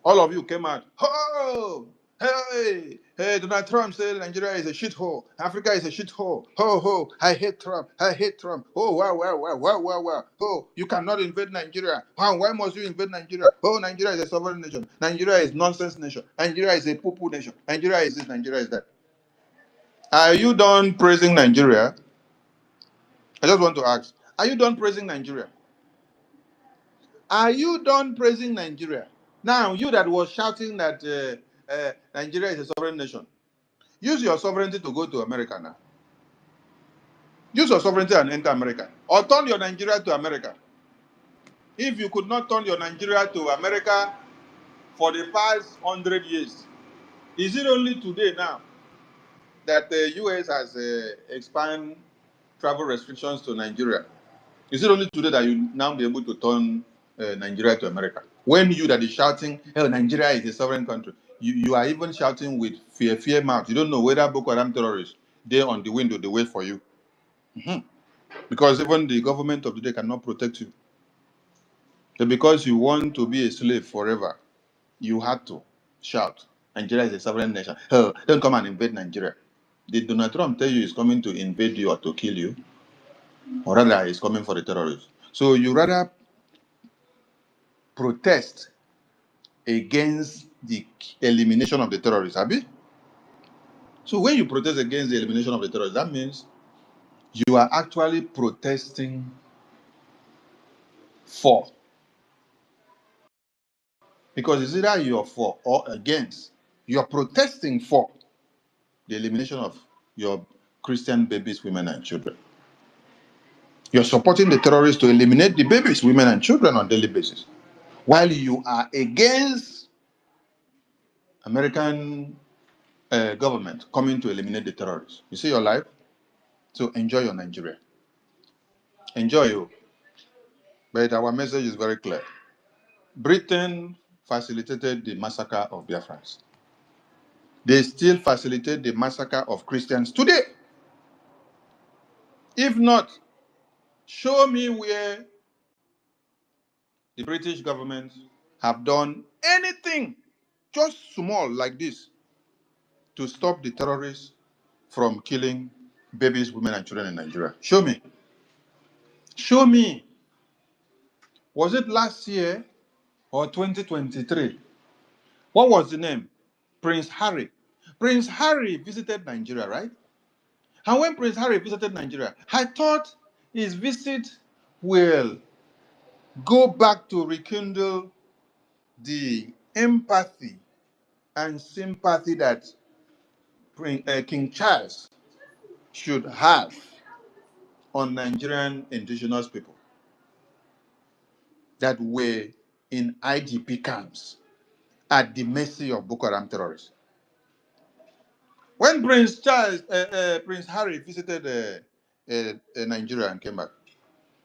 B: All of you came out, oh, hey, Donald Trump said Nigeria is a shithole, Africa is a shithole, ho, I hate Trump, oh, wow, oh, you cannot invade Nigeria, why must you invade Nigeria, oh, Nigeria is a sovereign nation, Nigeria is nonsense nation, Nigeria is a poo-poo nation, Nigeria is this, Nigeria is that. Are you done praising Nigeria? I just want to ask, are you done praising Nigeria? Are you done praising Nigeria? Now, you that was shouting that Nigeria is a sovereign nation, use your sovereignty to go to America now. Use your sovereignty and enter America. Or turn your Nigeria to America. If you could not turn your Nigeria to America for the past 100 years, is it only today now that the US has expanded travel restrictions to Nigeria? Is it only today that you now be able to turn Nigeria to America? When you that is shouting, "Oh, Nigeria is a sovereign country," you are even shouting with fear mouth. You don't know whether Boko Haram terrorists they on the window they wait for you, because even the government of the day cannot protect you. So because you want to be a slave forever, you had to shout, "Nigeria is a sovereign nation. Oh, don't come and invade Nigeria." Did Donald Trump tell you he's coming to invade you or to kill you, or rather he's coming for the terrorists? So you rather protest against the elimination of the terrorists, Abi? So when you protest against the elimination of the terrorists, that means you are actually protesting for. Because it's either you're for or against. You're protesting for the elimination of your Christian babies, women, and children. You're supporting the terrorists to eliminate the babies, women, and children on a daily basis. While you are against American government coming to eliminate the terrorists. You see your life? So enjoy your Nigeria. Enjoy you. But our message is very clear. Britain facilitated the massacre of Biafrans. They still facilitate the massacre of Christians today. If not, show me where the British government have done anything just small like this to stop the terrorists from killing babies, women, and children in Nigeria. Show me. Show me. Was it last year or 2023? What was the name? Prince Harry. Prince Harry visited Nigeria, right? And when Prince Harry visited Nigeria, I thought his visit will go back to rekindle the empathy and sympathy that King Charles should have on Nigerian indigenous people that were in IDP camps at the mercy of Boko Haram terrorists. When Prince Harry visited Nigeria and came back,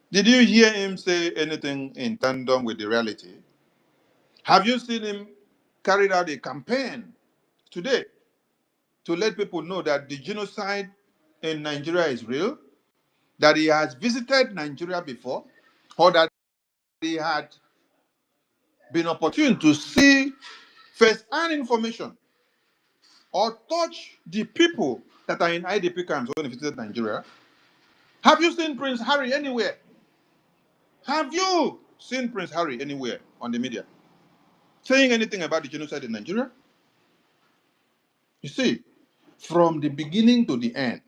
B: did you hear him say anything in tandem with the reality? Have you seen him carried out a campaign today to let people know that the genocide in Nigeria is real, that he has visited Nigeria before, or that he had been opportune to see first-hand information or touch the people that are in IDP camps when he visited Nigeria. Have you seen Prince Harry anywhere? Have you seen Prince Harry anywhere on the media saying anything about the genocide in Nigeria? You see, from the beginning to the end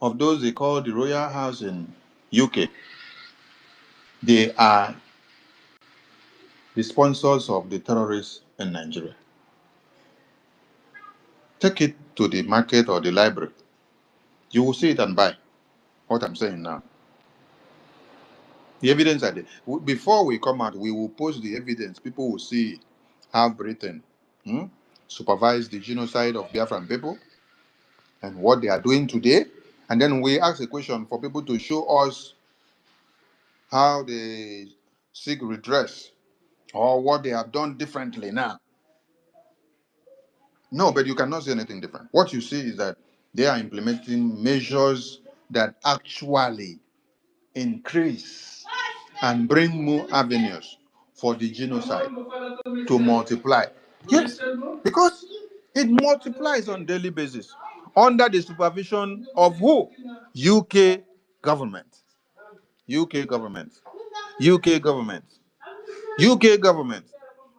B: of those they call the Royal House in UK, they are the sponsors of the terrorists in Nigeria. Take it to the market or the library. You will see it and buy what I'm saying now. The evidence are there. Before we come out, we will post the evidence. People will see how Britain hmm, supervised the genocide of Biafran people and what they are doing today. And then we ask a question for people to show us how they seek redress or what they have done differently now. No, but you cannot see anything different. What you see is that they are implementing measures that actually increase and bring more avenues for the genocide to multiply. Yes, because it multiplies on daily basis under the supervision of who? UK government. UK government. UK government. UK government.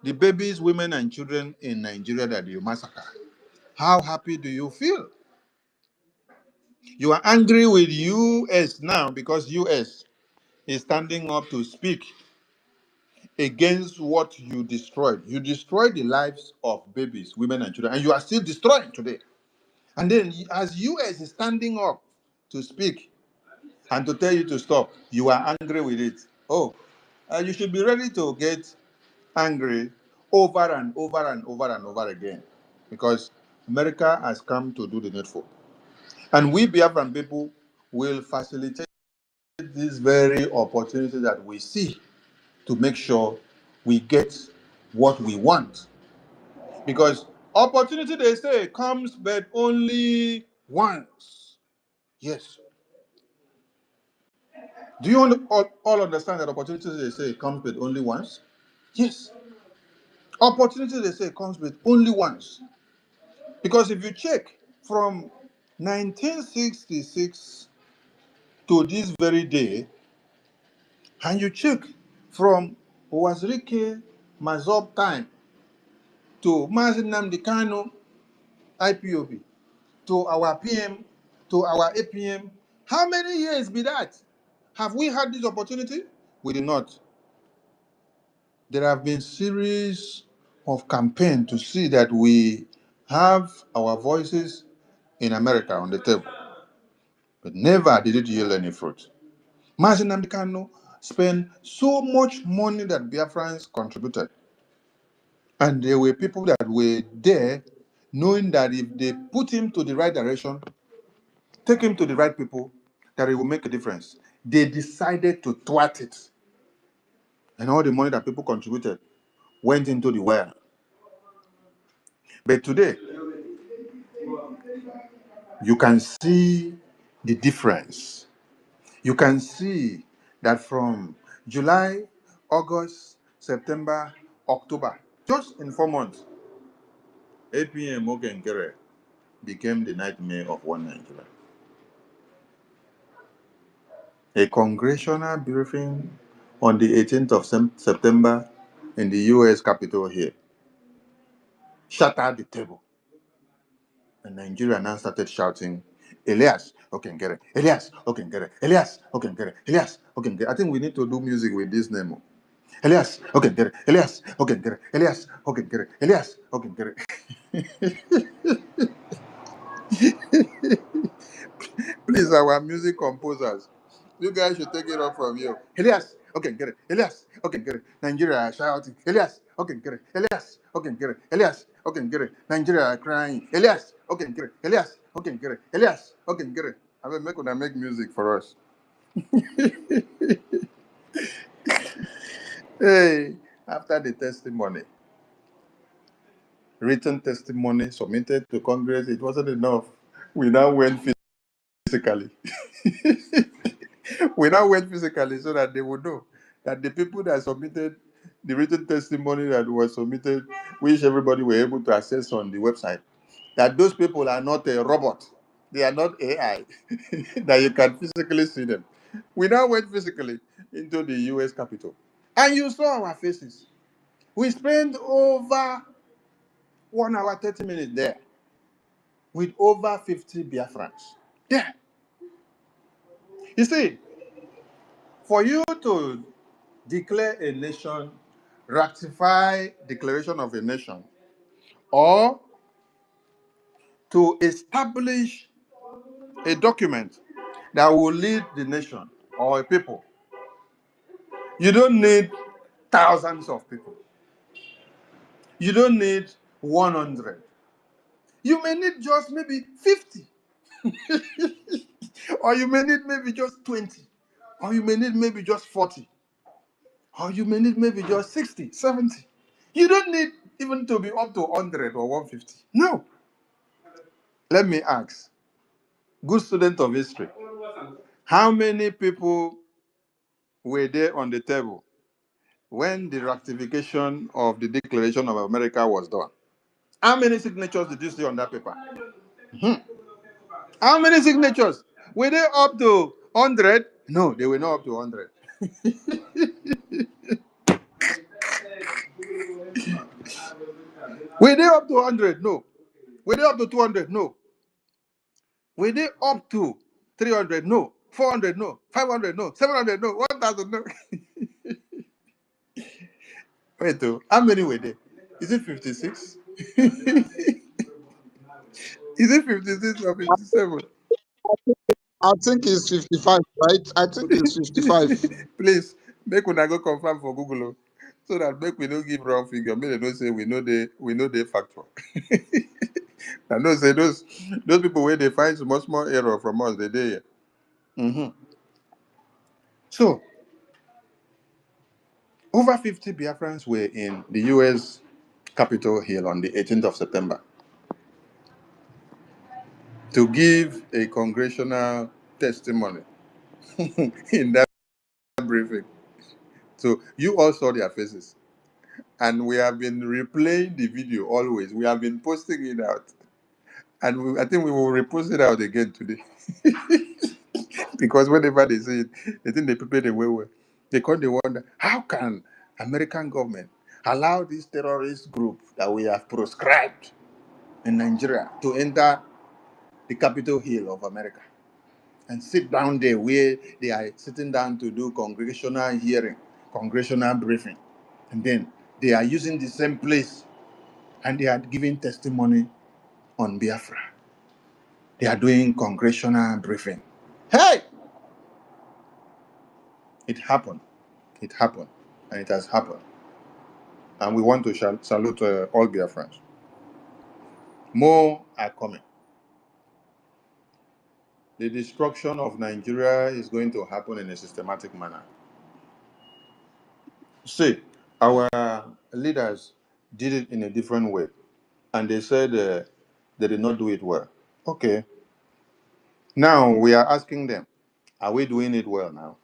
B: The babies, women, and children in Nigeria that you massacre. How happy do you feel? You are angry with US now because US is standing up to speak against what you destroyed. You destroyed the lives of babies, women, and children, and you are still destroying today. And then, as US is standing up to speak and to tell you to stop, you are angry with it. Oh, you should be ready to get angry over and over and over and over again because America has come to do the needful. And we Biafran people will facilitate this very opportunity that we see to make sure we get what we want. Because opportunity, they say, comes but only once. Yes. Do you all understand that opportunity, they say, comes but only once? Yes. Opportunity, they say, comes but only once. Because if you check from 1966 to this very day, and you check from Owazirike Mazob time to Mazi Nnamdi Kanu IPOB to our PM to our APM, how many years be that? Have we had this opportunity? We did not. There have been series of campaigns to see that we have our voices in America on the table, but never did it yield any fruit. Mazi Nnamdi Kanu spent so much money that Biafrans contributed. And there were people that were there knowing that if they put him to the right direction, take him to the right people, that it will make a difference. They decided to thwart it. And all the money that people contributed went into the well. But today, you can see the difference. You can see that from July, August, September, October, just in 4 months, APM Ogenkere became the nightmare of one Nigeria. A congressional briefing on the 18th of September in the US Capitol here shattered the table. And Nigeria now started shouting, Elias, Okenkere, Elias, Okenkere, Elias, Okenkere, Elias, Okenkere. I think we need to do music with this name. Elias, Okenkere, Elias, Okenkere, Elias, Okenkere, Elias, Okenkere. Please, our music composers, you guys should take it up from here. Elias, okay, get it. Elias, okay, get it. Nigeria shouting. Elias, okay, get it. Elias, okay, get it. Elias, okay, get it. Nigeria crying. Elias, okay, get it. Elias, okay, get it. Elias, okay, get it. I will make music for us. Hey, after the testimony, written testimony submitted to Congress. It wasn't enough. We now went physically. We now went physically so that they would know that the people that submitted the written testimony that was submitted, which everybody were able to access on the website, that those people are not a robot. They are not AI, that you can physically see them. We now went physically into the US Capitol. And you saw our faces. We spent over 1 hour, 30 minutes there with over 50 Biafrans. There. You see, for you to declare a nation, ratify declaration of a nation, or to establish a document that will lead the nation or a people, you don't need thousands of people. You don't need 100. You may need just maybe 50. Or you may need maybe just 20. Or you may need maybe just 40. Or you may need maybe just 60, 70. You don't need even to be up to 100 or 150. No. Let me ask, good student of history, how many people were there on the table when the ratification of the Declaration of America was done? How many signatures did you see on that paper? How many signatures? Were they up to 100? No, they were not up to 100. Were they up to 100? No. Were they up to 200? No. Were they up to 300? No. 400? No. 500? No. 700? No. 1,000? No. Wait, how many were there? Is it 56? Is it 56 or 57?
C: I think it's 55, right? I think it's 55.
B: Please, make una go confirm for Google so that make we don't give wrong figure. Make they don't say we know the factor. I know say those people where they find small error from us, they there. So over 50 Biafrans were in the US Capitol Hill on the 18th of September to give a congressional testimony in that briefing. So you all saw their faces. And we have been replaying the video always. We have been posting it out. And I think we will repost it out again today. Because whenever they see it, they think they prepared the way well. They come they wonder, how can American government allow this terrorist group that we have proscribed in Nigeria to enter the Capitol Hill of America and sit down there where they are sitting down to do congressional hearing, congressional briefing. And then they are using the same place and they are giving testimony on Biafra. They are doing congressional briefing. Hey! It happened. It happened. And it has happened. And we want to salute all Biafrans. More are coming. The destruction of Nigeria is going to happen in a systematic manner. See, our leaders did it in a different way. And they said they did not do it well. Okay. Now we are asking them, are we doing it well now?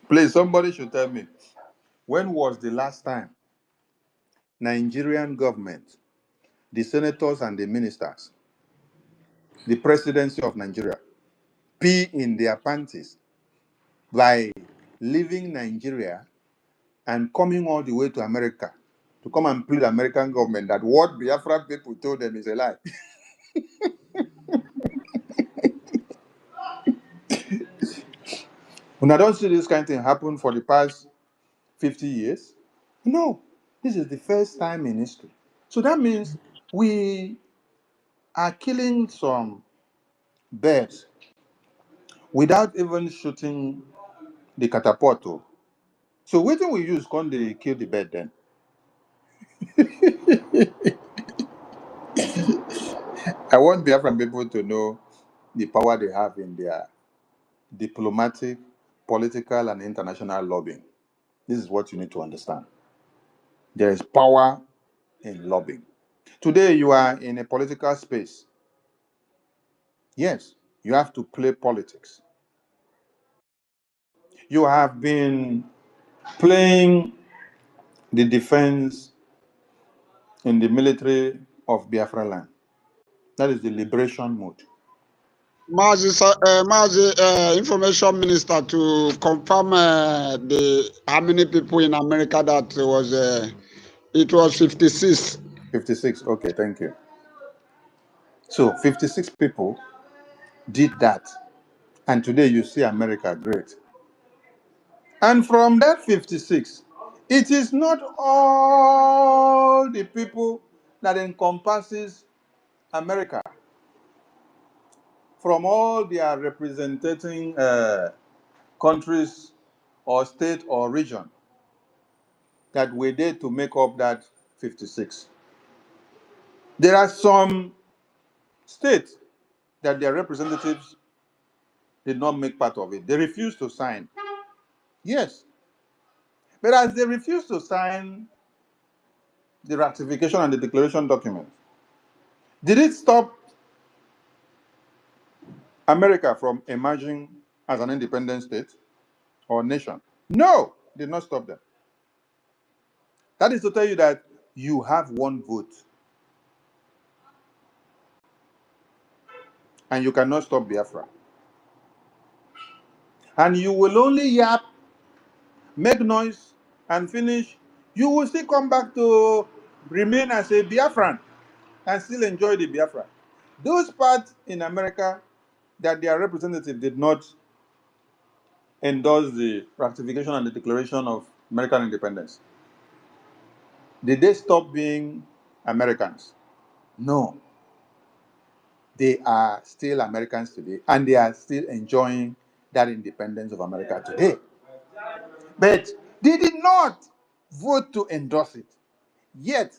B: Please, somebody should tell me, when was the last time Nigerian government, the senators and the ministers, the presidency of Nigeria, pee in their panties by leaving Nigeria and coming all the way to America to come and plead American government that what Biafran people told them is a lie? When I don't see this kind of thing happen for the past 50 years, no, this is the first time in history. So that means we are killing some birds without even shooting the catapult. So what do we use when they kill the bird then? I want Biafran people to know the power they have in their diplomatic, political, and international lobbying. This is what you need to understand. There is power in lobbying. Today, you are in a political space. Yes, you have to play politics. You have been playing the defense in the military of Biafra land. That is the liberation mode.
C: Mazi, information minister, to confirm how many people in America that was it was 56.
B: 56, okay, thank you. So 56 people did that. And today you see America great. And from that 56, it is not all the people that encompasses America from all their representing countries or state or region that were there to make up that 56. There are some states that their representatives did not make part of it. They refused to sign. Yes. But as they refused to sign the ratification and the declaration document, did it stop America from emerging as an independent state or nation? No, did not stop them. That is to tell you that you have one vote and you cannot stop Biafra. And you will only yap, make noise, and finish. You will still come back to remain as a Biafran and still enjoy the Biafra. Those parts in America that their representative did not endorse the ratification and the declaration of American independence, did they stop being Americans? No. They are still Americans today, and they are still enjoying that independence of America today. But they did not vote to endorse it. Yet,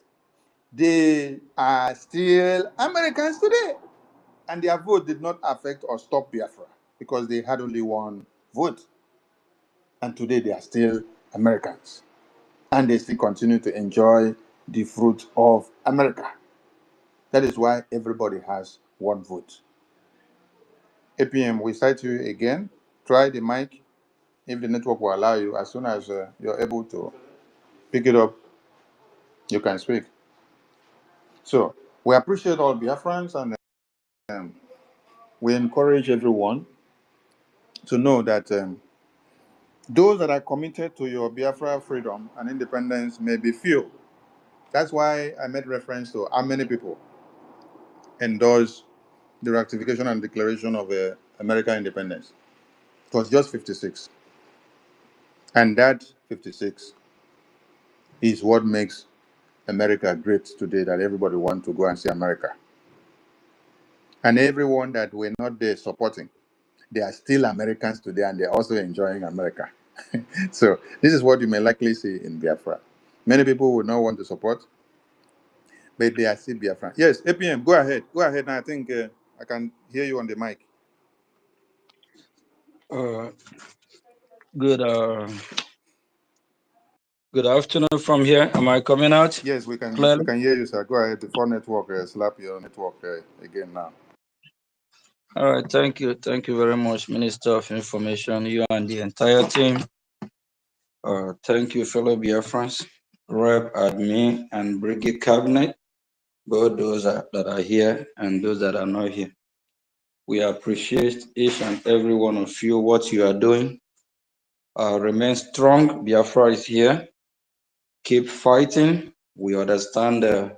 B: they are still Americans today. And their vote did not affect or stop Biafra because they had only one vote. And today they are still Americans. And they still continue to enjoy the fruit of America. That is why everybody has one vote. APM, we cite you again. Try the mic if the network will allow you. As soon as you're able to pick it up, you can speak. So we appreciate all Biafrans and we encourage everyone to know that those that are committed to your Biafra freedom and independence may be few. That's why I made reference to how many people endorse the ratification and declaration of American independence. It was just 56. And that 56 is what makes America great today, that everybody wants to go and see America. And everyone that were not there supporting, they are still Americans today and they're also enjoying America. So this is what you may likely see in Biafra. Many people would not want to support, but they are still Biafran. Yes, APM, go ahead. Go ahead. Now I think I can hear you on the mic.
D: Uh, good good afternoon from here. Am I coming out
B: Yes, we
D: clearly?
B: can hear you, sir. Go ahead. Before network slap your network again now.
D: All right, thank you. Thank you very much, Minister of Information, you and the entire team. Thank you, fellow Biafrans, Rep, Admin, and Brigade Cabinet, both those that are here and those that are not here. We appreciate each and every one of you, what you are doing. Remain strong. Biafra is here. Keep fighting. We understand the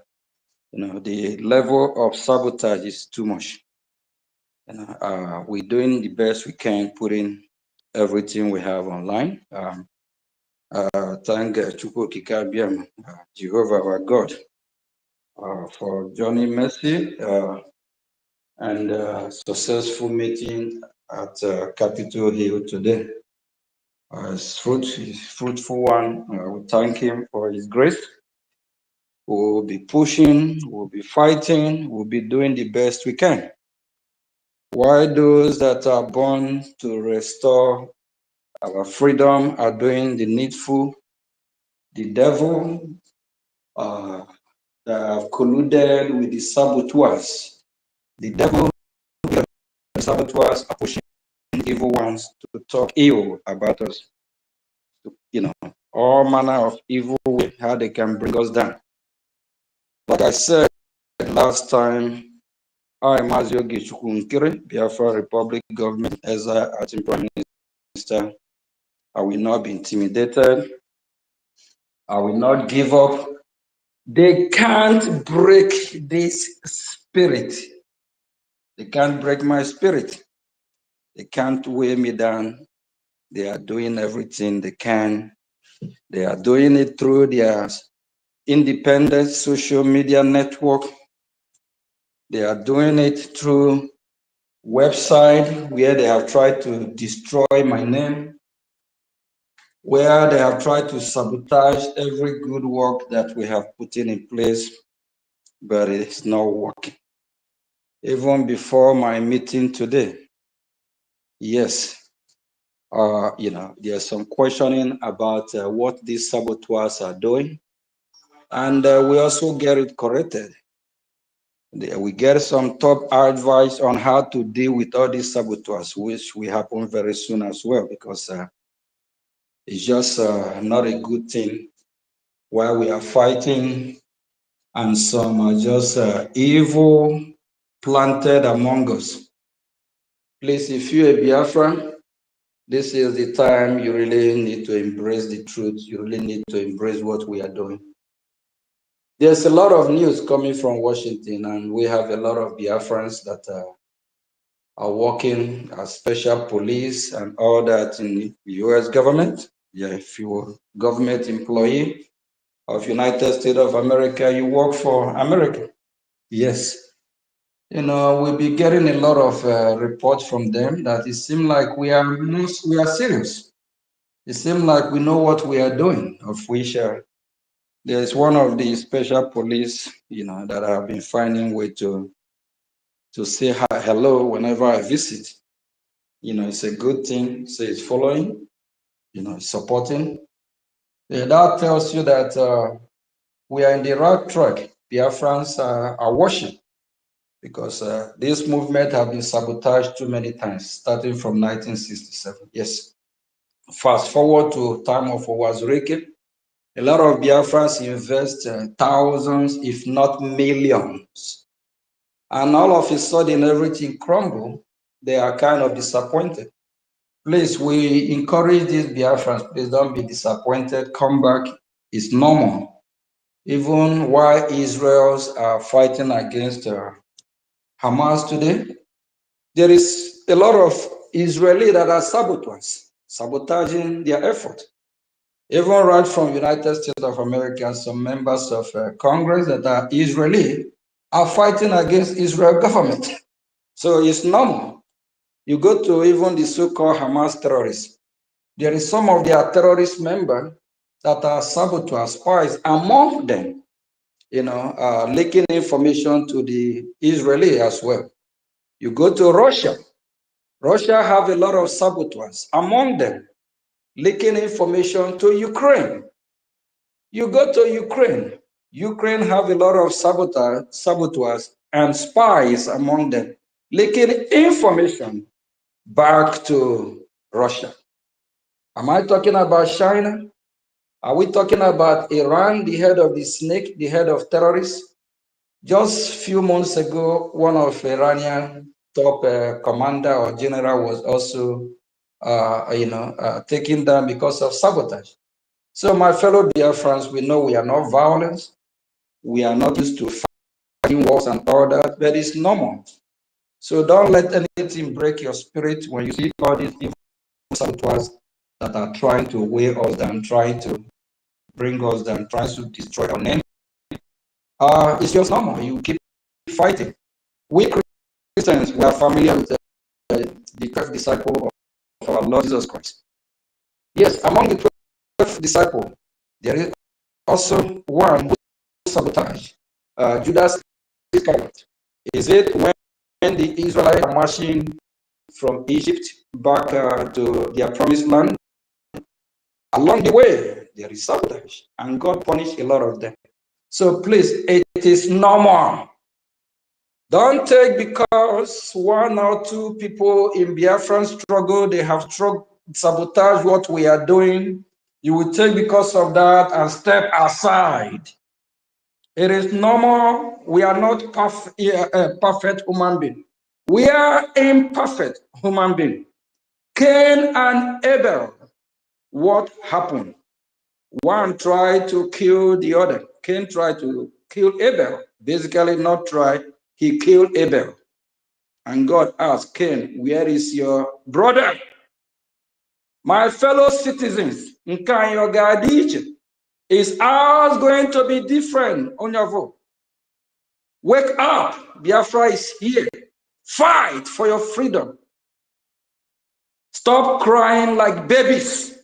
D: level of sabotage is too much. We're doing the best we can, putting everything we have online. Thank Chukwu Kikabiam, Jehovah our God, for Johnny Mercy and successful meeting at Capitol Hill today. It's fruitful one. We thank him for his grace. We'll be pushing, we'll be fighting, we'll be doing the best we can. While those that are born to restore our freedom are doing the needful, the devil that have colluded with the saboteurs. The devil, the saboteurs are pushing evil ones to talk ill about us. All manner of evil way, how they can bring us down. Like I said last time, I, Mazio Gichukunkiri, Biafra Republic Government, as acting Prime Minister, I will not be intimidated. I will not give up. They can't break this spirit. They can't break my spirit. They can't weigh me down. They are doing everything they can. They are doing it through their independent social media network. They are doing it through website where they have tried to destroy my name, where they have tried to sabotage every good work that we have put in place, but it's not working. Even before my meeting today, yes, there's some questioning about what these saboteurs are doing, and we also get it corrected. We get some top advice on how to deal with all these saboteurs, which will happen very soon as well, because it's just not a good thing while we are fighting, and some are just evil planted among us. Please, if you're a Biafran, this is the time you really need to embrace the truth. You really need to embrace what we are doing. There's a lot of news coming from Washington, and we have a lot of Biafrans that are working as special police and all that in the U.S. government. Yeah, if you're a government employee of United States of America, you work for America. Yes. We'll be getting a lot of reports from them that it seems like we are serious. It seems like we know what we are doing, of which there's one of the special police, that have been finding way to say hello whenever I visit. It's a good thing. So it's following, supporting. That tells you that we are in the right track. Biafrans are watching, because this movement have been sabotaged too many times, starting from 1967. Yes. Fast forward to time of Owazurike, a lot of Biafrans invest thousands, if not millions. And all of a sudden, everything crumble. They are kind of disappointed. Please, we encourage these Biafrans, please don't be disappointed. Come back. It's normal. Even while Israel's are fighting against Hamas today, there is a lot of Israelis that are saboteurs, sabotaging their effort. Even right from United States of America, some members of Congress that are Israeli are fighting against Israel government. So it's normal. You go to even the so-called Hamas terrorists. There is some of their terrorist members that are saboteurs, spies among them, leaking information to the Israeli as well. You go to Russia. Russia have a lot of saboteurs, among them leaking information to Ukraine. You go to Ukraine. Ukraine have a lot of saboteurs and spies among them, leaking information back to Russia. Am I talking about China? Are we talking about Iran, the head of the snake, the head of terrorists? Just a few months ago, one of Iranian top commander or general was also, taken down because of sabotage. So my fellow Biafrans, we know we are not violent. We are not used to fighting wars and all that, but it's normal. So don't let anything break your spirit when you see all these evil saboteurs that are trying to weigh us down, trying to bring us down, trying to destroy our name. It's just normal. You keep fighting. We Christians, we are familiar with the 12 disciples of our Lord Jesus Christ. Yes, among the 12 disciples, there is also one who sabotaged Judas Iscariot. Is it when the Israelites are marching from Egypt back to their promised land? Along the way, there is sabotage, and God punished a lot of them. So please, it is normal. Don't take because one or two people in Biafran struggle, they have sabotaged what we are doing. You will take because of that and step aside. It is normal. We are not perfect human beings. We are imperfect human beings. Cain and Abel, what happened? One tried to kill the other. Cain tried to kill Abel. Basically, not try, he killed Abel. And God asked Cain, where is your brother? My fellow citizens, is ours going to be different on your vote? Wake up, Biafra is here. Fight for your freedom. Stop crying like babies.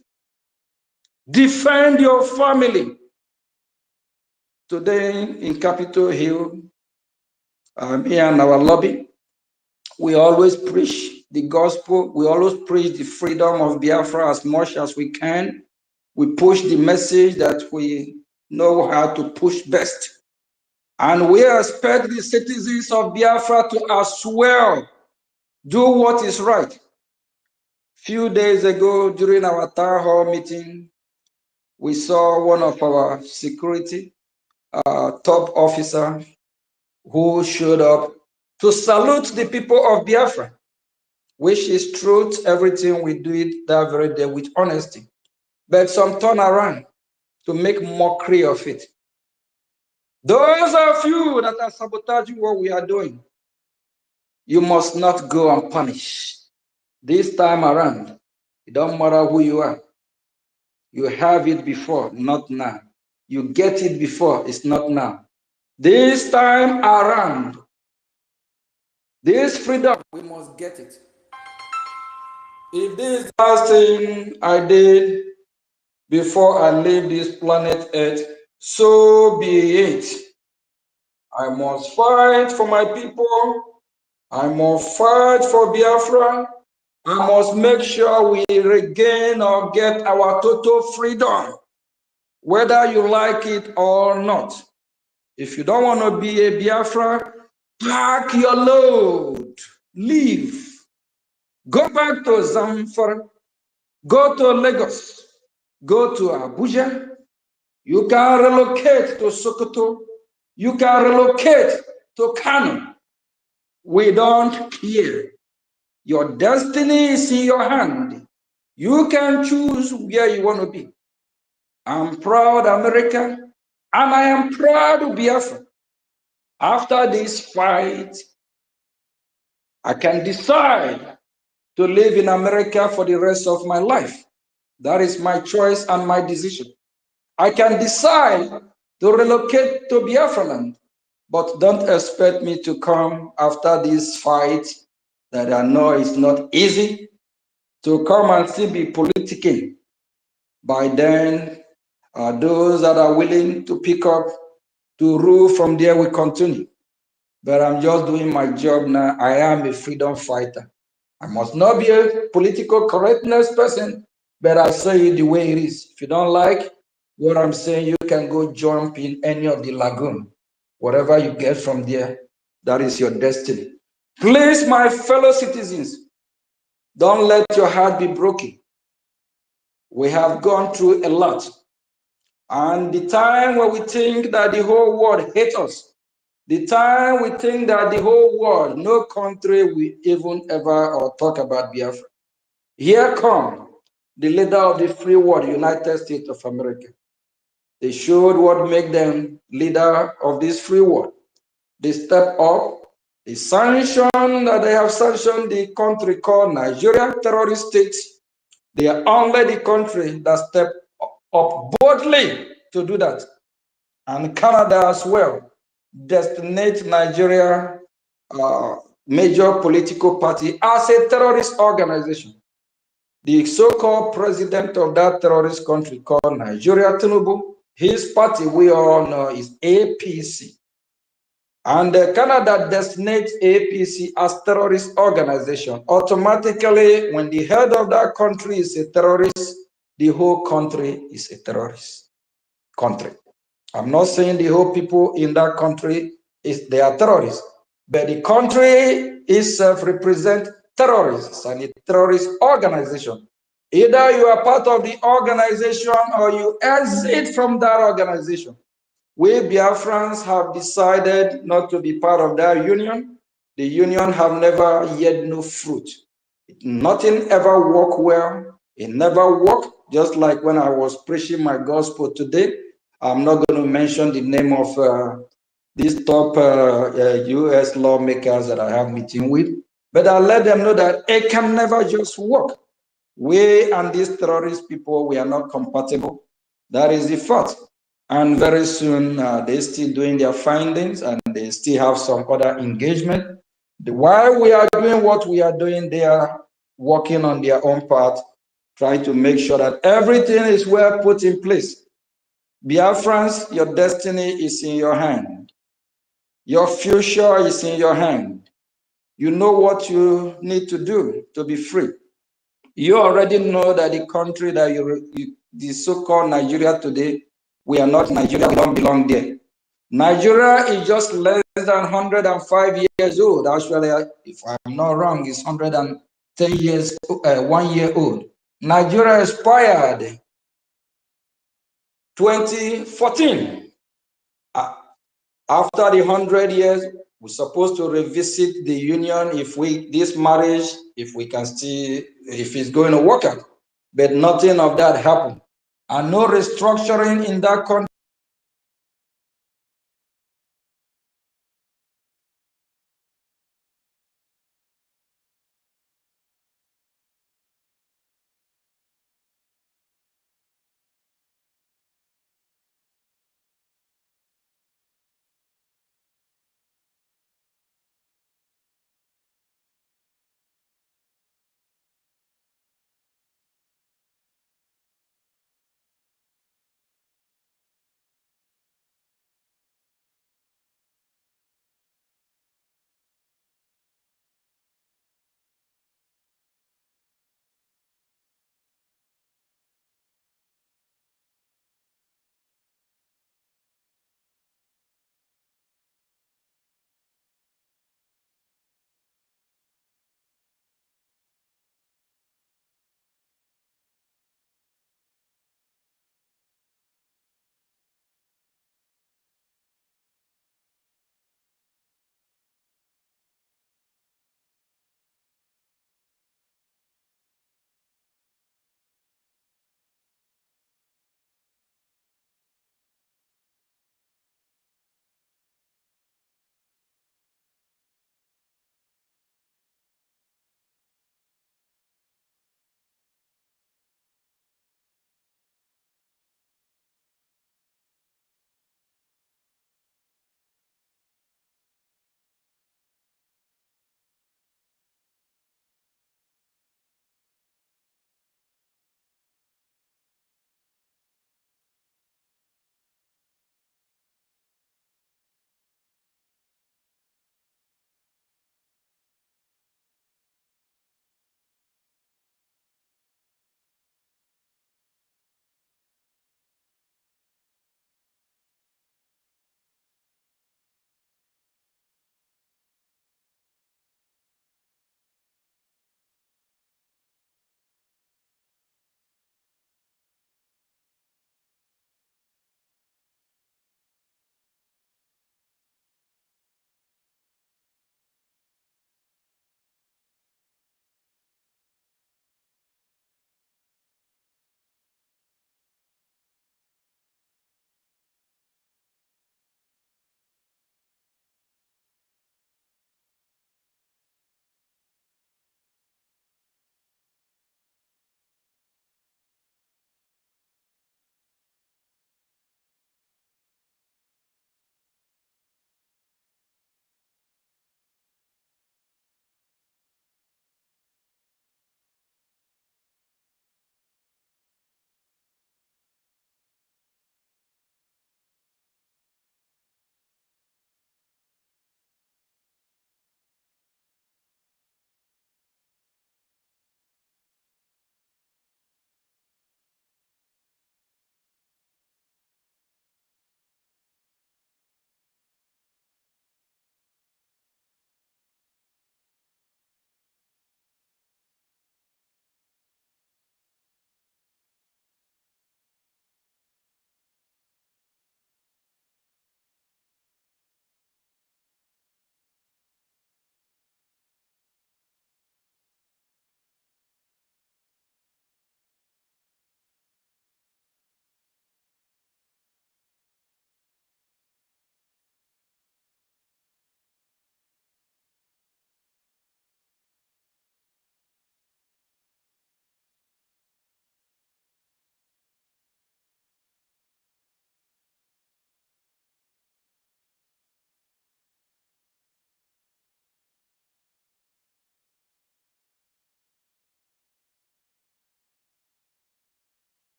D: Defend your family. Today in Capitol Hill, here in our lobby, we always preach the gospel. We always preach the freedom of Biafra as much as we can. We push the message that we know how to push best. And we expect the citizens of Biafra to as well do what is right. Few days ago, during our town hall meeting, we saw one of our security top officer who showed up to salute the people of Biafra, which is truth. Everything we do it that very day with honesty. But some turn around to make mockery of it. Those of you that are sabotaging what we are doing, you must not go unpunished. This time around, it don't matter who you are. You have it before, not now. You get it before, it's not now. This time around, this freedom, we must get it. If this is the last thing I did before I leave this planet Earth, so be it. I must fight for my people. I must fight for Biafra. I must make sure we regain or get our total freedom, whether you like it or not. If you don't want to be a Biafra, pack your load, leave. Go back to Zamfara, go to Lagos, go to Abuja. You can relocate to Sokoto. You can relocate to Kano. We don't care. Your destiny is in your hand. You can choose where you want to be. I'm proud America, and I am proud of Biafra. After this fight, I can decide to live in America for the rest of my life. That is my choice and my decision. I can decide to relocate to Biafra land, but don't expect me to come after this fight that I know is not easy, to come and still be politicking. By then, those that are willing to pick up to rule from there will continue. But I'm just doing my job now. I am a freedom fighter. I must not be a political correctness person, but I say it the way it is. If you don't like what I'm saying, you can go jump in any of the lagoon. Whatever you get from there, that is your destiny. Please, my fellow citizens, don't let your heart be broken. We have gone through a lot. And the time when we think that the whole world hates us, the time we think that the whole world, no country will even ever or talk about Biafra. Here come the leader of the free world, United States of America. They showed what made them leader of this free world. They step up. They have sanctioned the country called Nigeria, terrorist state. They are only the country that stepped up boldly to do that. And Canada as well designate Nigeria major political party as a terrorist organization. The so-called president of that terrorist country called Nigeria, Tinubu, his party we all know is APC. And Canada designates APC as terrorist organization. Automatically, when the head of that country is a terrorist, the whole country is a terrorist country. I'm not saying the whole people in that country they are terrorists, but the country itself represents terrorists and a terrorist organization. Either you are part of the organization or you exit from that organization. We Biafrans have decided not to be part of that union. The union have never yet no fruit. Nothing ever work well. It never worked. Just like when I was preaching my gospel today, I'm not going to mention the name of these top U.S. lawmakers that I have meeting with, but I let them know that it can never just work. We and these terrorist people, we are not compatible. That is the fact. And very soon, they're still doing their findings and they still have some other engagement. While we are doing what we are doing, they are working on their own part, trying to make sure that everything is well put in place. Biafrans, your destiny is in your hand. Your future is in your hand. You know what you need to do to be free. You already know that the country that the so-called Nigeria today, we are not Nigeria, we don't belong there. Nigeria is just less than 105 years old. Actually, if I'm not wrong, it's 110 years, 1 year old. Nigeria expired 2014. After the 100 years, we're supposed to revisit the union if this marriage, if we can still, if it's going to work out. But nothing of that happened. And no restructuring in that country.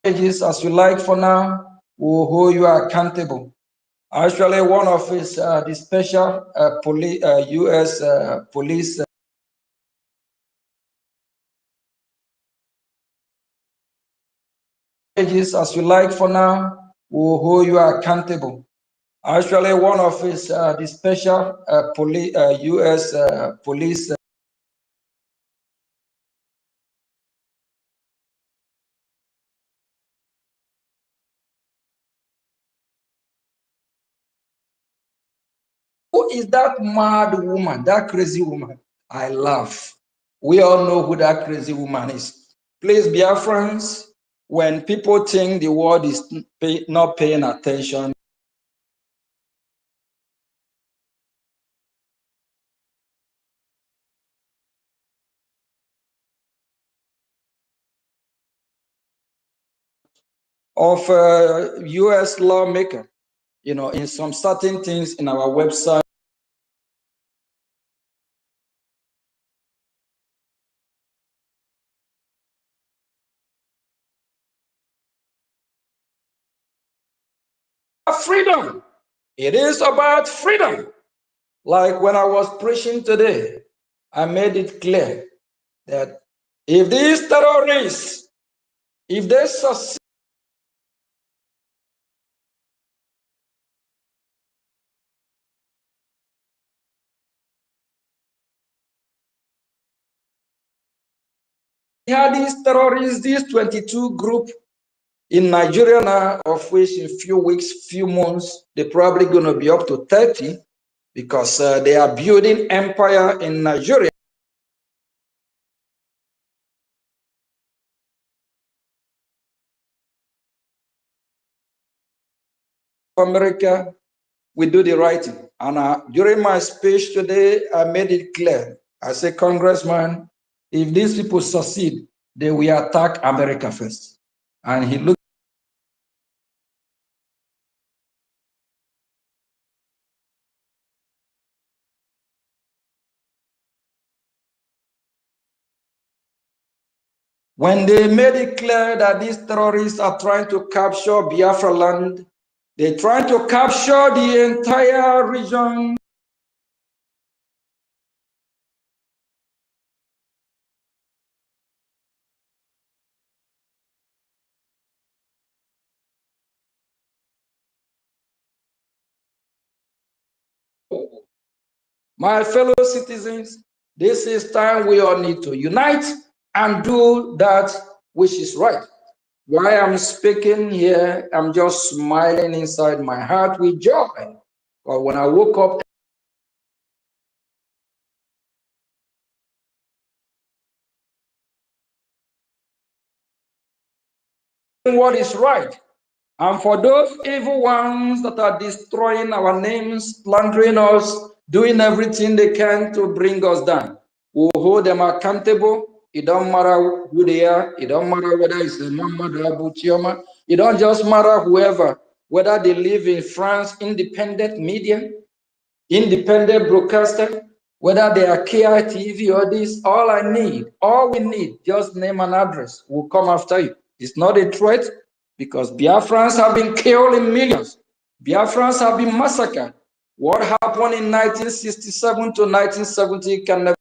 D: as you like for now. We'll hold you accountable. Actually, one of his the special U.S. police. As you like for now. We'll hold you accountable. Actually, one of his the special U.S. police. Who is that mad woman, that crazy woman? I laugh. We all know who that crazy woman is. Please, Biafrans, when people think the world is not paying attention, of U.S. lawmaker, in some certain things in our website, freedom. It is about freedom. Like when I was preaching today, I made it clear that if these terrorists, if they succeed, had these terrorists, these 22 group in Nigeria now, of which in few weeks, few months, they're probably going to be up to 30 because they are building empire in Nigeria. America, we do the right thing. And during my speech today, I made it clear. I said, Congressman, if these people succeed, they will attack America first. And he looked. When they made it clear that these terrorists are trying to capture Biafra land, they're trying to capture the entire region. My fellow citizens, this is time we all need to unite and do that which is right. While I'm speaking here, I'm just smiling inside my heart with joy. But when I woke up, what is right. And for those evil ones that are destroying our names, slandering us, doing everything they can to bring us down, we'll hold them accountable. It don't matter who they are. It don't matter whether it's Muhammad Abu Chioma. It don't just matter whoever, whether they live in France, independent media, independent broadcaster, whether they are KITV or this, all we need, just name and address. We'll come after you. It's not a threat because Biafrans have been killed in millions. Biafrans have been massacred. What happened in 1967 to 1970 can never.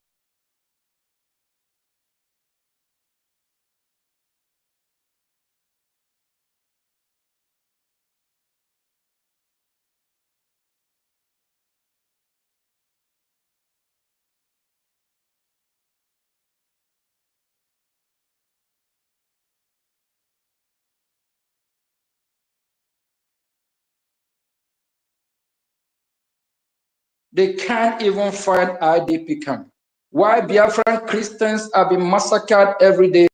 D: They can't even find IDP camp. Why Biafran Christians have been massacred every day?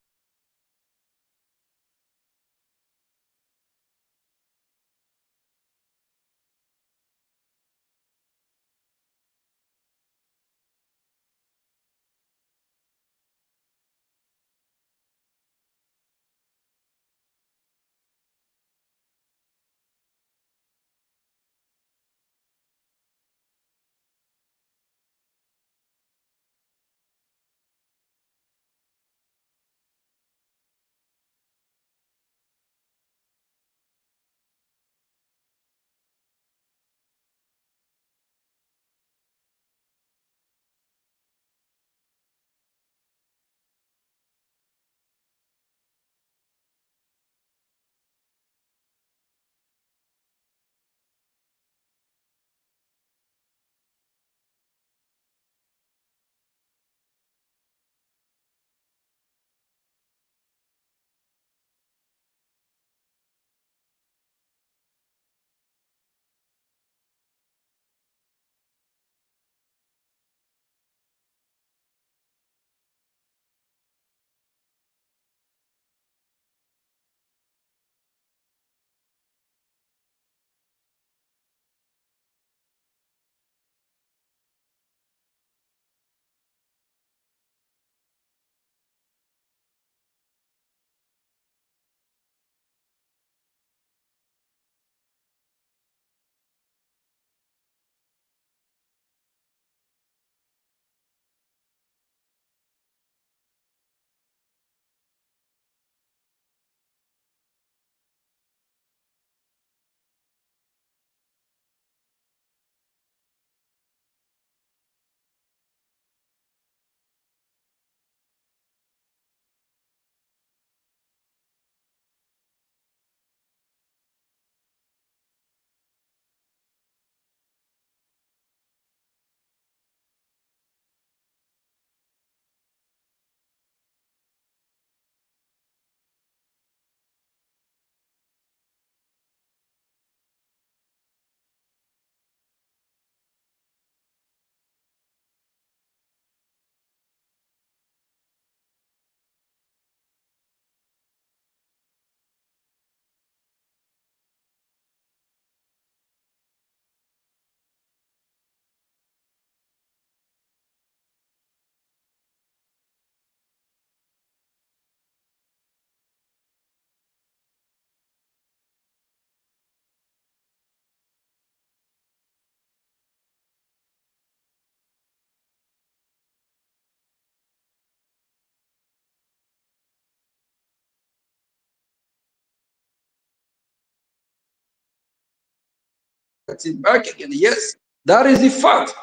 D: back again. Yes, that is the fact.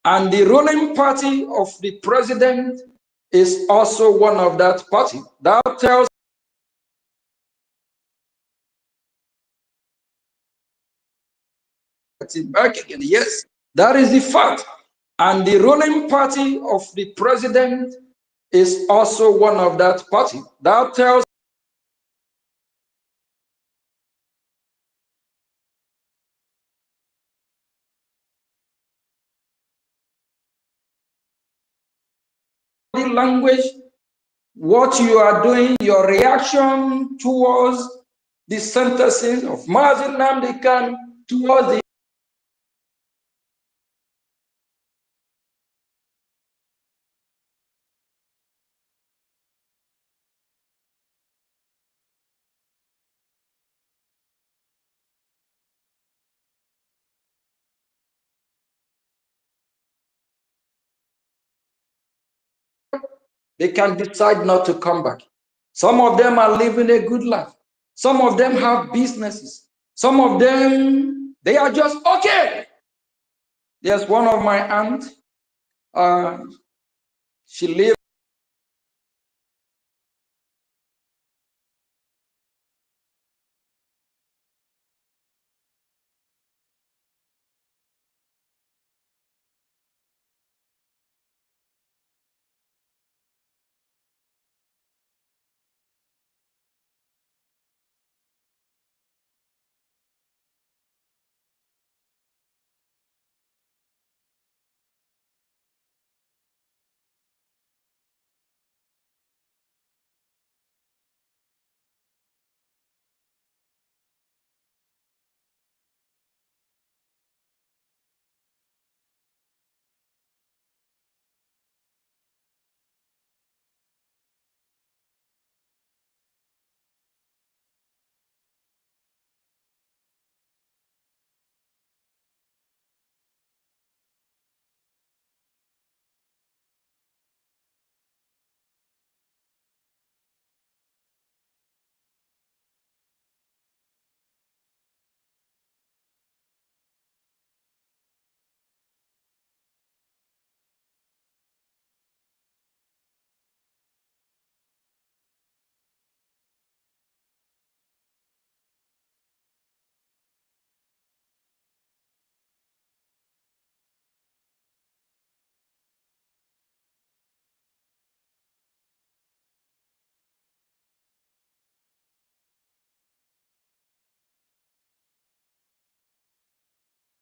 D: And the ruling party of the president is also one of that party. That tells back again. Yes, that is the fact. And the ruling party of the president is also one of that party. That tells the language, what you are doing, your reaction towards the sentencing of Mazin Namdekan, towards the they can decide not to come back. Some of them are living a good life. Some of them have businesses. Some of them, they are just okay. There's one of my aunts, she lives.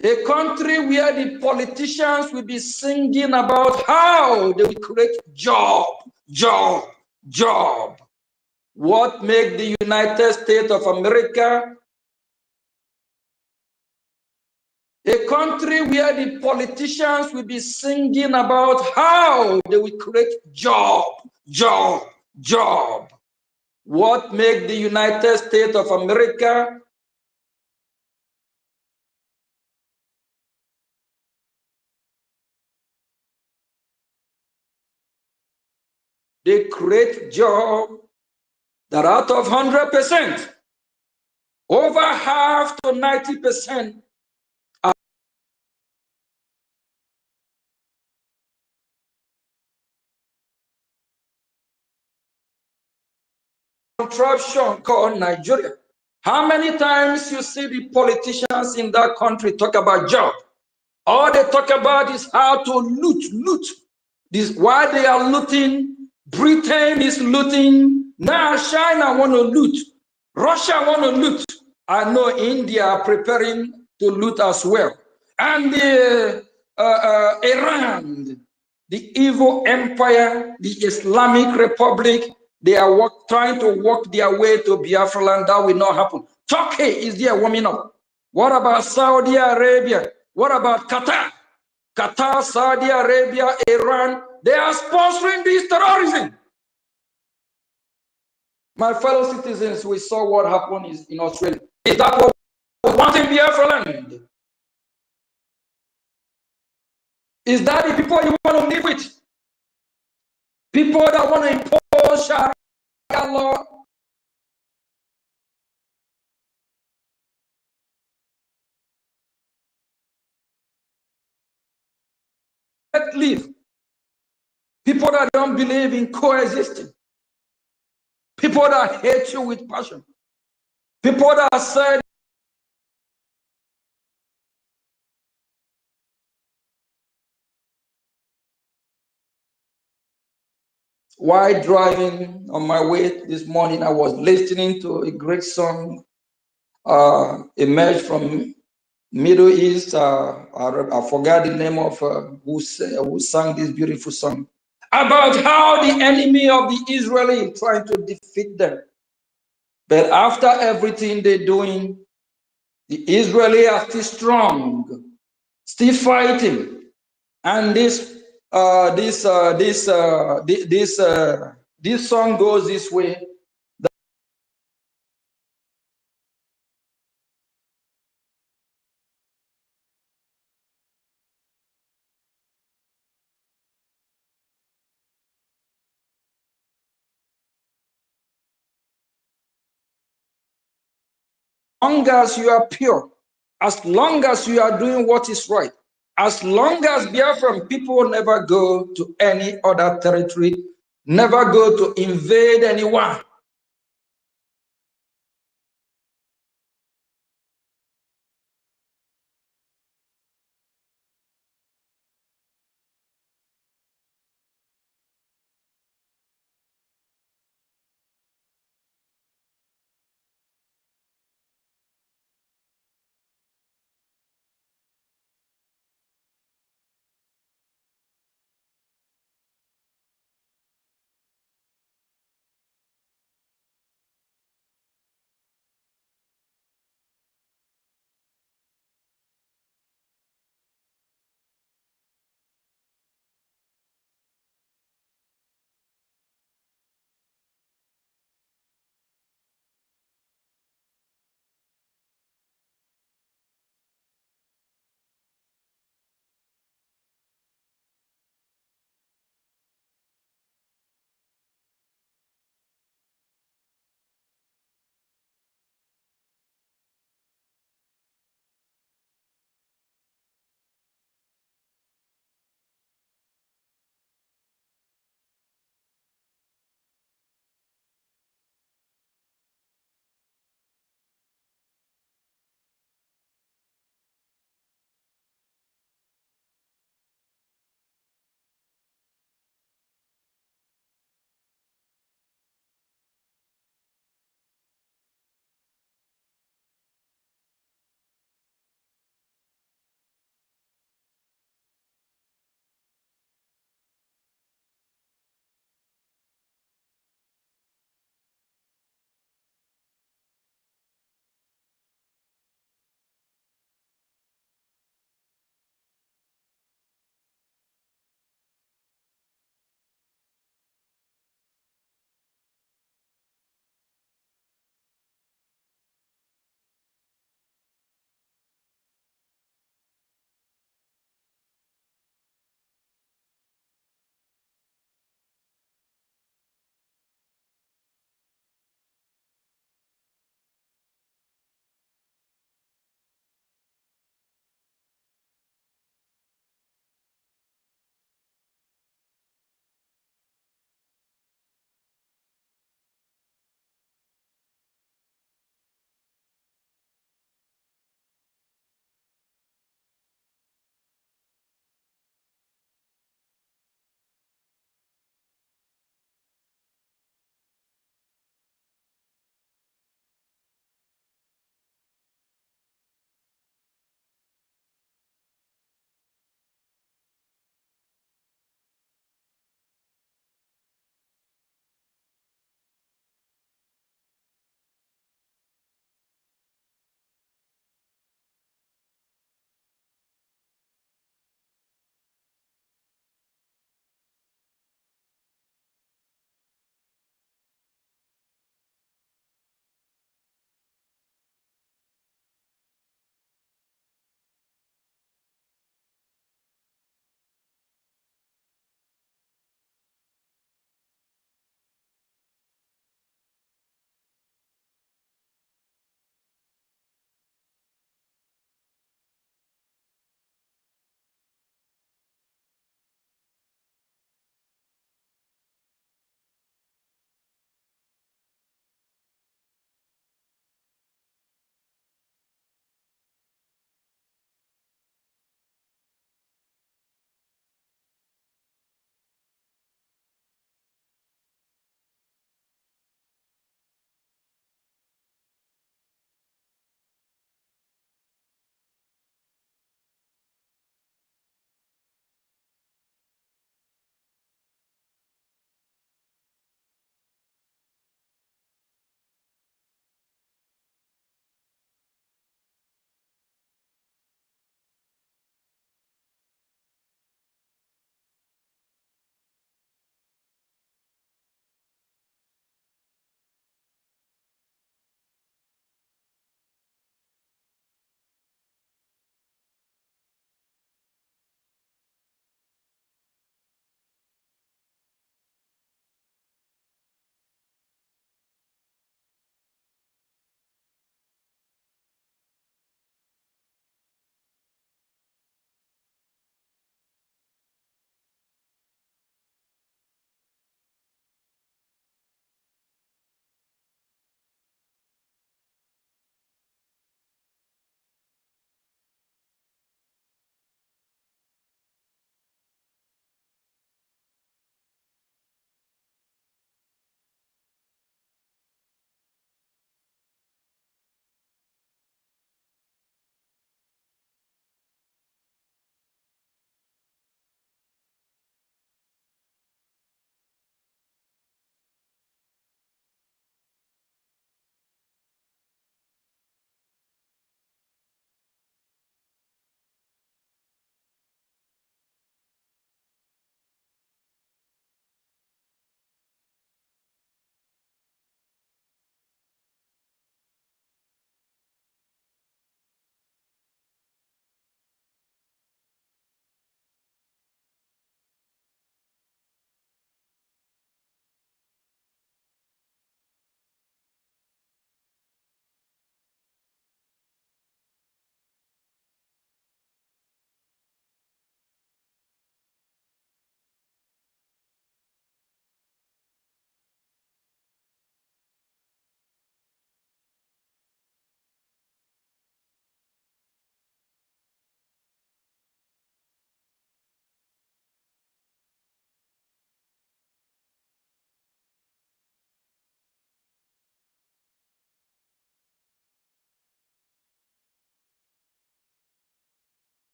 D: A country where the politicians will be singing about how they will create job, job, job. What makes the United States of America a country where the politicians will be singing about how they will create job, job, job. What makes the United States of America they create job that out of 100%, over half to 90% contraption called Nigeria. How many times you see the politicians in that country talk about job? All they talk about is how to loot. This why they are looting. Britain is looting. Now China want to loot. Russia want to loot. I know India are preparing to loot as well. And Iran, the evil empire, the Islamic Republic, they are trying to work their way to Biafra land. That will not happen. Turkey is there warming up. What about Saudi Arabia? What about Qatar? Qatar, Saudi Arabia, Iran, they are sponsoring this terrorism. My fellow citizens, we saw what happened in Australia. Is that what we want in Biafra land? Is that the people you want to live with? People that want to impose Sharia law? live. People that don't believe in coexisting. People that hate you with passion. People that said, while driving on my way this morning, I was listening to a great song emerged from Middle East. I forgot the name of who sang this beautiful song about how the enemy of the Israeli trying to defeat them. But after everything they're doing, the Israeli are still strong, still fighting, and this song goes this way. As long as you are pure, as long as you are doing what is right, as long as Biafran people never go to any other territory, never go to invade anyone,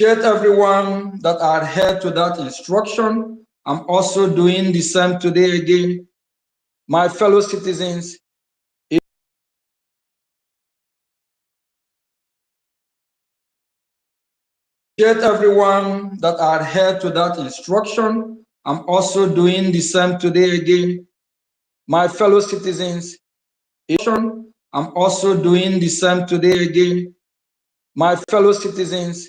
D: appreciate everyone that adhered to that instruction. I'm also doing the same today again. My fellow citizens, appreciate everyone that adhered to that instruction. I'm also doing the same today again. My fellow citizens, I'm also doing the same today again. My fellow citizens,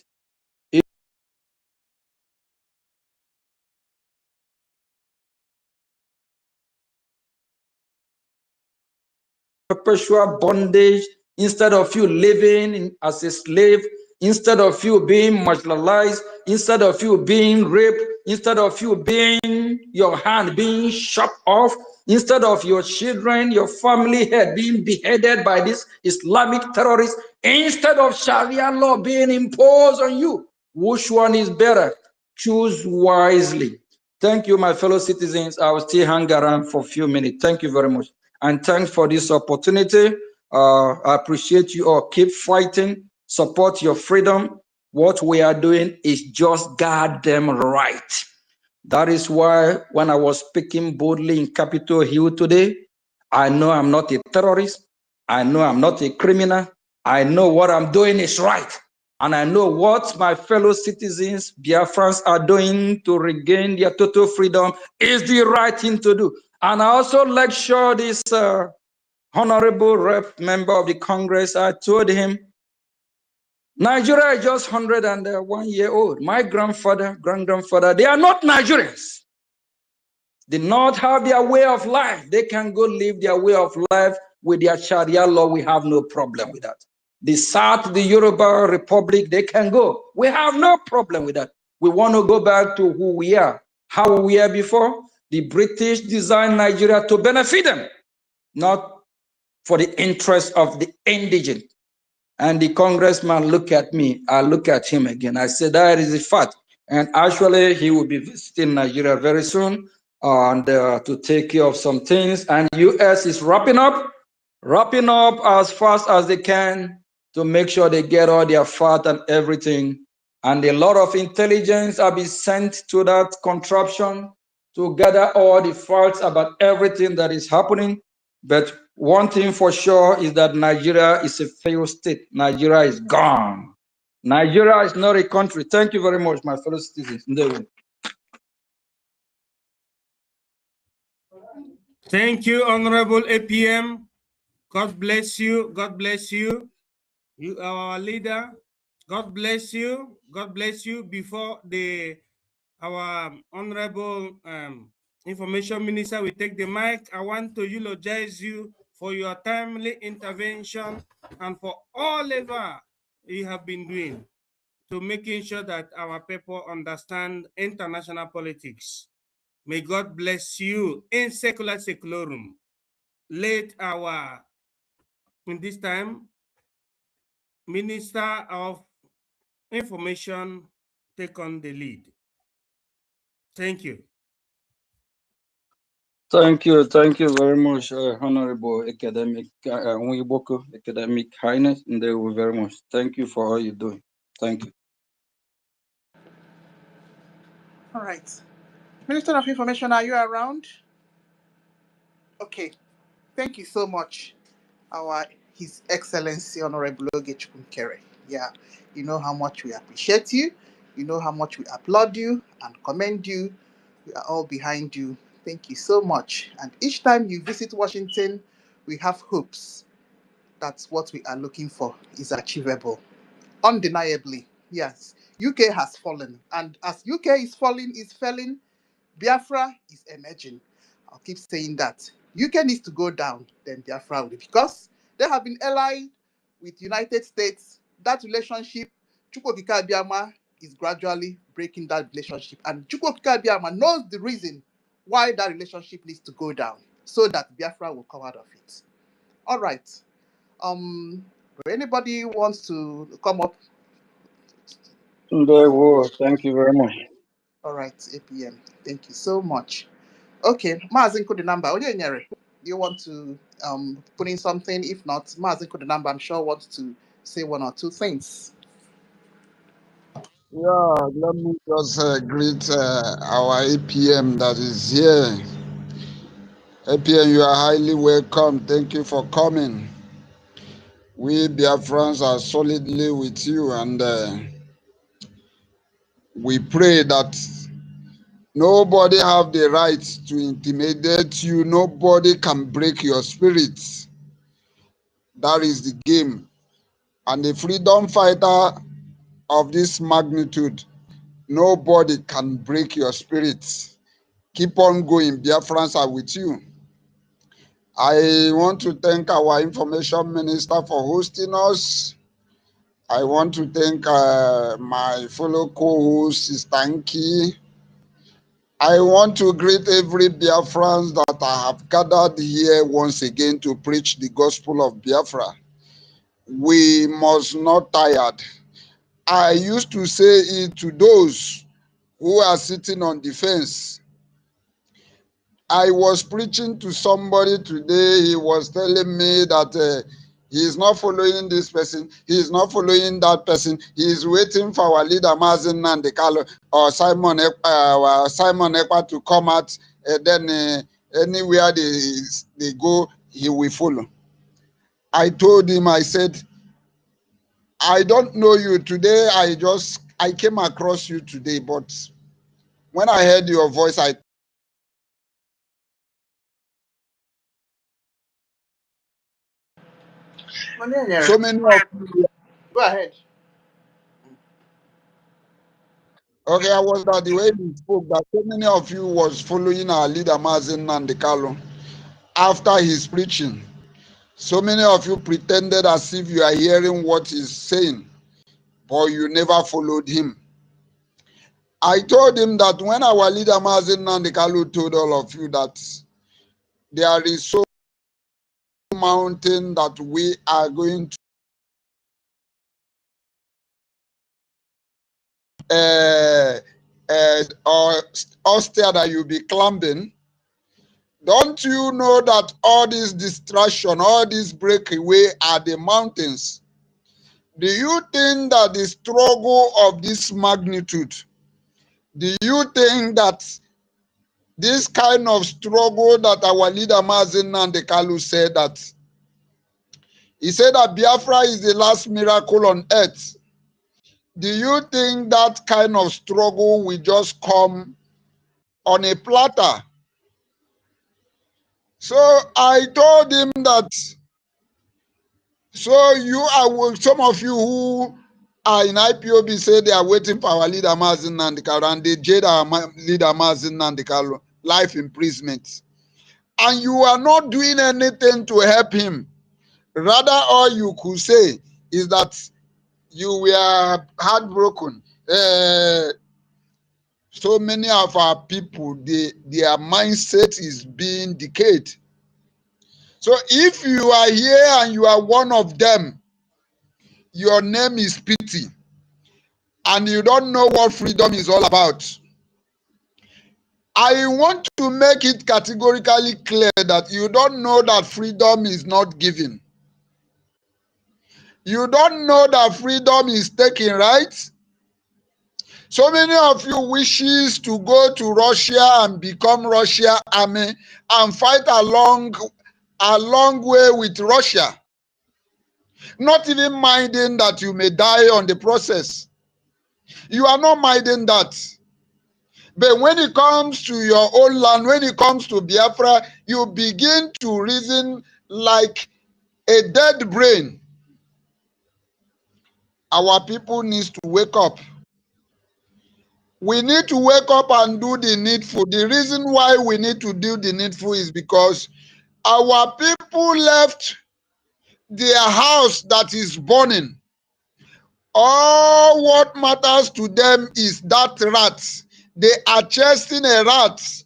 D: perpetual bondage, instead of you living as a slave, instead of you being marginalized, instead of you being raped, instead of you being your hand being chopped off, instead of your children, your family head being beheaded by these Islamic terrorists, instead of Sharia law being imposed on you, which one is better? Choose wisely. Thank you, my fellow citizens. I will still hang around for a few minutes. Thank you very much. And thanks for this opportunity. I appreciate you all. Keep fighting, support your freedom. What we are doing is just goddamn right. That is why when I was speaking boldly in Capitol Hill today, I know I'm not a terrorist. I know I'm not a criminal. I know what I'm doing is right. And I know what my fellow citizens, Biafrans, are doing to regain their total freedom is the right thing to do. And I also lecture this honorable rep member of the Congress. I told him, Nigeria is just 101 years old. My grandfather, grand-grandfather, they are not Nigerians. The North have their way of life. They can go live their way of life with their Sharia law. We have no problem with that. The South, the Yoruba Republic, they can go. We have no problem with that. We want to go back to who we are, how we were before. The British designed Nigeria to benefit them, not for the interest of the indigent. And the congressman looked at me. I look at him again. I said, that is a fact. And actually, he will be visiting Nigeria very soon and to take care of some things. And U.S. is wrapping up as fast as they can to make sure they get all their fat and everything. And a lot of intelligence will be sent to that contraption to gather all the facts about everything that is happening. But one thing for sure is that Nigeria is a failed state. Nigeria is gone. Nigeria is not a country. Thank you very much, my fellow citizens.
E: Thank you, Honorable APM. God bless you. God bless you. You are our leader. God bless you. God bless you. Before our Honorable Information Minister will take the mic, I want to eulogize you for your timely intervention and for all ever you have been doing to making sure that our people understand international politics. May God bless you in secularum. Let our, in this time, Minister of Information take on the lead. Thank you.
D: Thank you very much, Honorable Academic Academic Highness, and they will very much. Thank you for all you're doing. Thank you.
A: All right. Minister of Information, are you around? Okay. Thank you so much, His Excellency Honorable Oge Chukwukere. Yeah, you know how much we appreciate you. You know how much we applaud you and commend you. We are all behind you. Thank you so much. And each time you visit Washington, we have hopes that what we are looking for is achievable. Undeniably, yes. UK has fallen. And as UK is falling, Biafra is emerging. I'll keep saying that. UK needs to go down, then Biafra will. Because they have been allied with United States. That relationship, Chukwokika Abiyama is gradually breaking that relationship. And Chukwokika Abiyama knows the reason why that relationship needs to go down, so that Biafra will come out of it. All right. Anybody wants to come up?
D: Thank you very much.
A: All right, APM. Thank you so much. Okay, Mazin the number. You want to put in something? If not, Mazin the number, I'm sure wants to say one or two things.
C: Yeah, let me just greet our APM that is here. APM, you are highly welcome. Thank you for coming. We Biafrans are solidly with you, and we pray that nobody have the right to intimidate you. Nobody can break your spirits. That is the game. And the freedom fighter of this magnitude, nobody can break your spirits. Keep on going. Biafrans are with you. I want to thank our information minister for hosting us. I want to thank my fellow co-host, Sister Nki. I want to greet every Biafrans that I have gathered here once again to preach the gospel of Biafra. We must not tired. I used to say it to those who are sitting on the fence. I was preaching to somebody today. He was telling me that he is not following this person. He is not following that person. He is waiting for our leader Mazin Nandekalo or Simon Ekpa to come out. Then anywhere they go, he will follow. I told him, I said, I don't know you today. I came across you today, but when I heard your voice, so many of
A: Go ahead.
C: okay, I was that the way he spoke that so many of you was following our leader Mazin Nandekalo after his preaching. So many of you pretended as if you are hearing what he's saying, but you never followed him. I told him that when our leader Mazin Nandekalo told all of you that there is so mountain that we are going to or stair that you'll be climbing. Don't you know that all this distraction, all this breakaway are the mountains? Do you think that the struggle of this magnitude, do you think that this kind of struggle that our leader Mazin Nandekalu said that, he said that Biafra is the last miracle on earth. Do you think that kind of struggle will just come on a platter? So I told him that, so some of you who are in IPOB say they are waiting for our leader Mazin Nandikalu and they jailed our leader Mazin Nandikalu, life imprisonment. And you are not doing anything to help him. Rather, all you could say is that you were heartbroken. So many of our people, their mindset is being decayed. So if you are here and you are one of them, your name is Pity, and you don't know what freedom is all about. I want to make it categorically clear that you don't know that freedom is not given. You don't know that freedom is taken, right? So many of you wishes to go to Russia and become Russia army and fight along way with Russia, not even minding that you may die on the process. You are not minding that. But when it comes to your own land, when it comes to Biafra, you begin to reason like a dead brain. Our people need to wake up. We need to wake up and do the needful. The reason why we need to do the needful is because our people left their house that is burning. All what matters to them is that rat. They are chasing a rat.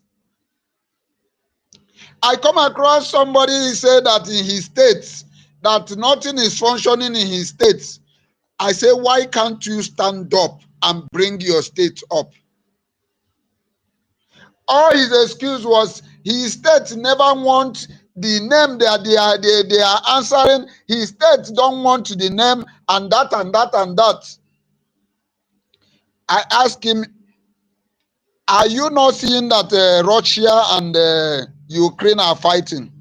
C: I come across somebody who said that in his state, that nothing is functioning in his state. I say, why can't you stand up and bring your state up? All his excuse was his state never want the name they are answering. His state don't want the name and that and that and that. I asked him, are you not seeing that Russia and Ukraine are fighting?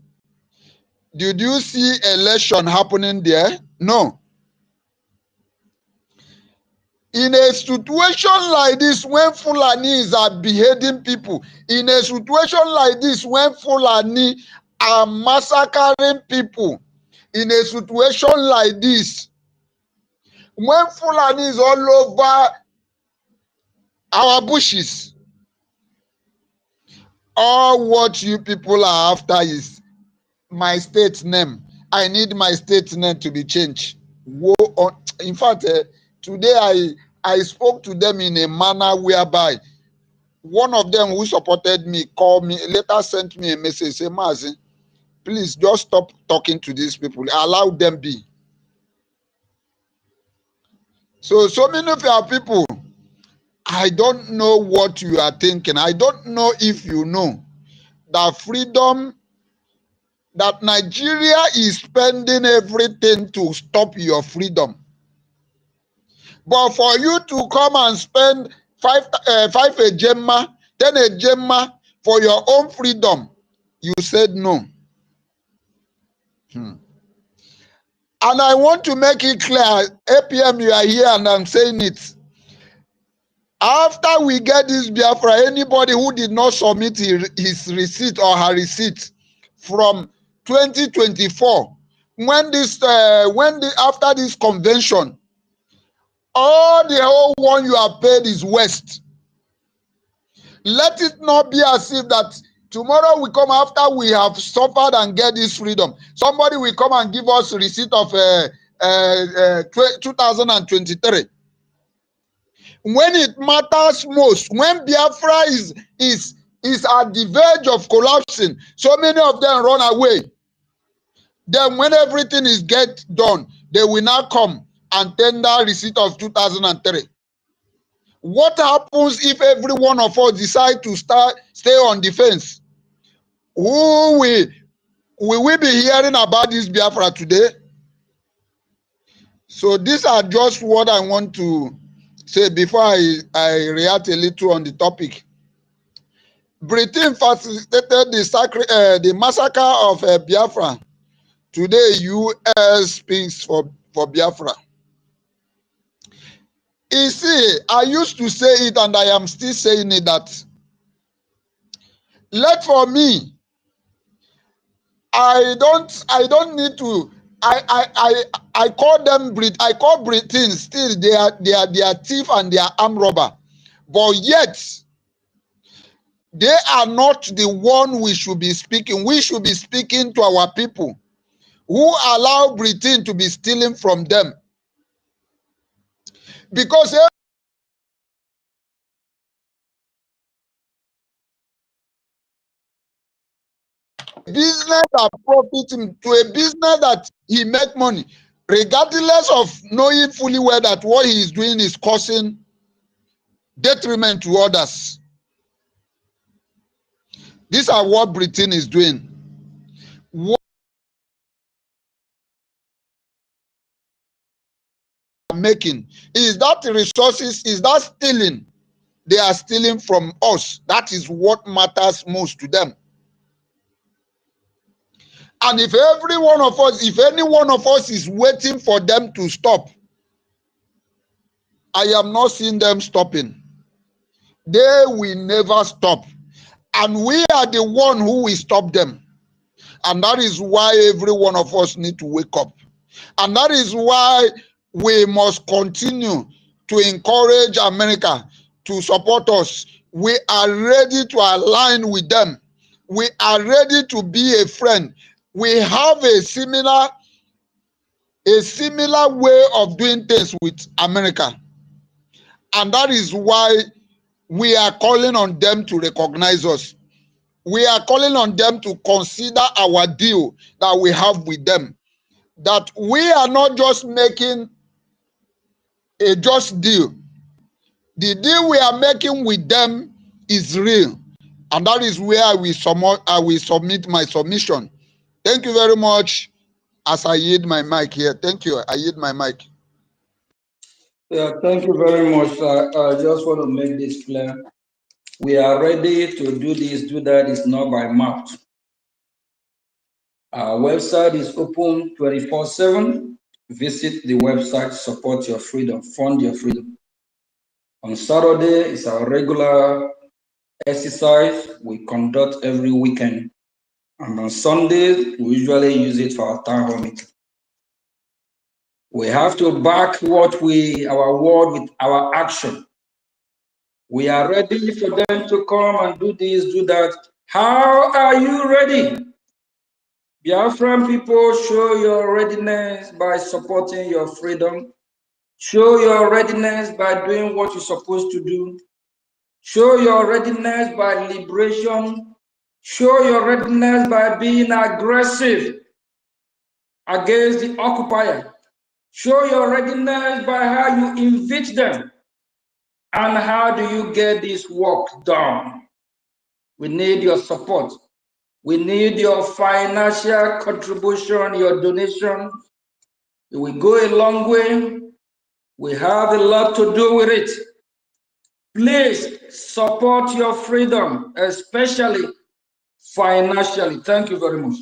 C: Did you see election happening there? No. In a situation like this, when Fulanis are beheading people, in a situation like this, when Fulani are massacring people, in a situation like this, when Fulani is all over our bushes, all what you people are after is my state name. I need my state name to be changed. In fact, today I spoke to them in a manner whereby one of them who supported me called me, later sent me a message, say, Mazi, please just stop talking to these people. Allow them be. So many of our people, I don't know what you are thinking. I don't know if you know that freedom, that Nigeria is spending everything to stop your freedom. But for you to come and spend five a gemma, 10 a gemma for your own freedom, you said no. And I want to make it clear, APM, you are here and I'm saying it. After we get this Biafra, anybody who did not submit his receipt or her receipt from 2024, after this convention, all the whole one you have paid is waste. Let it not be as if that tomorrow we come after we have suffered and get this freedom. Somebody will come and give us a receipt of 2023. When it matters most, when Biafra is at the verge of collapsing, so many of them run away. Then when everything is get done, they will now come and tender receipt of 2003. What happens if every one of us decide to stay on defense? Who will we be hearing about this Biafra today? So these are just what I want to say before I react a little on the topic. Britain facilitated the massacre of Biafra. Today, U.S. speaks for Biafra. You see, I used to say it and I am still saying it that for me, I don't need to. I call them I call Britain still they are thief and they are armed robber, but yet they are not the one we should be speaking. We should be speaking to our people who allow Britain to be stealing from them, because business that profits him, to a business that he make money, regardless of knowing fully well that what he is doing is causing detriment to others. These are what Britain is doing. What they are making is that resources, is that stealing. They are stealing from us. That is what matters most to them. And if every one of us, if any one of us is waiting for them to stop, I am not seeing them stopping. They will never stop. And we are the one who will stop them. And that is why every one of us need to wake up. And that is why we must continue to encourage America to support us. We are ready to align with them. We are ready to be a friend. We have a similar way of doing things with America. And that is why we are calling on them to recognize us. We are calling on them to consider our deal that we have with them. That we are not just making a just deal. The deal we are making with them is real. And that is where I will submit my submission. Thank you very much as I yield my mic here. Thank you. I yield my mic.
D: Yeah, thank you very much. I just want to make this clear. We are ready to do this, do that. It's not by mouth. Our website is open 24/7. Visit the website, support your freedom, fund your freedom. On Saturday is our regular exercise we conduct every weekend. And on Sundays, we usually use it for our town hall meeting. We have to back our word with our action. We are ready for them to come and do this, do that. How are you ready? Biafran people, show your readiness by supporting your freedom. Show your readiness by doing what you're supposed to do. Show your readiness by liberation. Show your readiness by being aggressive against the occupier. Show your readiness by how you invite them. And how do you get this work done? We need your support. We need your financial contribution, your donation. It will go a long way. We have a lot to do with it. Please support your freedom, especially financially. Thank you very much.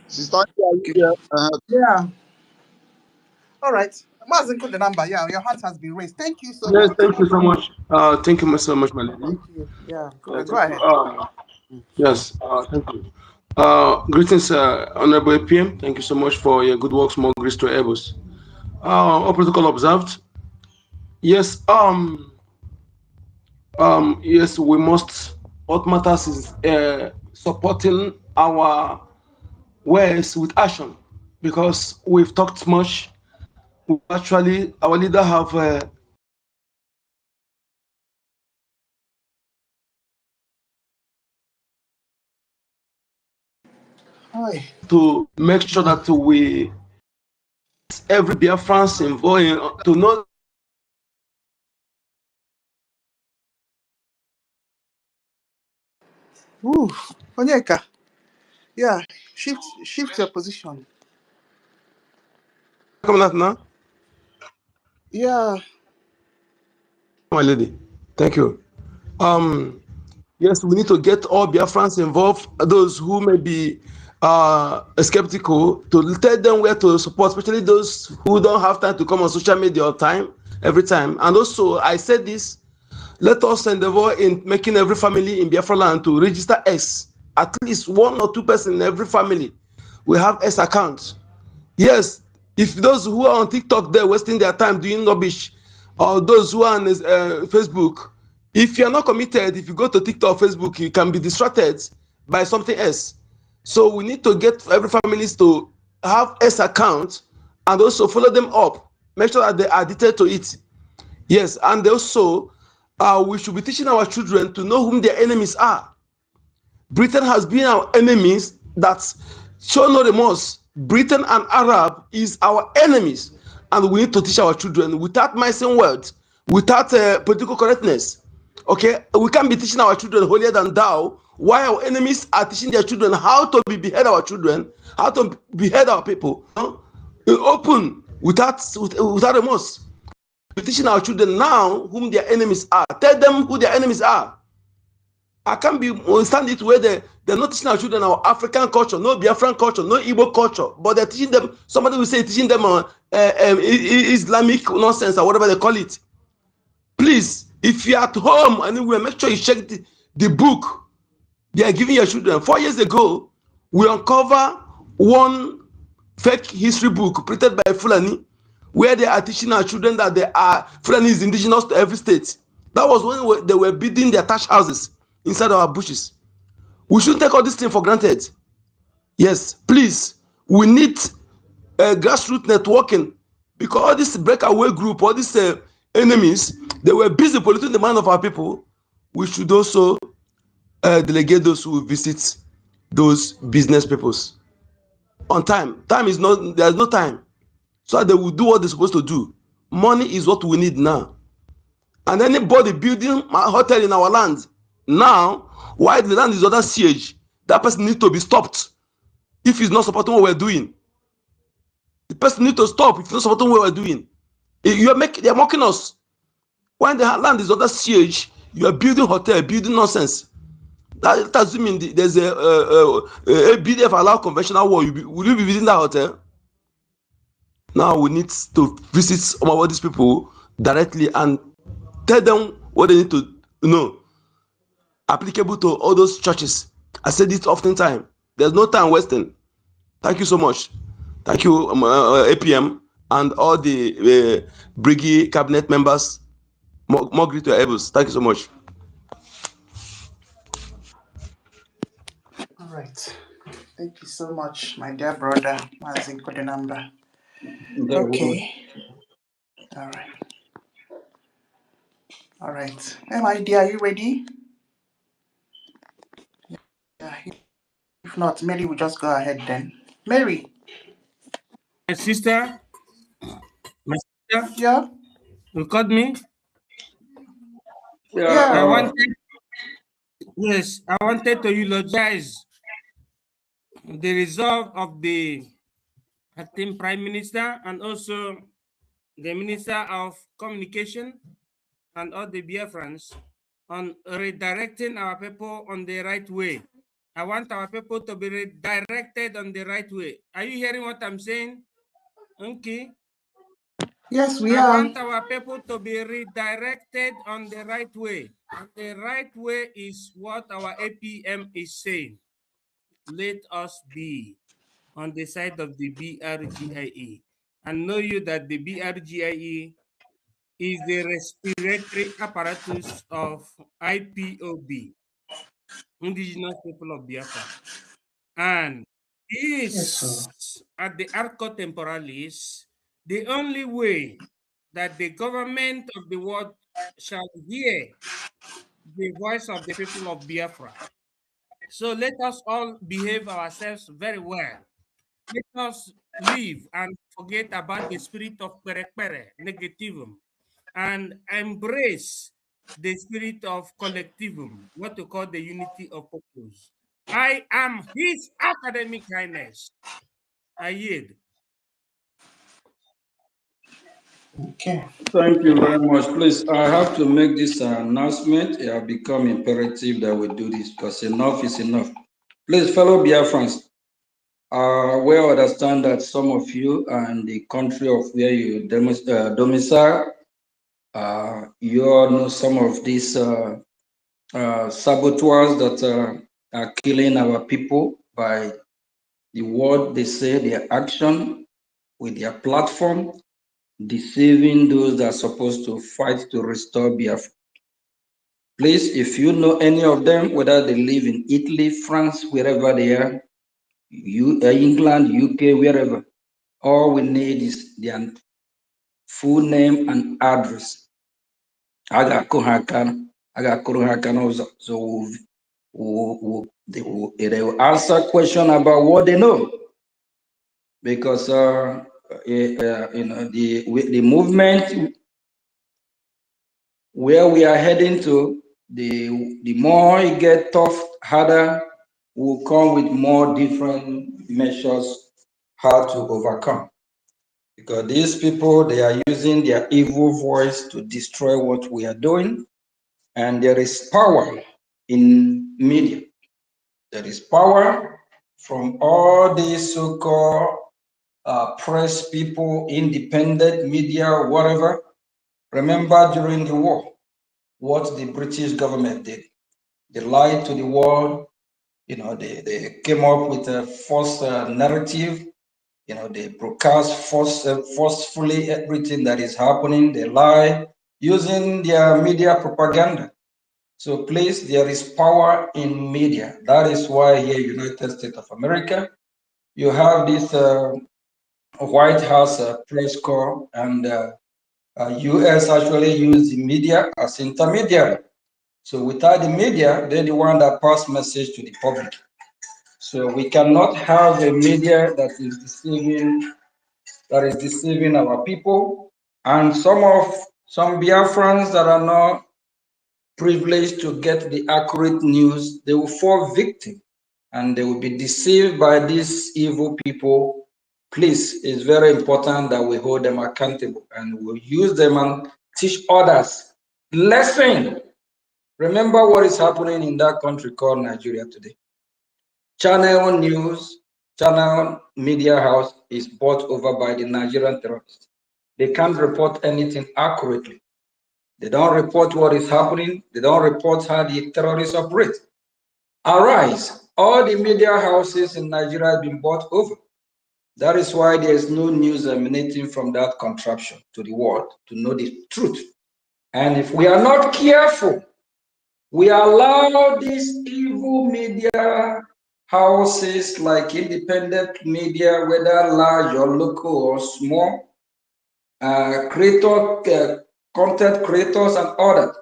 C: Sister, are you
A: Okay.
C: there?
A: Yeah. All right. Mazen, put the number. Yeah, your hand has been raised. Thank you so
F: Yes,
A: much.
F: thank you so much. Thank you so much, my lady.
A: Thank you. Yeah. Go
F: Thank you.
A: ahead.
F: Yes, thank you. Greetings, Honorable APM. Thank you so much for your good works. More grace to Airbus. All protocol observed. Yes. Yes. We must. What matters is supporting our words with action, because we've talked much. We actually, our leader have
A: Hi.
F: to make sure that we every Biafran involved to know.
A: Ooh. Onyeka. Yeah. Shift your position.
F: Coming out now,
A: Yeah.
F: my lady. Thank you. Um, yes, we need to get all Biafrans involved. Those who may be skeptical, to tell them where to support, especially those who don't have time to come on social media all time, every time. And also, I said this. Let us endeavor in making every family in Biafra land to register S. At least 1 or 2 person in every family will have S accounts. Yes, if those who are on TikTok they're wasting their time doing rubbish, or those who are on Facebook, if you're not committed, if you go to TikTok or Facebook, you can be distracted by something else. So we need to get every families to have S account and also follow them up. Make sure that they are addicted to it. Yes, and also we should be teaching our children to know whom their enemies are. Britain has been our enemies that show no remorse. Britain and Arab is our enemies, and we need to teach our children without mixing words, without political correctness. Okay, we can't be teaching our children holier than thou, while our enemies are teaching their children how to behead our children, how to behead our people. Open without remorse. We're teaching our children now whom their enemies are. Tell them who their enemies are. I can't be understand it where they're not teaching our children our African culture, no Biafran culture, no Igbo culture, but they're teaching them. Somebody will say teaching them Islamic nonsense or whatever they call it. Please, if you're at home anywhere, make sure you check the book they are giving your children. 4 years ago, we uncover one fake history book printed by Fulani, where they are teaching our children that they are Fulani is indigenous to every state. That was when they were building their thatch houses inside our bushes. We shouldn't take all this thing for granted. Yes, please, we need grassroots networking, because all this breakaway group, all these enemies, they were busy polluting the mind of our people. We should also delegate those who visit those business peoples on time. Time is not, there's no time. so that they will do what they're supposed to do. Money is what we need now. And anybody building a hotel in our land now, while the land is under siege, that person needs to be stopped if he's not supporting what we're doing. The person needs to stop if he's not supporting what we're doing. They're mocking us. When the land is under siege, you are building hotel, building nonsense. That assuming there's a BDF allow conventional war, will you be visiting that hotel? Now we need to visit some of these people directly and tell them what they need to know, applicable to all those churches. I said this often time. There's no time wasting. Thank you so much. Thank you, APM, and all the Briggy cabinet members. More great to your elbows. Thank you so much.
A: All right. Thank you so much, my dear brother, Mazin Kodenamba. Okay. All right. All right. Hey, my dear, are you ready? Yeah. If not, Mary will just go ahead then. Mary.
E: My sister. My sister.
A: Yeah.
E: You called me?
D: Yeah.
A: Yeah.
E: I wanted to eulogize the resolve of the acting Prime Minister and also the Minister of Communication and all the Biafrans on redirecting our people on the right way. I want our people to be redirected on the right way. Are you hearing what I'm saying? Okay.
A: Yes, we
E: I
A: are.
E: want our people to be redirected on the right way. And the right way is what our APM is saying. Let us be on the side of the BRGIE and know you that the BRGIE is the respiratory apparatus of IPOB, Indigenous People of Biafra. And is at the Arco Temporalis the only way that the government of the world shall hear the voice of the people of Biafra. So let us all behave ourselves very well. Let us live and forget about the spirit of perekpere, negativism, and embrace the spirit of collectivism, what we call the unity of purpose. I am His Academic Highness. I yield.
A: Okay.
D: Thank you very much. Please, I have to make this announcement. It has become imperative that we do this because enough is enough. Please, fellow Biafrans, we understand that some of you are in the country of where you domicile. You all know some of these saboteurs that are killing our people by the word they say, their action with their platform, deceiving those that are supposed to fight to restore Biafra. Please, if you know any of them, whether they live in Italy, France, wherever they are, England, UK, wherever, all we need is their full name and address. I got so they will answer question about what they know, because the movement where we are heading to, the more it get tough, harder, will come with more different measures how to overcome. Because these people, they are using their evil voice to destroy what we are doing. And there is power in media. There is power from all these so-called press people, independent media, whatever. Remember during the war, what the British government did. They lied to the world. They came up with a false narrative. They broadcast forcefully everything that is happening. They lie using their media propaganda. So please, there is power in media. That is why here, United States of America, you have this White House press corps, and U.S. actually use the media as intermediary. So without the media, they're the one that pass message to the public. So we cannot have a media that is deceiving that is deceiving our people, and some Biafrans that are not privileged to get the accurate news, they will fall victim and they will be deceived by these evil people. Please, it's very important that we hold them accountable and we'll use them and teach others lesson. Remember what is happening in that country called Nigeria today. Channel News, Channel Media House is bought over by the Nigerian terrorists. They can't report anything accurately. They don't report what is happening. They don't report how the terrorists operate. Arise. All the media houses in Nigeria have been bought over. That is why there is no news emanating from that contraption to the world to know the truth. And if we are not careful, we allow these evil media houses like independent media, whether large or local or small, content creators and others.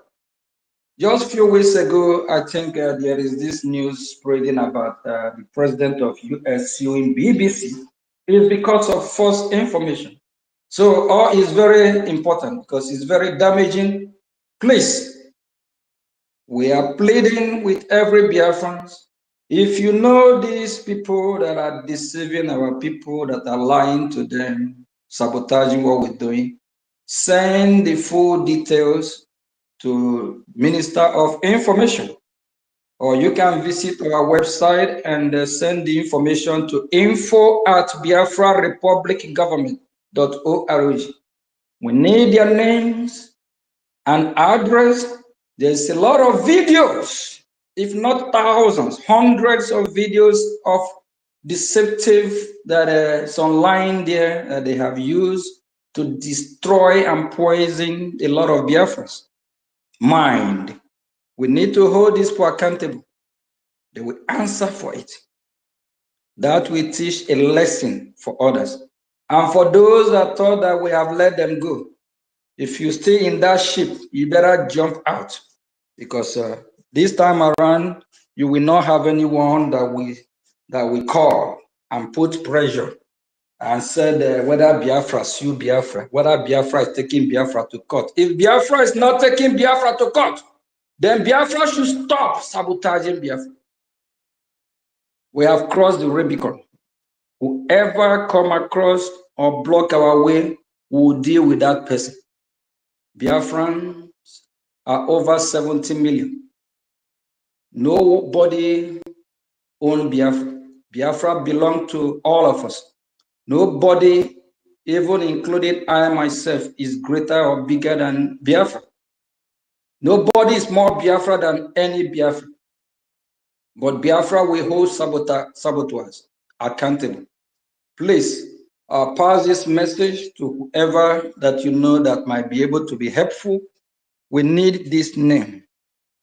D: Just a few weeks ago, I think there is this news spreading about the president of US suing BBC. It's because of false information. So all is very important because it's very damaging. Please, we are pleading with every Biafran. If you know these people that are deceiving our people, that are lying to them, sabotaging what we're doing, send the full details to Minister of Information. Or you can visit our website and send the information to info@biafrarepublicgovernment.org. We need their names and address. There's a lot of videos, if not thousands, hundreds of videos of deceptive that is online there that they have used to destroy and poison a lot of Biafrans' mind. We need to hold these people accountable. They will answer for it. That will teach a lesson for others. And for those that thought that we have let them go, if you stay in that ship, you better jump out, because this time around, you will not have anyone that we call and put pressure and said whether Biafra sue Biafra, whether Biafra is taking Biafra to court. If Biafra is not taking Biafra to court, then Biafra should stop sabotaging Biafra. We have crossed the Rubicon. Whoever come across or block our way, we will deal with that person. Biafrans are over 70 million. Nobody owns Biafra. Biafra belongs to all of us. Nobody, even including I myself, is greater or bigger than Biafra. Nobody is more Biafra than any Biafra. But Biafra will hold saboteurs accountable. Please pass this message to whoever that you know that might be able to be helpful. We need this name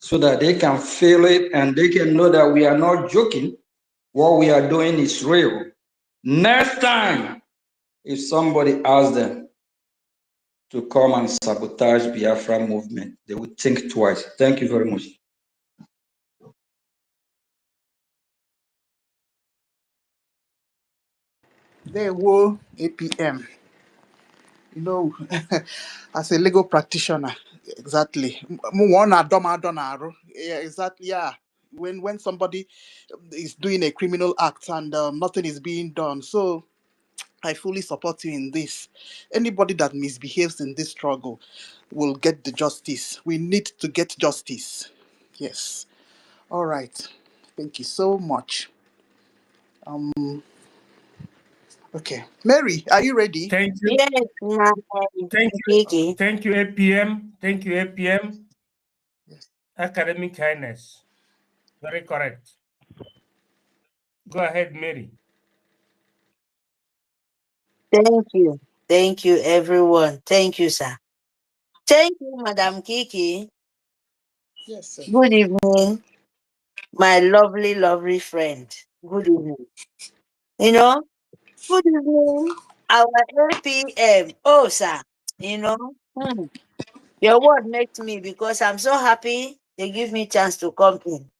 D: so that they can feel it and they can know that we are not joking. What we are doing is real. Next time, if somebody asks them to come and sabotage Biafra movement, they will think twice. Thank you very much.
A: There were APM. You know, as a legal practitioner, exactly. Yeah, exactly. Yeah. When somebody is doing a criminal act and nothing is being done, so I fully support you in this. Anybody that misbehaves in this struggle will get the justice. We need to get justice. Yes. All right. Thank you so much. Okay. Mary, are you ready?
E: Thank you.
G: Yes,
E: Thank you.
G: Kiki.
E: Thank you, APM. Thank you, APM.
A: Yes.
E: Academic kindness. Very correct. Go ahead, Mary.
G: Thank you. Thank you, everyone. Thank you, sir. Thank you, Madam Kiki.
A: Yes, sir.
G: Good evening, my lovely, lovely friend. Good evening. You know, good evening, our APM. Oh, sir. You know, your word makes me because I'm so happy they give me chance to come in.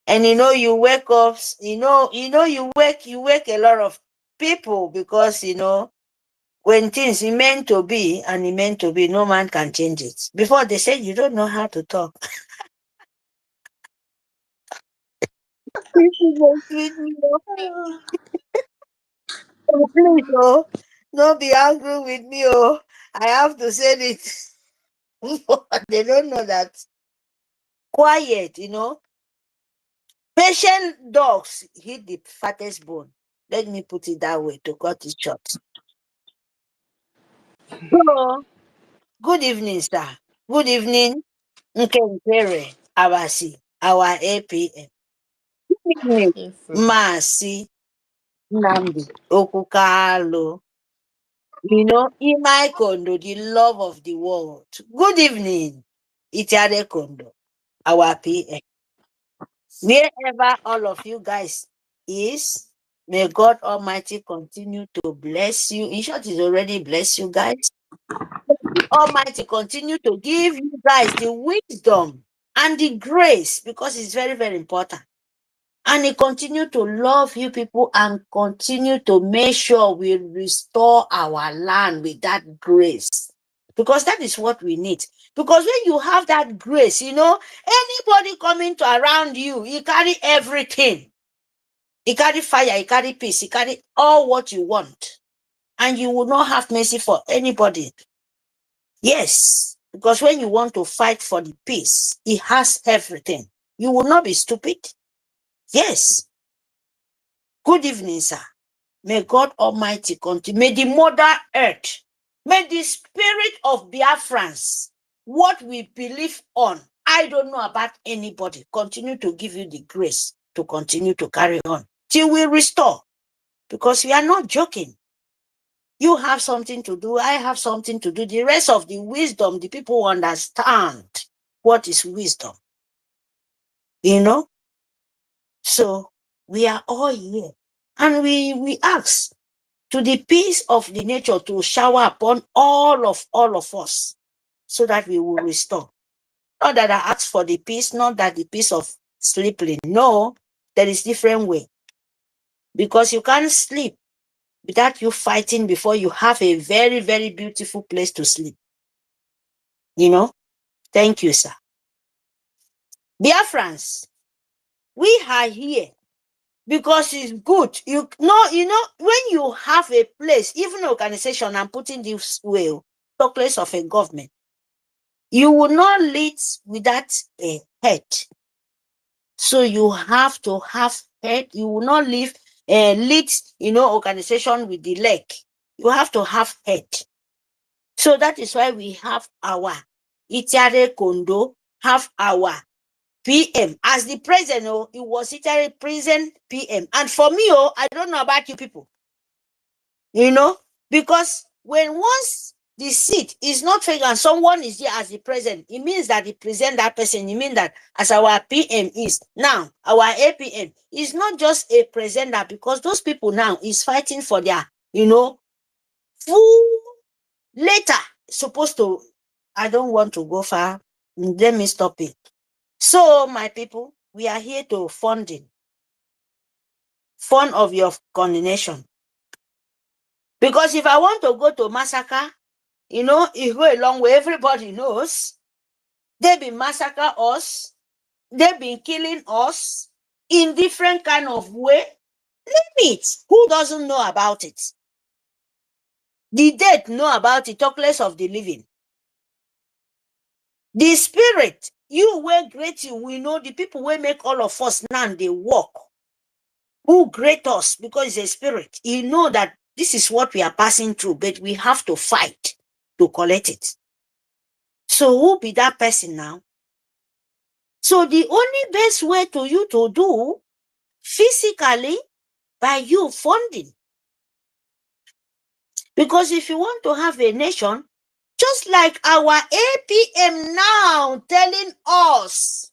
G: And you wake up, you wake a lot of people because when things are meant to be and it meant to be, no man can change it. Before they said you don't know how to talk. People treat me, please, oh, don't be angry with me, oh. I have to say it. They don't know that. Quiet, Patient dogs hit the fattest bone. Let me put it that way to cut it short. So, good evening, sir. Good evening, Nkere, our APM. Good evening,
A: Yes, sir.
G: Masi Nambi Okukalo. In my condo, the love of the world. Good evening, Itiade Kondo, our PM. Wherever all of you guys is, may God Almighty continue to bless you. In short, He's already blessed you guys. May God Almighty continue to give you guys the wisdom and the grace, because it's very, very important. And He continue to love you people and continue to make sure we restore our land with that grace. Because that is what we need. Because when you have that grace, anybody coming to around you, he carry everything. He carry fire, he carry peace, he carry all what you want. And you will not have mercy for anybody. Yes. Because when you want to fight for the peace, he has everything. You will not be stupid. Yes. Good evening, sir. May God Almighty continue. May the Mother Earth, may the spirit of Biafrans, what we believe on, I don't know about anybody, continue to give you the grace to continue to carry on till we restore. Because we are not joking. You have something to do, I have something to do. The rest of the wisdom, the people understand what is wisdom. So we are all here. And we ask to the peace of the nature to shower upon all of us, so that we will restore. Not that I ask for the peace, not that the peace of sleeping. No, there is different way. Because you can't sleep without you fighting before you have a very, very beautiful place to sleep. Thank you, sir. Biafrans, we are here because it's good. When you have a place, even an organization, I'm putting this way, talk less of a government, you will not lead without a head. So you have to have head. You will not lead organization with the leg. You have to have head. So that is why we have our Itiare Kondo, have our PM. As the president, it was Itiare present PM. And for me, I don't know about you people. Because when once the seat is not fake and someone is there as the president, it means that they present that person. It means that as our PM is now, our APM is not just a presenter, because those people now is fighting for their, full later supposed to. I don't want to go far. Let me stop it. So, my people, we are here to fund of your condemnation. Because if I want to go to massacre, it go a long way. Everybody knows they've been massacre us. They've been killing us in different kind of way. Name it. Who doesn't know about it? The dead know about it, talk less of the living. The spirit, you were great, we know the people will make all of us now they walk. Who great us, because it's a spirit. You know that this is what we are passing through, but we have to fight to collect it. So who be that person now? So the only best way to you to do physically by you funding. Because if you want to have a nation, just like our APM now telling us,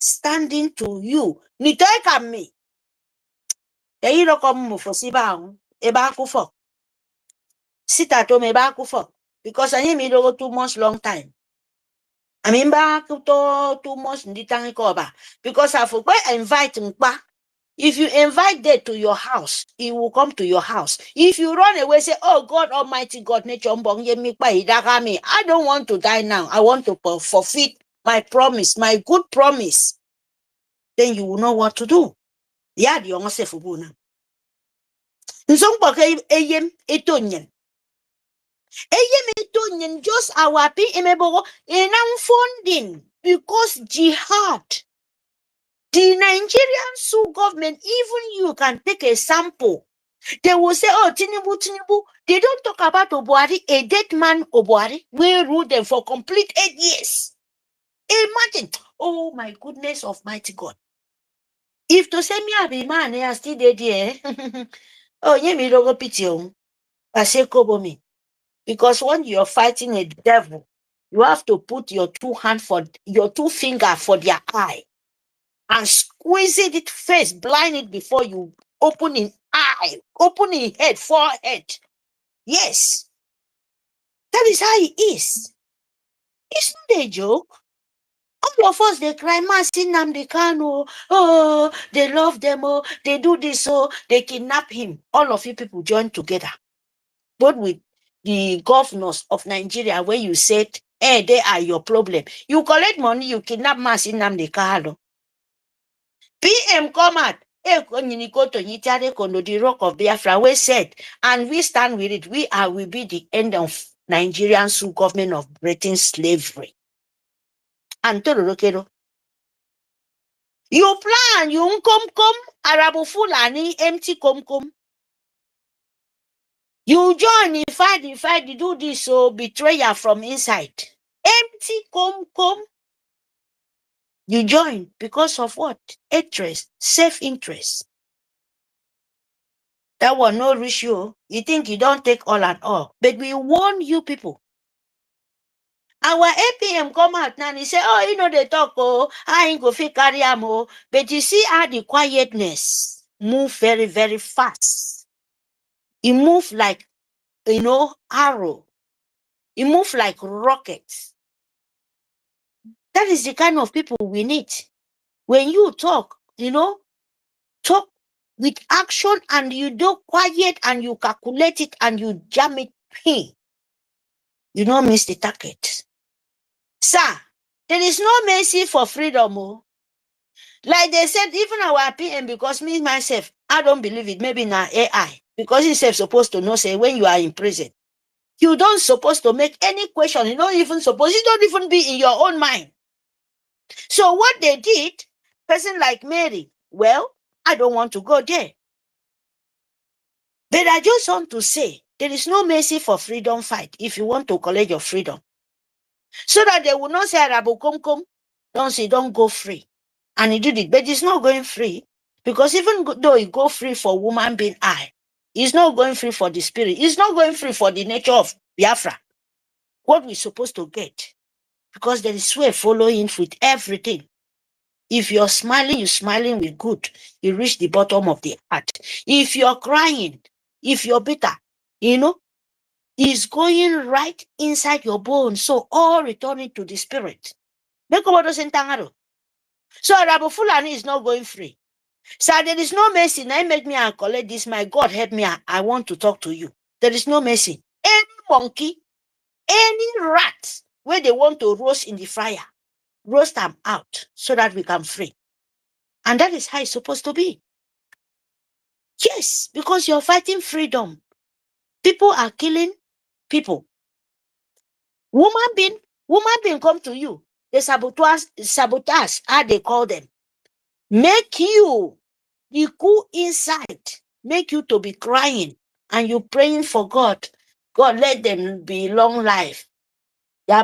G: standing to you, nitoeka me. Yayiro komu fosiba eba kufo. Sita to me ba kufo. Because I need to go 2 months long time. I mean back to 2 months nditang ko ba. Because I forgot invite mpa. If you invite death to your house, it will come to your house. If you run away, say, oh God, Almighty God, I don't want to die now. I want to forfeit my promise, my good promise. Then you will know what to do. Yeah, the young self will now. Eyem etonyen just our PMBO in funding because jihad. The Nigerian Sioux government, even you can take a sample. They will say, oh, Tinubu. They don't talk about Obuari, a dead man Obuari. We ruled them for complete 8 years. Imagine. Oh, my goodness of mighty God. If to say me I be man, I still dead here. Oh, yeah, me don't go pity you. I say, Kobo me. Because when you're fighting a devil, you have to put your two finger for their eye and squeeze it face, blind it before you open in eye, open in head, forehead. Yes. That is how it is. It's not a joke. All of us, they cry, Masin Namdi Kanu. Oh, they love them. Oh, they do this. Oh, they kidnap him. All of you people join together. Both with the governors of Nigeria, where you said, they are your problem. You collect money, you kidnap Masin Namdi Kanu. PM come out. The rock of Biafra, we said, and we stand with it. Will be the end of Nigerian Sioux government of Britain slavery. And Torokero. You plan, you come, Arabu Fulani, empty come. You join, you fight, you do this, so betrayer from inside. Empty come. You join because of what? Interest, self-interest. That will not reach you. You think you don't take all and all. But we warn you people. Our APM come out now and he say, oh, they talk, I ain't go fit carry am, oh. But you see how the quietness move very, very fast. It move like, arrow. It move like rockets. That is the kind of people we need. When you talk, talk with action and you do quiet and you calculate it and you jam it. You don't miss the target. Sir, there is no mercy for freedom. Oh. Like they said, even our PM, because me, myself, I don't believe it. Maybe now AI. Because it's supposed to know, say, when you are in prison, you don't supposed to make any question. You don't even be in your own mind. So what they did, person like Mary, well, I don't want to go there. But I just want to say, there is no mercy for freedom fight if you want to collect your freedom. So that they will not say, Arabu, come. Don't go free. And he did it. But it's not going free. Because even though it go free for woman being I, it's not going free for the spirit. It's not going free for the nature of Biafra. What we're supposed to get. Because there is way following with everything. If you're smiling with good. You reach the bottom of the heart. If you're crying, if you're bitter, it's going right inside your bones. So all returning to the spirit. So Rabu Fulani is not going free. So there is no mercy. Now make me and collect this. My God help me. I want to talk to you. There is no mercy. Any monkey, any rat, where they want to roast in the fire, roast them out so that we can free. And that is how it's supposed to be. Yes, because you're fighting freedom. People are killing people. Woman being come to you. They sabotage, how they call them. Make you the cool inside, make you to be crying and you praying for God. God, let them be long life. So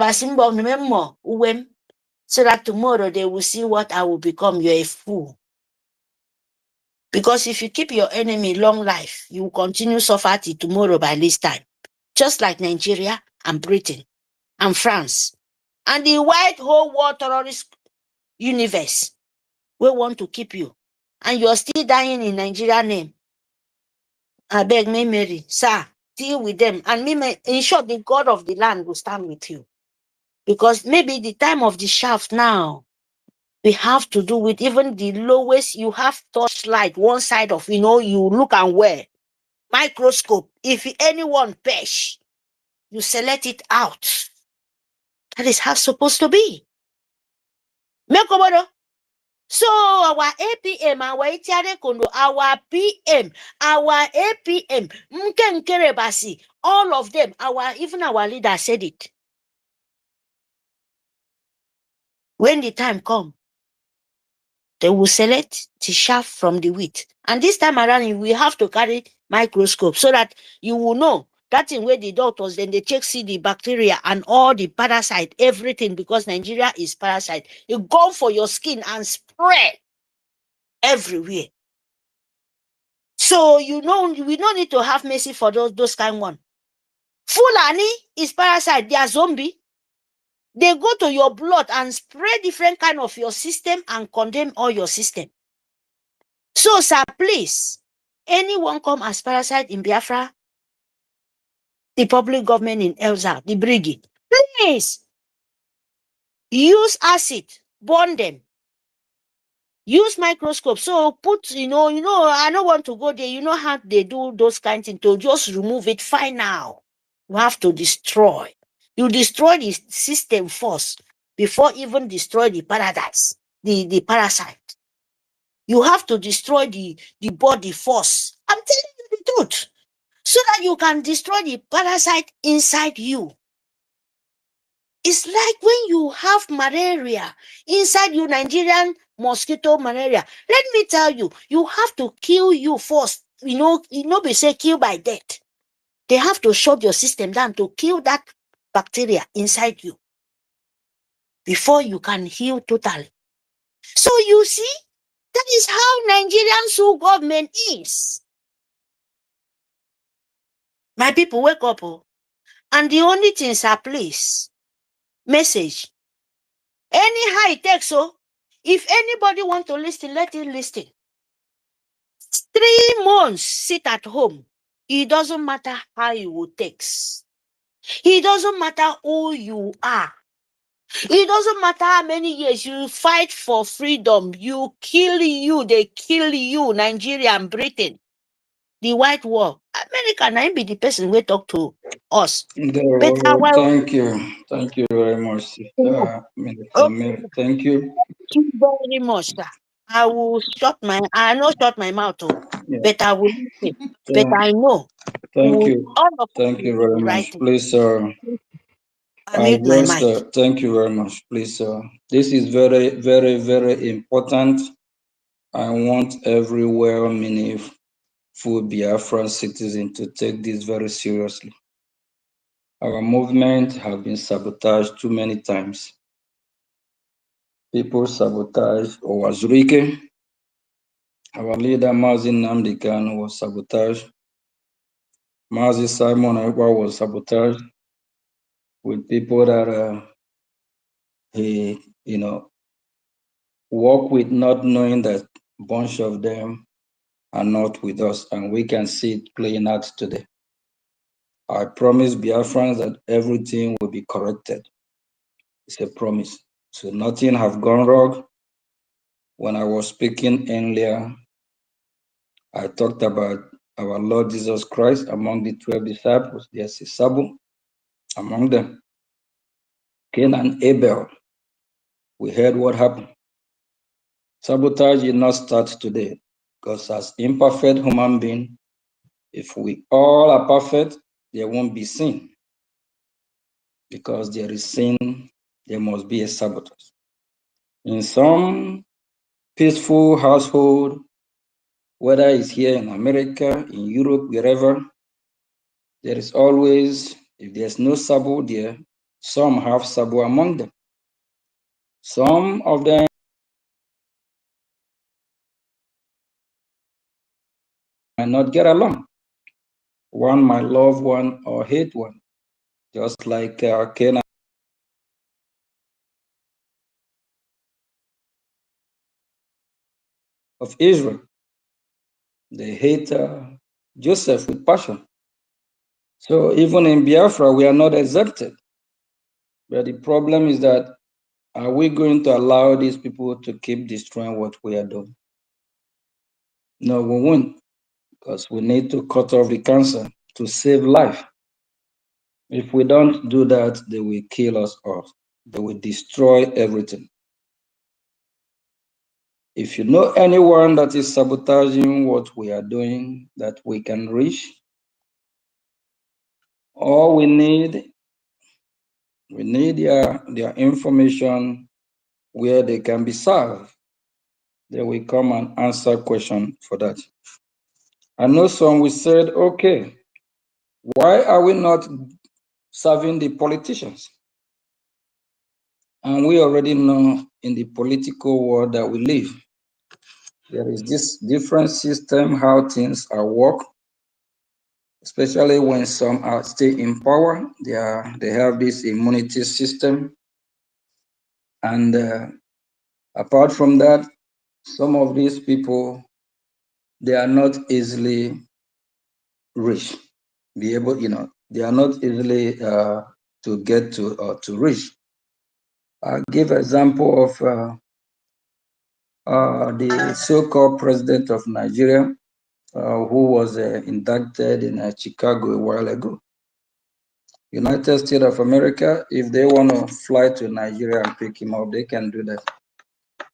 G: that tomorrow they will see what I will become. You're a fool. Because if you keep your enemy long life, you will continue suffer till tomorrow by this time. Just like Nigeria and Britain and France and the white whole war terrorist universe. We want to keep you. And you're still dying in Nigeria name. I beg me, Mary, sir, deal with them. And in short, the God of the land will stand with you. Because maybe the time of the shaft now, We have to do with even the lowest. You have torchlight, one side of, you look and wear. Microscope. If anyone perish, you select it out. That is how it's supposed to be. So our APM, our Itiare Kondo, our PM, our APM, Mkenkerebasi, all of them, even our leader said it. When the time comes, they will select the chaff from the wheat. And this time around, you will have to carry microscope so that you will know that thing where the doctors, then they check, see the bacteria and all the parasite, everything, because Nigeria is parasite. You go for your skin and spread everywhere. So, we don't need to have mercy for those kind one. Fulani is parasite. They are zombie. They go to your blood and spread different kind of your system and condemn all your system. So, sir, please, anyone come as parasite in Biafra, the public government in Elza, the brigade, please use acid, burn them. Use microscope. So put, I don't want to go there. You know how they do those kinds of things to just remove it. Fine now. You have to destroy. You destroy the system first before even destroy the paradise, the parasite. You have to destroy the body first. I'm telling you the truth. So that you can destroy the parasite inside you. It's like when you have malaria inside you, Nigerian mosquito malaria. Let me tell you, you have to kill you first. Be say kill by death. They have to shut your system down to kill that bacteria inside you before you can heal totally. So you see, that is how Nigerian Sul government is. My people, wake up. And the only things are, please, message. Anyhow it takes, so if anybody want to listen, let him listen. 3 months, sit at home. It doesn't matter how it takes. It doesn't matter who you are. It doesn't matter how many years you fight for freedom. They kill you, Nigeria and Britain. The white war. America now be the person we talk to us. But
D: Thank you. Thank you very much, Minister Mary. Thank you.
G: Thank you very much, sir. I not shut my mouth,
D: Yeah.
G: but I will listen. But
D: Thank,
G: I know
D: thank you.
G: all of us
D: Thank
G: will
D: you
G: do
D: very
G: the right
D: much.
G: thing.
D: Please,
G: I mute my mic.
D: thank you very much. Please, this is very, very, very important. I want every well-meaning full Biafran citizen to take this very seriously. Our movement has been sabotaged too many times. People sabotage Owazurike. Our leader, Mazi Nnamdi Kanu, was sabotaged. Mazi Simon Ekpa was sabotaged with people that he, work with, not knowing that a bunch of them are not with us, and we can see it playing out today. I promise Biafrans that everything will be corrected. It's a promise. So nothing have gone wrong. When I was speaking earlier, I talked about our Lord Jesus Christ among the 12 disciples. There's a Sabu among them. Cain and Abel. We heard what happened. Sabotage did not start today, because as imperfect human beings, if we all are perfect, there won't be sin. Because there is sin, there must be a sabotage. In some peaceful household, whether it's here in America, in Europe, wherever, there is always, if there's no sabo there, some have sabo among them. Some of them might not get along. One might love one or hate one, just like Cain of Israel. They hate Joseph with passion. So even in Biafra, we are not exempted. But the problem is that Are we going to allow these people to keep destroying what we are doing? No, we won't, because we need to cut off the cancer to save life. If we don't do that, they will kill us all. They will destroy everything. If you know anyone that is sabotaging what we are doing, that we can reach, all we need their information where they can be served. They will come and answer question for that. I know some will said, okay, why are we not serving the politicians? And we already know in the political world that we live, there is this different system how things are work, especially when some are still in power. They have this immunity system. And apart from that, some of these people, they are not easily reached. They are not easily to get to or to reach. I'll give example of the so-called president of Nigeria, who was inducted in Chicago a while ago. United States of America, if they want to fly to Nigeria and pick him up, they can do that.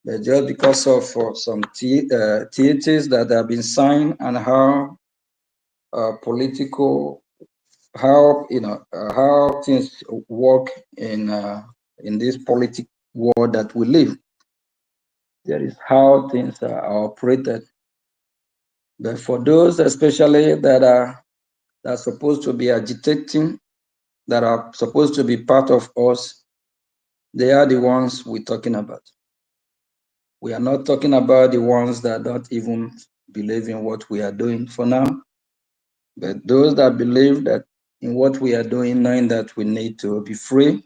D: But just because of some treaties that have been signed and how political, how things work in this political world that we live, that is how things are operated. But for those especially that are supposed to be agitating, that are supposed to be part of us, they are the ones we're talking about. We are not talking about the ones that don't even believe in what we are doing for now, but those that believe that in what we are doing, knowing that we need to be free.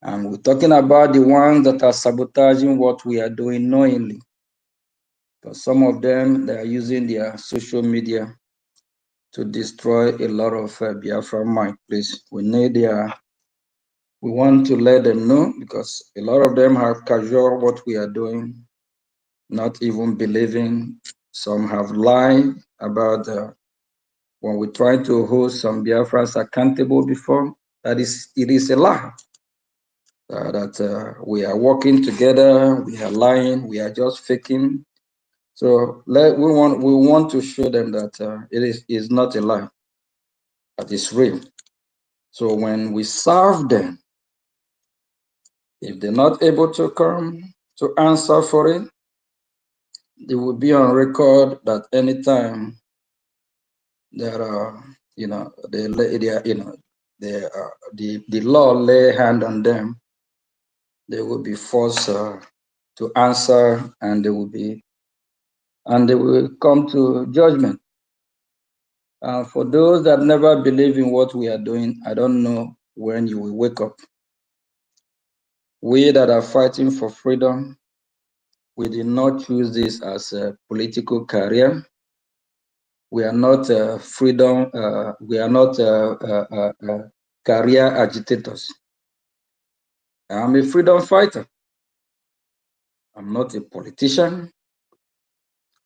D: And we're talking about the ones that are sabotaging what we are doing knowingly. Because some of them, they are using their social media to destroy a lot of Biafra mind. Please, we want to let them know, because a lot of them have casual what we are doing, not even believing. Some have lied about when we try to hold some Biafrans accountable before. It is a lie. That we are working together, we are lying, we are just faking. So we want to show them that it is not a lie, that is real. So when we serve them, if they're not able to come to answer for it, they will be on record that anytime there are, the law lay hand on them, they will be forced to answer, and they will come to judgment. For those that never believe in what we are doing, I don't know when you will wake up. We that are fighting for freedom, we did not choose this as a political career. We are not freedom. We are not career agitators. I'm a freedom fighter. I'm not a politician.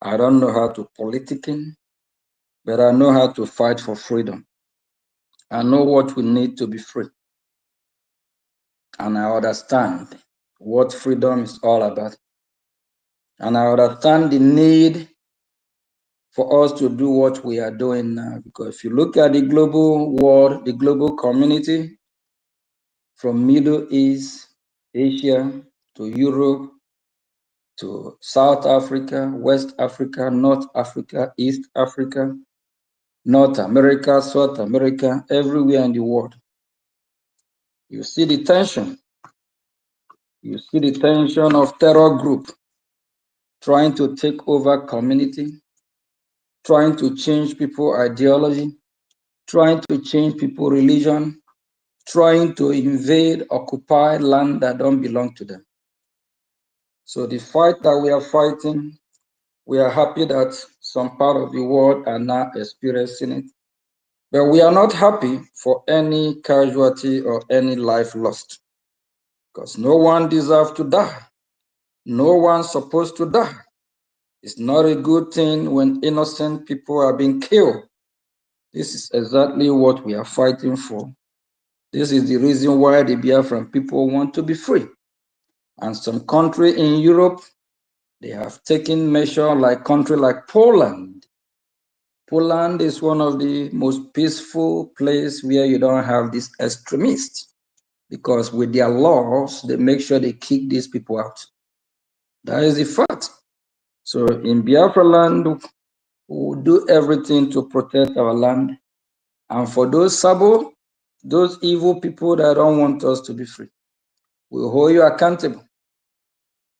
D: I don't know how to politicking, but I know how to fight for freedom. I know what we need to be free. And I understand what freedom is all about. And I understand the need for us to do what we are doing now. Because if you look at the global world, the global community, from Middle East, Asia, to Europe, to South Africa, West Africa, North Africa, East Africa, North America, South America, everywhere in the world, you see the tension. You see the tension of terror group trying to take over community, trying to change people ideology, trying to change people religion, trying to invade, occupy land that don't belong to them. So the fight that we are fighting, we are happy that some part of the world are now experiencing it. But we are not happy for any casualty or any life lost. because no one deserves to die. No one's supposed to die. It's not a good thing when innocent people are being killed. This is exactly what we are fighting for. This is the reason why the Biafran people want to be free. And some country in Europe, they have taken measure like country like Poland. Poland is one of the most peaceful place where you don't have these extremists, because with their laws, they make sure they kick these people out. That is the fact. So in Biafra land, we will do everything to protect our land. And for those Sabo, those evil people that don't want us to be free, we'll hold you accountable.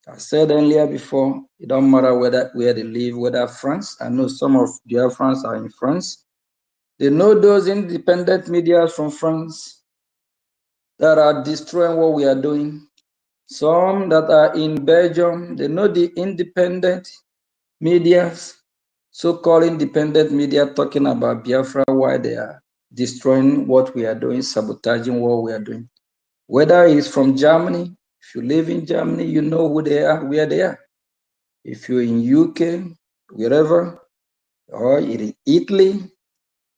D: I said earlier before, it don't matter where they live, whether France. I know some of their friends are in France. They know those independent media from France that are destroying what we are doing. Some that are in Belgium, they know the independent medias, so-called independent media talking about Biafra, why they are destroying what we are doing, sabotaging what we are doing. Whether it's from Germany, if you live in Germany, you know who they are, where they are. If you're in UK, wherever, or in Italy,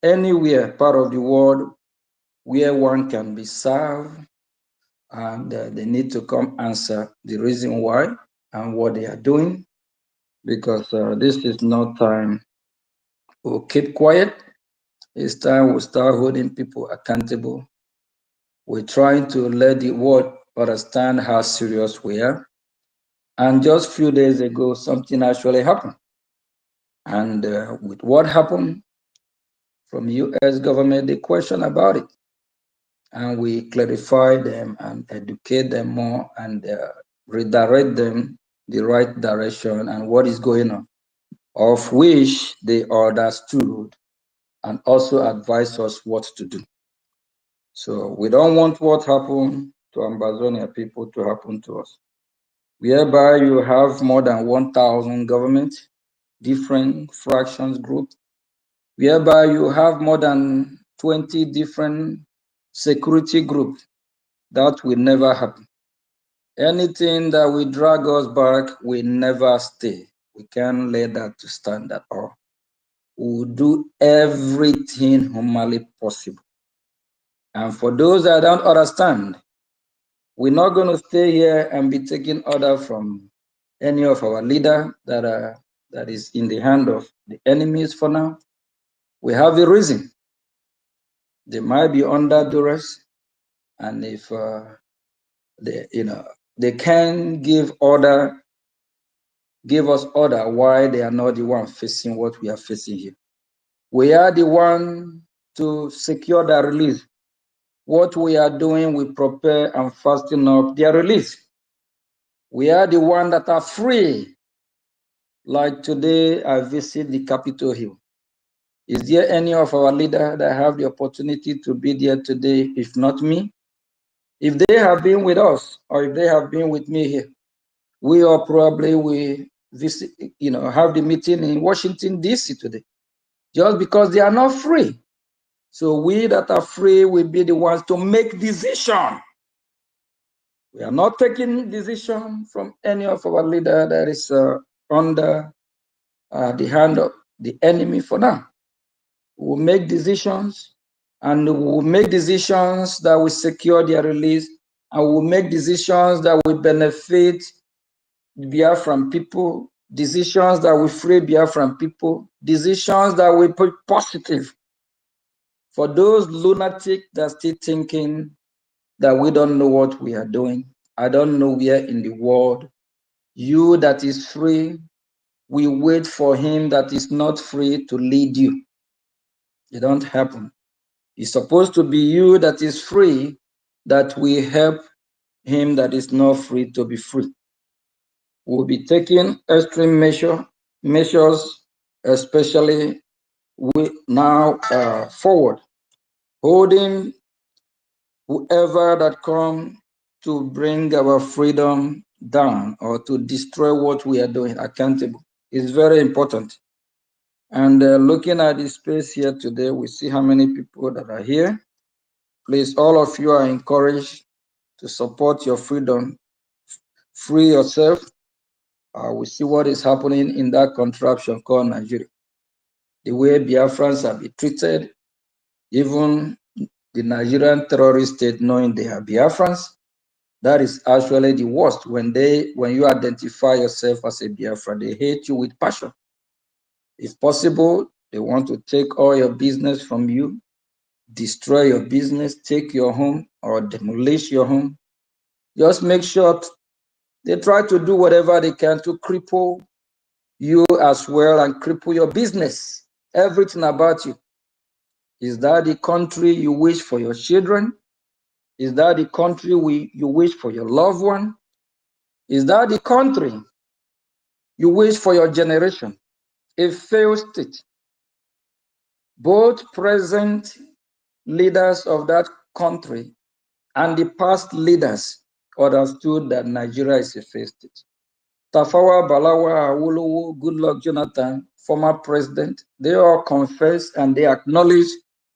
D: anywhere, part of the world where one can be served, and they need to come answer the reason why and what they are doing, because this is not time to keep quiet. It's time we start holding people accountable. We're trying to let the world understand how serious we are. And just a few days ago, something actually happened. And with what happened from U.S. government, they question about it. And we clarify them and educate them more and redirect them the right direction and what is going on, of which they understood and also advise us what to do. So we don't want what happened to Ambazonia people to happen to us, whereby you have more than 1,000 governments, different fractions groups, whereby you have more than 20 different security groups. That will never happen. Anything that will drag us back will never stay. We can't let that to stand at all. We'll do everything humanly possible. And for those that don't understand, we're not going to stay here and be taking order from any of our leader that is in the hand of the enemies for now. We have a reason. They might be under duress, and if they can give us order why they are not the one facing what we are facing here. We are the one to secure their release. What we are doing, we prepare and fasten up their release. We are the one that are free. Like today, I visit the Capitol Hill. Is there any of our leaders that have the opportunity to be there today, if not me? If they have been with us, or if they have been with me here, we all probably will visit, have the meeting in Washington, D.C. today, just because they are not free. So we that are free will be the ones to make decision. We are not taking decision from any of our leader that is under the hand of the enemy for now. We will make decisions, and we will make decisions that will secure their release, and we will make decisions that will benefit Biafran people, decisions that will free Biafran people, decisions that will be positive. For those lunatics that are still thinking that we don't know what we are doing, I don't know where in the world you that is free will wait for him that is not free to lead you. It don't happen. It's supposed to be you that is free that will help him that is not free to be free. We'll be taking extreme measures, especially now forward, holding whoever that come to bring our freedom down or to destroy what we are doing accountable is very important. And looking at the space here today, we see how many people that are here. Please, all of you are encouraged to support your freedom, free yourself. We see what is happening in that contraption called Nigeria. The way Biafrans have been treated, even the Nigerian terrorist state knowing they are Biafrans, that is actually the worst. When you identify yourself as a Biafran, they hate you with passion. If possible, they want to take all your business from you, destroy your business, take your home, or demolish your home. Just make sure they try to do whatever they can to cripple you as well and cripple your business, everything about you. Is that the country you wish for your children? Is that the country you wish for your loved one? Is that the country you wish for your generation? A failed state. Both present leaders of that country and the past leaders understood that Nigeria is a failed state. Tafawa Balawa, Awolowo, Goodluck Jonathan, former president, they all confess and they acknowledge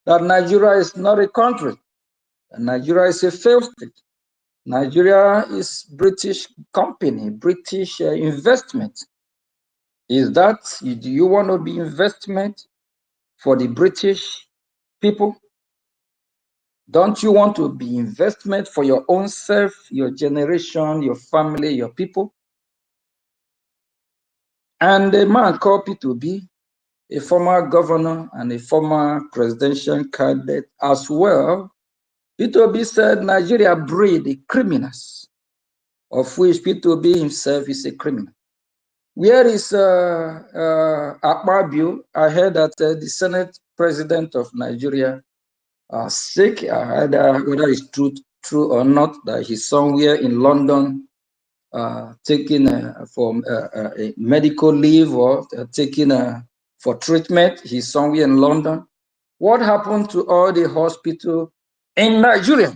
D: that Nigeria is not a country. Nigeria is a failed state. Nigeria is British company, British investment. Is that, do you want to be investment for the British people? Don't you want to be investment for your own self, your generation, your family, your people? And a man called P2B, a former governor and a former presidential candidate as well, P2B said Nigeria breed criminals, of which P2B himself is a criminal. Where is Akpabio? I heard that the Senate President of Nigeria sick. I heard whether it's true or not, that he's somewhere in London taking for a medical leave or taking for treatment. He's somewhere in London. What happened to all the hospital in Nigeria?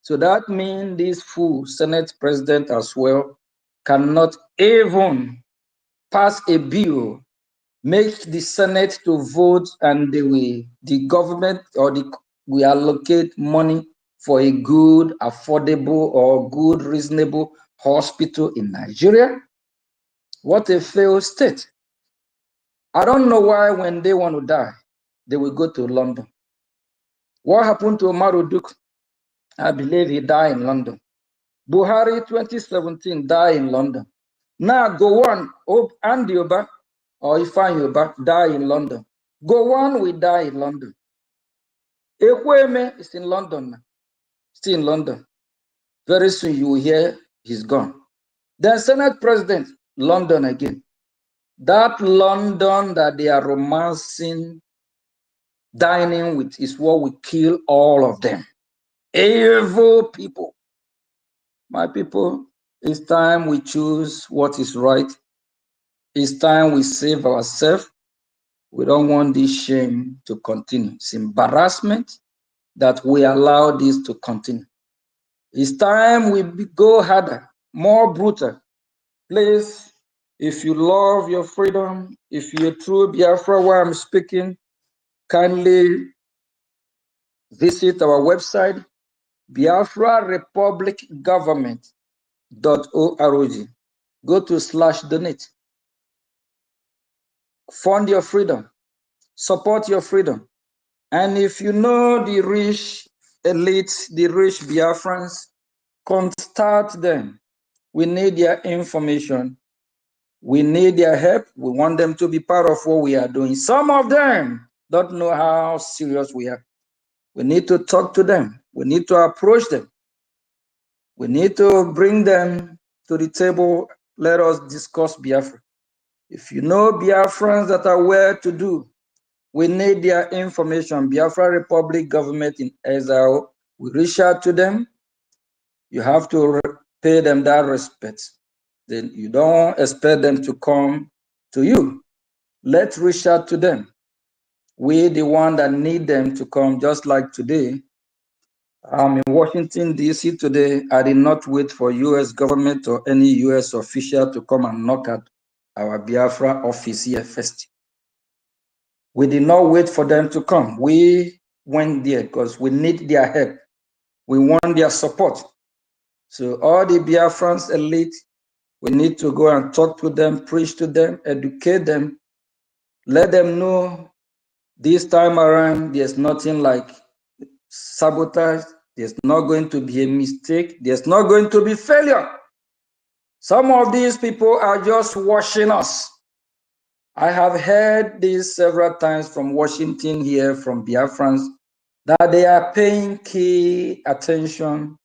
D: So that means this full Senate President as well cannot even pass a bill, make the Senate to vote, and the government or we allocate money for a good, affordable, or good, reasonable hospital in Nigeria. What a failed state. I don't know why when they want to die, they will go to London. What happened to Umaru Duke? I believe he died in London. Buhari 2017 died in London. Now go on, Andy Oba or Ifeanyi Oba die in London. Go on, we die in London. Ekweme is in London now. Still in London. Very soon you will hear he's gone. Then Senate President, London again. That London that they are romancing, dining with, is what will kill all of them. Evil people. My people, it's time we choose what is right. It's time we save ourselves. We don't want this shame to continue. It's embarrassment that we allow this to continue. It's time we go harder, more brutal. Please, if you love your freedom, if you're true Biafra where I'm speaking, kindly visit our website, biafrarepublicgovernment.org. Go to /donate. Fund your freedom. Support your freedom. And if you know the rich elites, the rich Biafrans, contact them. We need their information. We need their help. We want them to be part of what we are doing. Some of them don't know how serious we are. We need to talk to them. We need to approach them. We need to bring them to the table. Let us discuss Biafra. If you know Biafrans that are well to do, we need their information. Biafra Republic government in exile. We reach out to them. You have to pay them that respect. Then you don't expect them to come to you. Let's reach out to them. We the one that need them to come, just like today. I'm in Washington, D.C. today. I did not wait for U.S. government or any U.S. official to come and knock at our Biafra office here first. We did not wait for them to come. We went there because we need their help. We want their support. So all the Biafrans elite, we need to go and talk to them, preach to them, educate them, let them know this time around there's nothing like sabotage. There's not going to be a mistake. There's not going to be failure. Some of these people are just watching us. I have heard this several times from Washington here, from Biafrans, that they are paying key attention,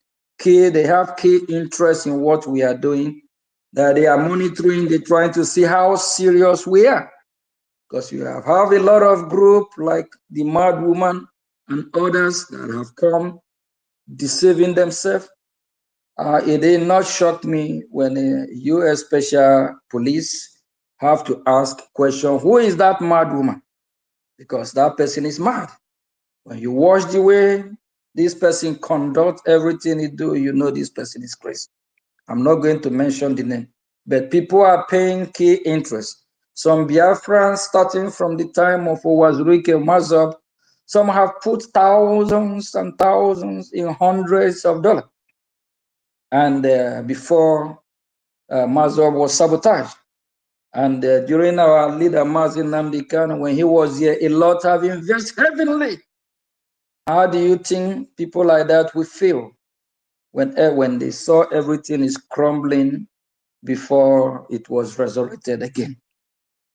D: they have key interest in what we are doing, that they are monitoring, they're trying to see how serious we are. Because you have a lot of group like the Mad Woman and others that have come deceiving themselves. It did not shock me when a U.S. Special Police have to ask question, who is that mad woman? Because that person is mad. When you watch the way this person conducts everything he do, you know this person is crazy. I'm not going to mention the name, but people are paying key interest. Some Biafrans, starting from the time of Owazurike Mazab, some have put thousands and thousands in hundreds of dollars. And before Mazab was sabotaged. And during our leader, Mazin Nnamdi Kanu, when he was here, a lot have invested heavily. How do you think people like that will feel when they saw everything is crumbling before it was resurrected again?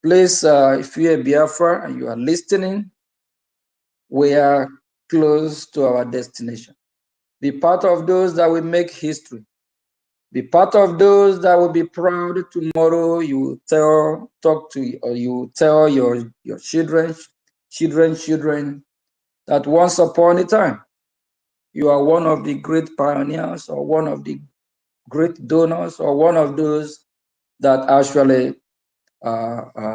D: Please, if you're a Biafra and you are listening, we are close to our destination. Be part of those that will make history. Be part of those that will be proud tomorrow. You tell your children that once upon a time, you are one of the great pioneers or one of the great donors or one of those that actually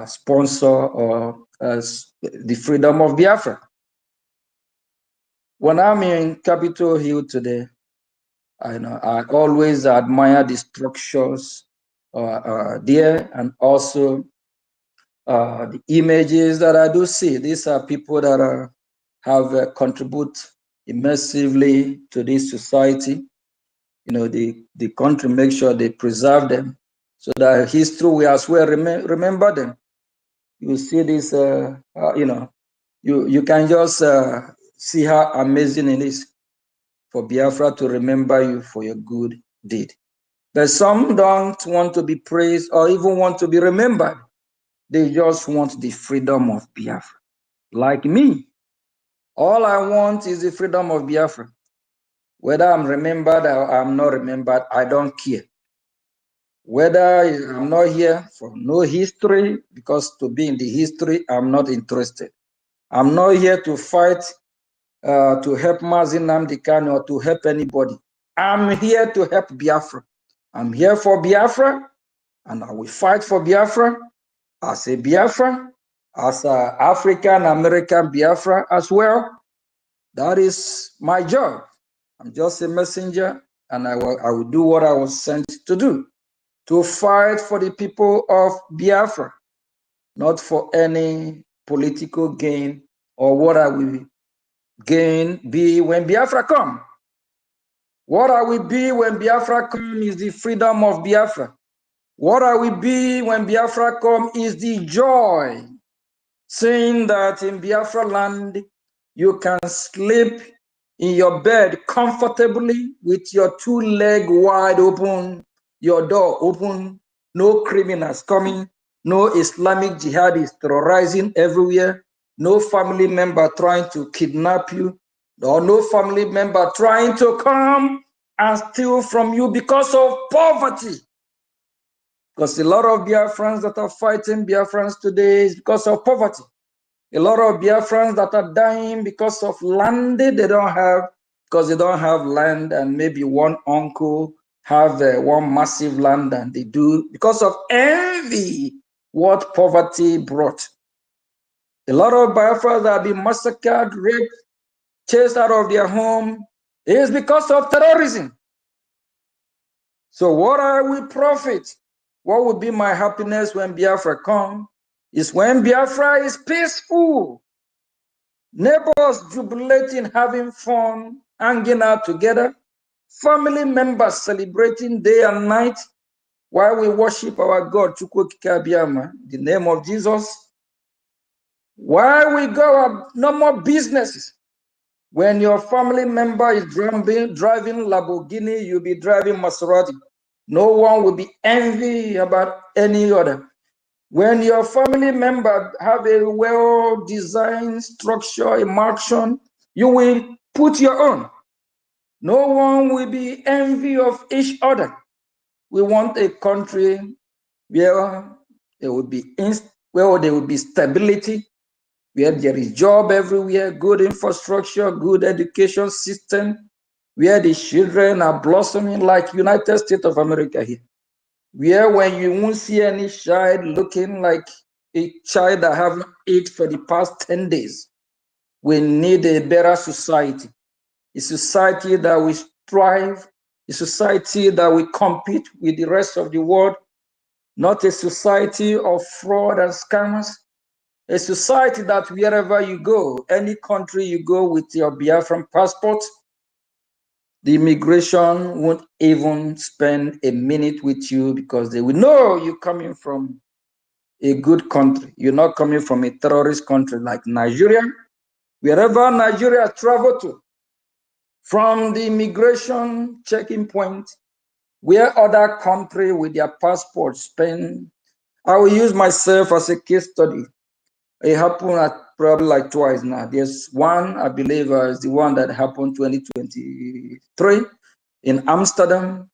D: sponsor or the freedom of Biafra. When I'm in Capitol Hill today, I always admire the structures there, and also the images that I do see. These are people that have contributed immersively to this society. You know, the country make sure they preserve them so that history will as well remember them. You see this, you can just see how amazing it is for Biafra to remember you for your good deed. But some don't want to be praised or even want to be remembered. They just want the freedom of Biafra. Like me, all I want is the freedom of Biafra. Whether I'm remembered or I'm not remembered, I don't care. Whether I'm not here for no history, because to be in the history, I'm not interested. I'm not here to fight to help Mazin Nnamdi Kanu or to help anybody. I'm here to help Biafra. I'm here for Biafra, and I will fight for Biafra as a Biafra, as an African American Biafra as well. That is my job. I'm just a messenger, and I will do what I was sent to do, to fight for the people of Biafra, not for any political gain or what I will be when Biafra come. What I will be when Biafra come is the freedom of Biafra. What I will be when Biafra come is the joy, saying that in Biafra land, you can sleep in your bed comfortably with your two legs wide open, your door open, no criminals coming, no Islamic jihadists terrorizing everywhere, no family member trying to kidnap you, or no family member trying to come and steal from you because of poverty. Because a lot of Biafrans that are fighting Biafrans today is because of poverty. A lot of Biafrans that are dying because of land they don't have, because they don't have land, and maybe one uncle have one massive land and they do because of envy, what poverty brought. A lot of Biafrans that have been massacred, raped, chased out of their home is because of terrorism. So what I will profit? What would be my happiness when Biafra come? Is when Biafra is peaceful. Neighbors jubilating, having fun, hanging out together. family members celebrating day and night while we worship our God, the name of Jesus. While we go up, no more businesses. When your family member is driving Lamborghini, you'll be driving Maserati. No one will be envy about any other. When your family member have a well-designed structure, a mansion, you will put your own. No one will be envy of each other. We want a country where there will be stability, where there is job everywhere, good infrastructure, good education system, where the children are blossoming like United States of America here, where when you won't see any child looking like a child that haven't eaten for the past 10 days. We need a better society, a society that will strive, a society that will compete with the rest of the world, not a society of fraud and scammers, a society that wherever you go, any country you go with your Biafran passport, the immigration won't even spend a minute with you because they will know you're coming from a good country. You're not coming from a terrorist country like Nigeria. Wherever Nigeria travel to, from the immigration checking point, where other country with their passports spend, I will use myself as a case study. It happened at probably like twice now. There's one, I believe, is the one that happened 2023 in Amsterdam.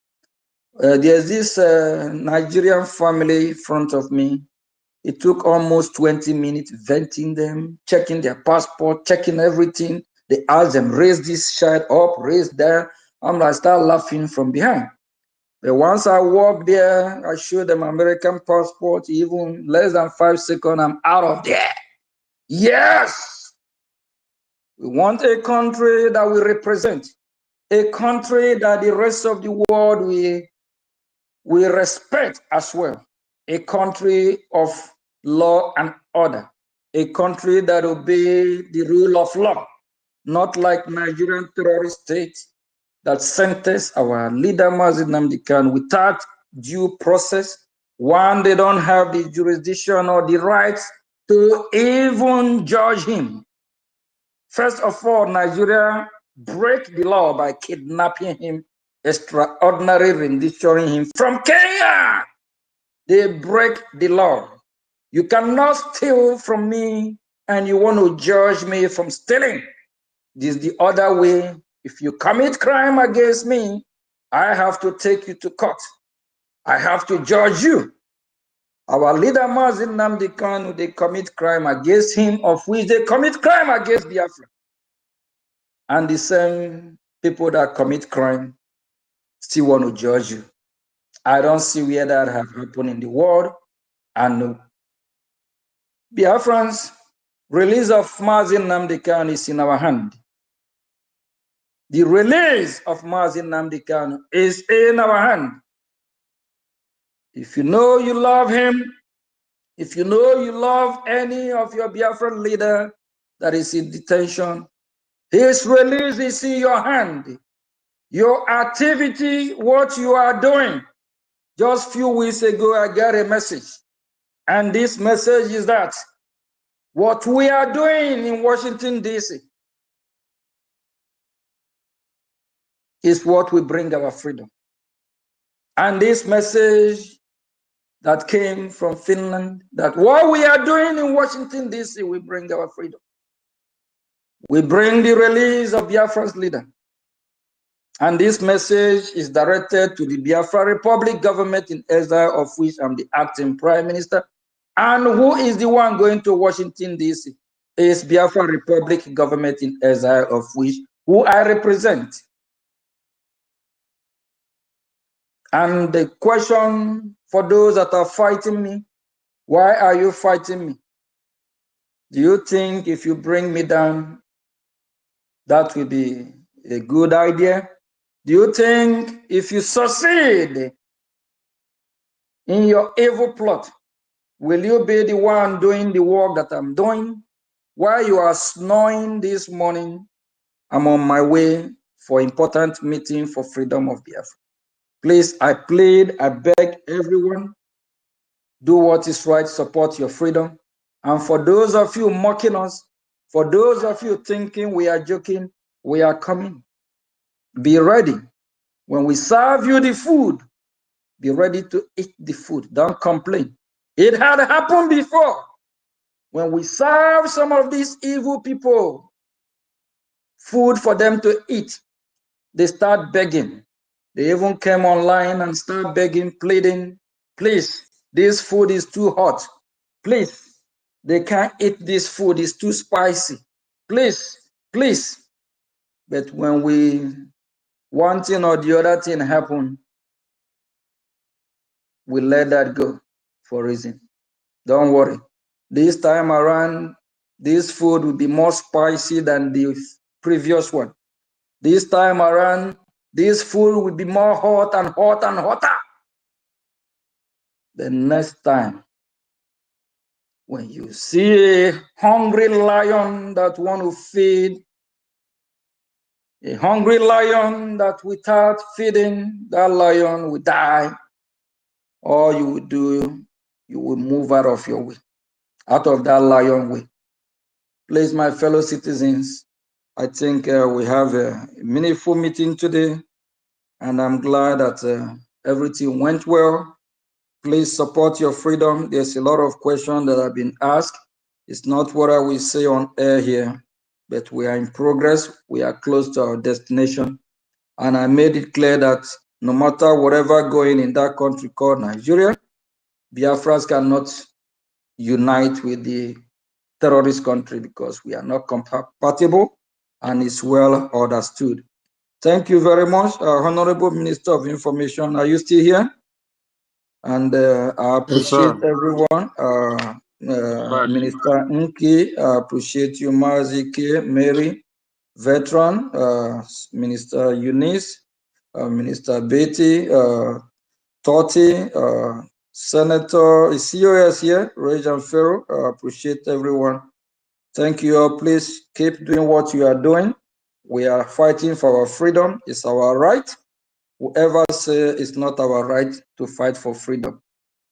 D: There's this Nigerian family in front of me. It took almost 20 minutes venting them, checking their passport, checking everything. They asked them, raise this child up, raise that. I'm like, start laughing from behind. But once I walk there, I show them American passport, even less than 5 seconds, I'm out of there. Yes! We want a country that we represent, a country that the rest of the world we respect as well, a country of law and order, a country that obeys the rule of law, not like Nigerian terrorist state that sentenced our leader Mazi Nnamdi Kanu without due process. One, they don't have the jurisdiction or the rights to even judge him. First of all, Nigeria break the law by kidnapping him, extraordinary renditioning him from Kenya. They break the law. You cannot steal from me and you want to judge me from stealing. This is the other way. If you commit crime against me, I have to take you to court. I have to judge you. Our leader Mazi Nnamdi Kanu, they commit crime against him, of which they commit crime against Biafra. And the same people that commit crime still want to judge you. I don't see where that have happened in the world. And Biafrans, release of Mazi Nnamdi Kanu is in our hand. The release of Mazi Nnamdi Kanu is in our hand. If you know you love him, if you know you love any of your Biafran leader that is in detention, his release is in your hand. Your activity, what you are doing. Just a few weeks ago, I got a message. And this message is that what we are doing in Washington, D.C. is what will bring our freedom. And this message that came from Finland, that what we are doing in Washington, D.C. will bring our freedom. We bring the release of Biafra's leader. And this message is directed to the Biafra Republic government in exile, of which I'm the acting prime minister. And who is the one going to Washington, D.C.? Is Biafra Republic government in exile, of which who I represent. And the question for those that are fighting me, why are you fighting me? Do you think if you bring me down, that will be a good idea? Do you think if you succeed in your evil plot, will you be the one doing the work that I'm doing? While you are snoring this morning, I'm on my way for important meeting for freedom of Biafra. Please, I plead, I beg everyone, do what is right, support your freedom. And for those of you mocking us, for those of you thinking we are joking, we are coming. Be ready. When we serve you the food, be ready to eat the food. Don't complain. It had happened before. When we serve some of these evil people food for them to eat, they start begging. They even came online and start begging, pleading, please, this food is too hot. Please, they can't eat this food, it's too spicy. Please, please. But when one thing or the other thing happen, we let that go for a reason. Don't worry. This time around, this food will be more spicy than the previous one. This time around, this food will be more hot and hot and hotter. The next time, when you see a hungry lion that want to feed, a hungry lion that without feeding, that lion will die. All you will do, you will move out of your way, out of that lion way. Please, my fellow citizens, I think we have a meaningful meeting today, and I'm glad that everything went well. Please support your freedom. There's a lot of questions that have been asked. It's not what I will say on air here, but we are in progress. We are close to our destination. And I made it clear that no matter whatever going in that country called Nigeria, Biafrans cannot unite with the terrorist country because we are not compatible, and it's well understood. Thank you very much, Honorable Minister of Information. Are you still here? And I
B: Yes,
D: appreciate
B: sir.
D: everyone.
B: Back.
D: Minister Nki, I appreciate you, Mazike, Mary, Veteran, Minister Eunice, Minister Betty, Totti, Senator, is COS here, Rejan Ferro. I appreciate everyone. Thank you all. Please keep doing what you are doing. We are fighting for our freedom. It's our right. Whoever says it's not our right to fight for freedom,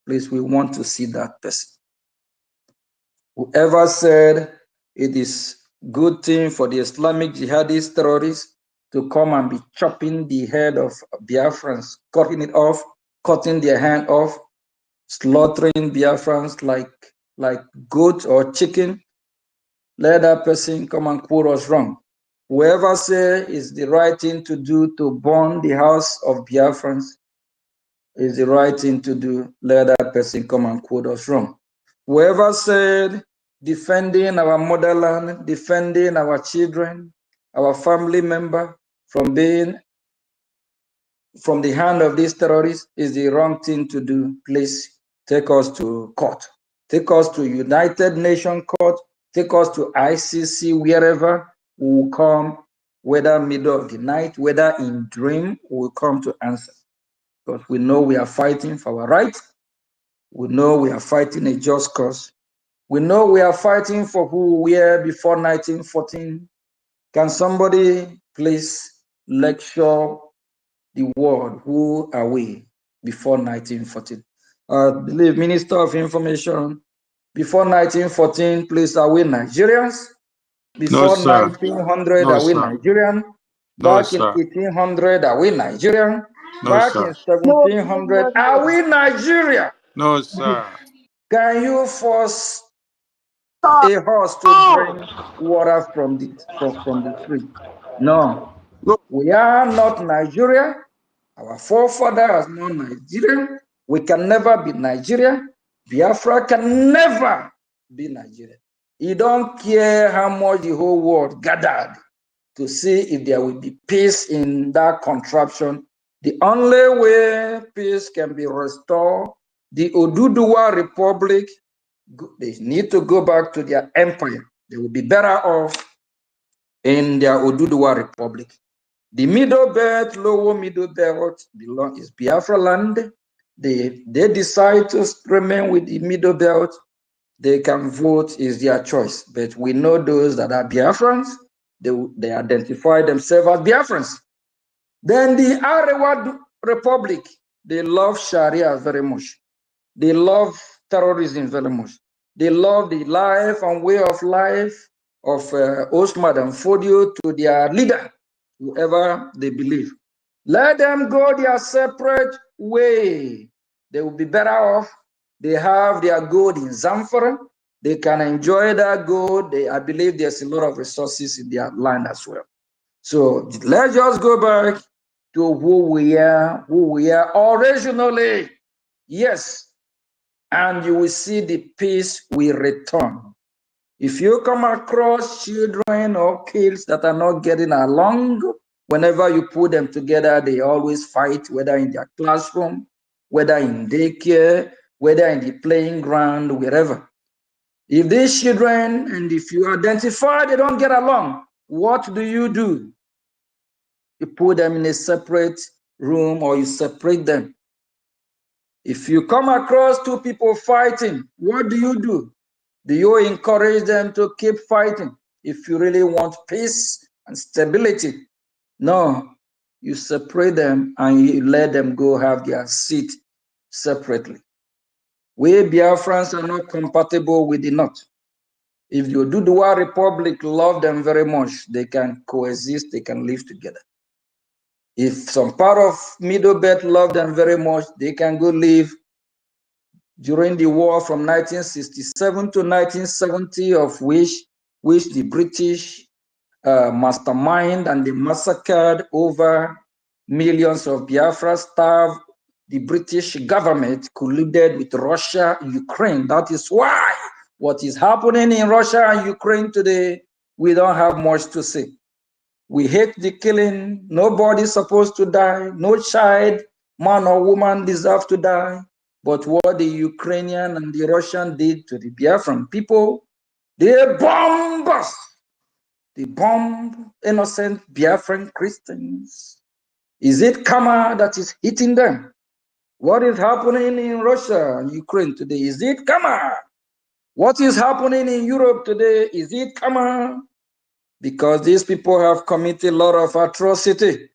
D: please, we want to see that person. Whoever said it is good thing for the Islamic jihadist terrorists to come and be chopping the head of Biafrans, cutting it off, cutting their hand off, slaughtering Biafrans like goat or chicken, let that person come and quote us wrong. Whoever say it's the right thing to do to burn the house of Biafrans is the right thing to do, let that person come and quote us wrong. Whoever said defending our motherland, defending our children, our family member from being from the hand of these terrorists is the wrong thing to do, please take us to court. Take us to United Nations Court, take us to ICC, wherever we will come, whether middle of the night, whether in dream, we will come to answer. Because we know we are fighting for our rights. We know we are fighting a just cause. We know we are fighting for who we were before 1914. Can somebody please lecture the world, who are we before 1914? I believe Minister of Information, before 1914, please, are we Nigerians?
B: No,
D: Before
B: sir.
D: 1900,
B: No,
D: are we
B: sir.
D: Nigerian?
B: No,
D: Back in
B: sir.
D: 1800, are we Nigerian?
B: No,
D: Back in
B: sir.
G: No, no,
D: 1700,
G: no,
D: are
G: no.
D: we Nigeria?
B: No, sir.
D: Can you force a horse to drink water from the stream? No,
F: No,
D: we are not Nigeria. Our forefather is not Nigerian. We can never be Nigeria. Biafra can never be Nigeria. You don't care how much the whole world gathered to see if there will be peace in that contraption. The only way peace can be restored, the Oduduwa Republic, they need to go back to their empire. They will be better off in their Oduduwa Republic. The middle belt, lower middle belt is Biafra land. They decide to remain with the middle belt. They can vote, is their choice. But we know those that are Biafrans, they identify themselves as Biafrans. Then the Arewa Republic, they love Sharia very much. They love terrorism very much. They love the life and way of life of Osman and Fodio to their leader, whoever they believe. Let them go their separate way. They will be better off. They have their gold in Zamfara. They can enjoy that gold. I believe there's a lot of resources in their land as well. So let's just go back to who we are originally. Yes, and you will see the peace will return. If you come across children or kids that are not getting along, whenever you put them together, they always fight, whether in their classroom, whether in daycare, whether in the playing ground, wherever. If these children, and if you identify they don't get along, what do? You put them in a separate room or you separate them. If you come across two people fighting, what do? Do you encourage them to keep fighting if you really want peace and stability? No, you separate them and you let them go have their seat separately. We Biafrans are not compatible with the North. If the Oduduwa Republic love them very much, they can coexist, they can live together. If some part of Middle Belt love them very much, they can go live. During the war from 1967 to 1970, of which the British mastermind and they massacred over millions of Biafra staff, the British government colluded with Russia, Ukraine. That is why what is happening in Russia and Ukraine today, we don't have much to say. We hate the killing. Nobody's supposed to die. No child, man or woman deserve to die. But what the Ukrainian and the Russian did to the Biafran people, they bomb us. They bomb innocent Biafran Christians. Is it karma that is hitting them? What is happening in Russia and Ukraine today? Is it karma? What is happening in Europe today? Is it karma? Because these people have committed a lot of atrocity.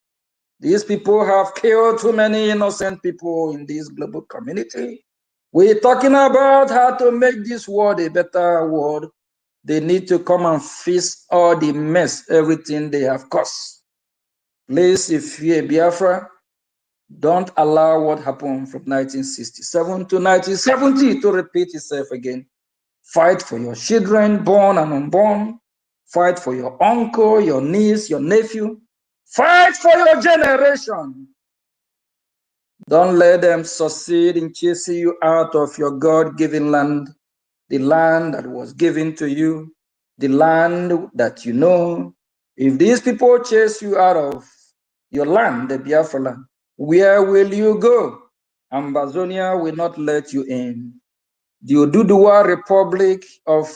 D: These people have killed too many innocent people in this global community. We're talking about how to make this world a better world. They need to come and fix all the mess, everything they have caused. Please, if you're a Biafra, don't allow what happened from 1967 to 1970 to repeat itself again. Fight for your children, born and unborn. Fight for your uncle, your niece, your nephew. Fight for your generation. Don't let them succeed in chasing you out of your God-given land, the land that was given to you, the land that you know. If these people chase you out of your land, the Biafra land, where will you go? Ambazonia will not let you in. The Oduduwa Republic of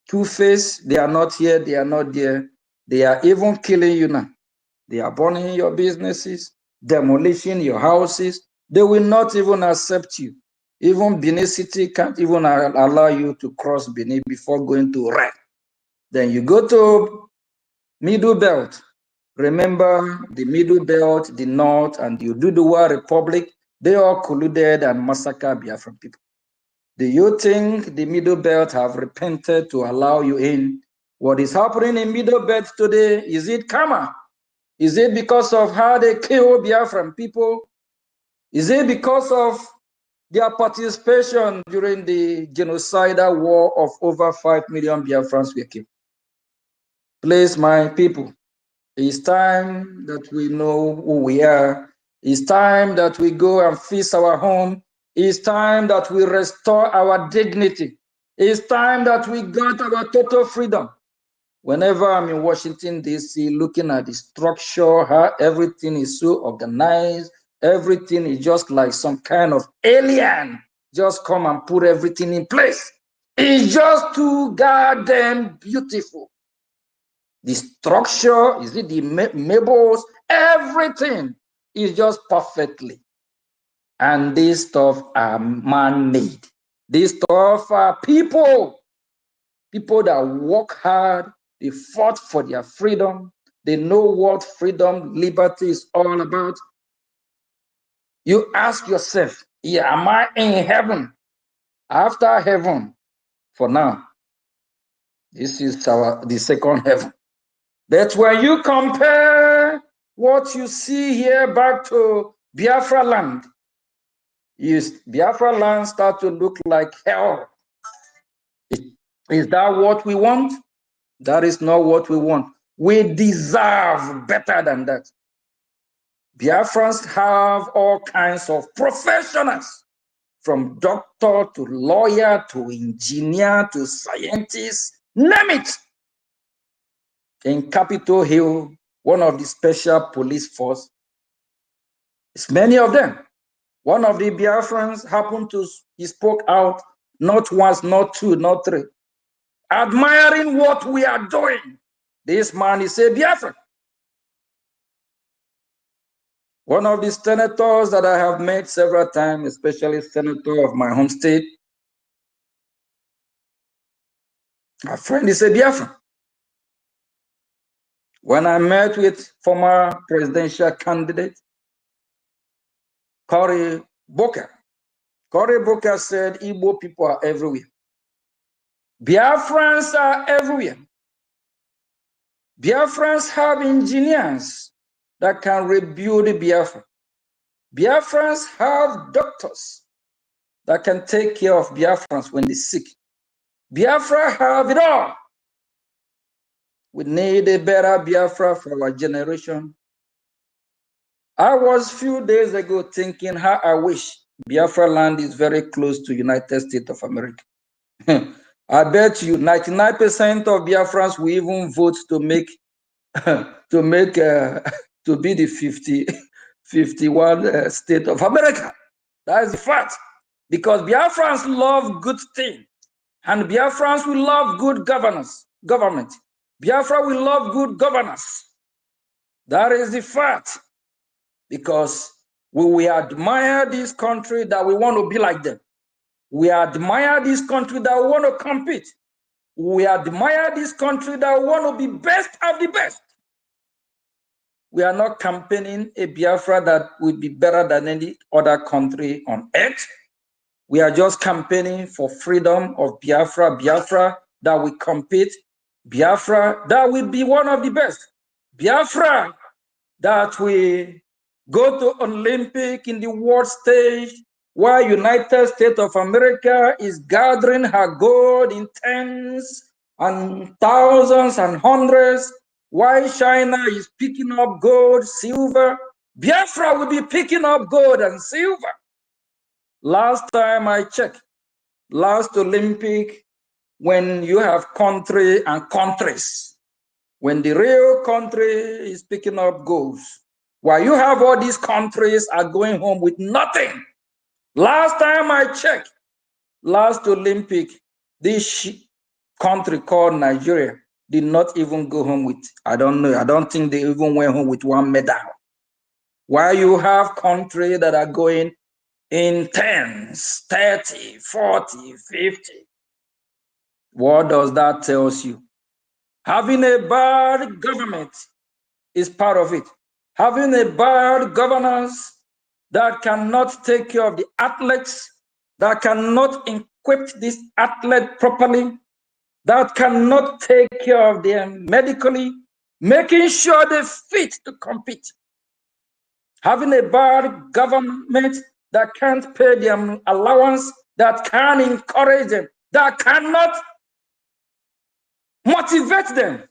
D: Two-Face, they are not here, they are not there. They are even killing you now. They are burning your businesses, demolishing your houses. They will not even accept you. Even Benin City can't even allow you to cross Benin before going to Red. Then you go to Middle Belt. Remember the Middle Belt, the North, and the Oduduwa Republic, they all colluded and massacred Biafran people. Do you think the Middle Belt have repented to allow you in? What is happening in Middle Belt today, is it karma? Is it because of how they kill Biafran people? Is it because of their participation during the genocidal war of over 5 million Biafrans were killed? Please, my people, it's time that we know who we are. It's time that we go and fix our home. It's time that we restore our dignity. It's time that we got our total freedom. Whenever I'm in Washington, D.C., looking at the structure, how everything is so organized, everything is just like some kind of alien just come and put everything in place. It's just too goddamn beautiful. The structure, is it the marbles, everything is just perfectly. And these stuff are man-made. These stuff are people that work hard, They fought for their freedom. They know what freedom, liberty is all about. You ask yourself, yeah, am I in heaven? After heaven, for now, this is the second heaven. That's when you compare what you see here back to Biafra land. Biafra land start to look like hell. Is that what we want? That is not what we want. We deserve better than that. Biafrans have all kinds of professionals, from doctor to lawyer to engineer to scientist, name it. In Capitol Hill, one of the special police force, it's many of them. One of the Biafrans happened to, he spoke out, not once, not two, not three, admiring what we are doing. This man is a Biafran. One of the senators that I have met several times, especially senator of my home state, my friend is a Biafran. When I met with former presidential candidate, Cory Booker said Igbo people are everywhere. Biafrans are everywhere. Biafrans have engineers that can rebuild Biafra. Biafrans have doctors that can take care of Biafrans when they're sick. Biafra have it all. We need a better Biafra for our generation. I was a few days ago thinking how I wish Biafra land is very close to United States of America. I bet you 99% of Biafrans will even vote to make to be the 51 state of America. That is the fact. Because Biafrans love good things, and Biafrans will love good government. Biafra will love good governance. That is the fact. Because we admire this country that we want to be like them. We admire this country that we want to compete. We admire this country that we want to be best of the best. We are not campaigning a Biafra that will be better than any other country on earth. We are just campaigning for freedom of Biafra, Biafra that will compete, Biafra that will be one of the best, Biafra that will go to Olympic in the world stage, while United States of America is gathering her gold in tens and thousands and hundreds, while China is picking up gold, silver. Biafra will be picking up gold and silver. Last time I checked, last Olympic, when you have country and countries, when the real country is picking up goals, while you have all these countries are going home with nothing. Last time I checked, last Olympic, this country called Nigeria did not even go home with, I don't know, I don't think they even went home with one medal. While you have countries that are going in tens, 30, 40, 50. What does that tell you? Having a bad government is part of it. Having a bad governance that cannot take care of the athletes, that cannot equip this athlete properly, that cannot take care of them medically, making sure they're fit to compete. Having a bad government that can't pay them allowance, that can encourage them, that cannot motivate them.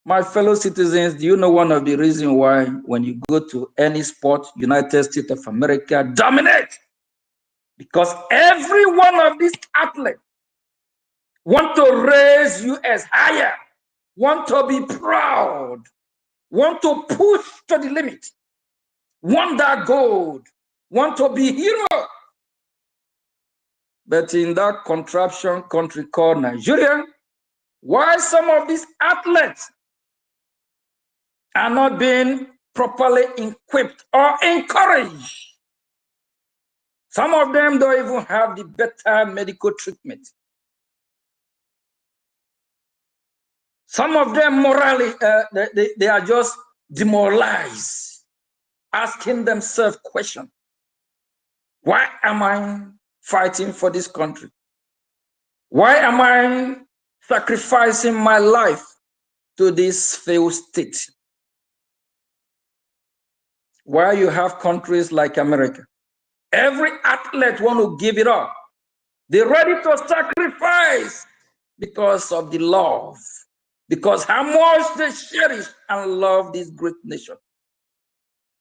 D: My fellow citizens, do you know one of the reasons why when you go to any sport, United States of America dominate? Because every one of these athletes want to raise US higher, want to be proud, want to push to the limit, want that gold, want to be hero. But in that contraption country called Nigeria, why some of these athletes are not being properly equipped or encouraged? Some of them don't even have the better medical treatment. Some of them morally, they are just demoralized, asking themselves questions. Why am I fighting for this country? Why am I sacrificing my life to this failed state? Why you have countries like America? Every athlete want to give it up. They're ready to sacrifice because of the love, because how much they cherish and love this great nation.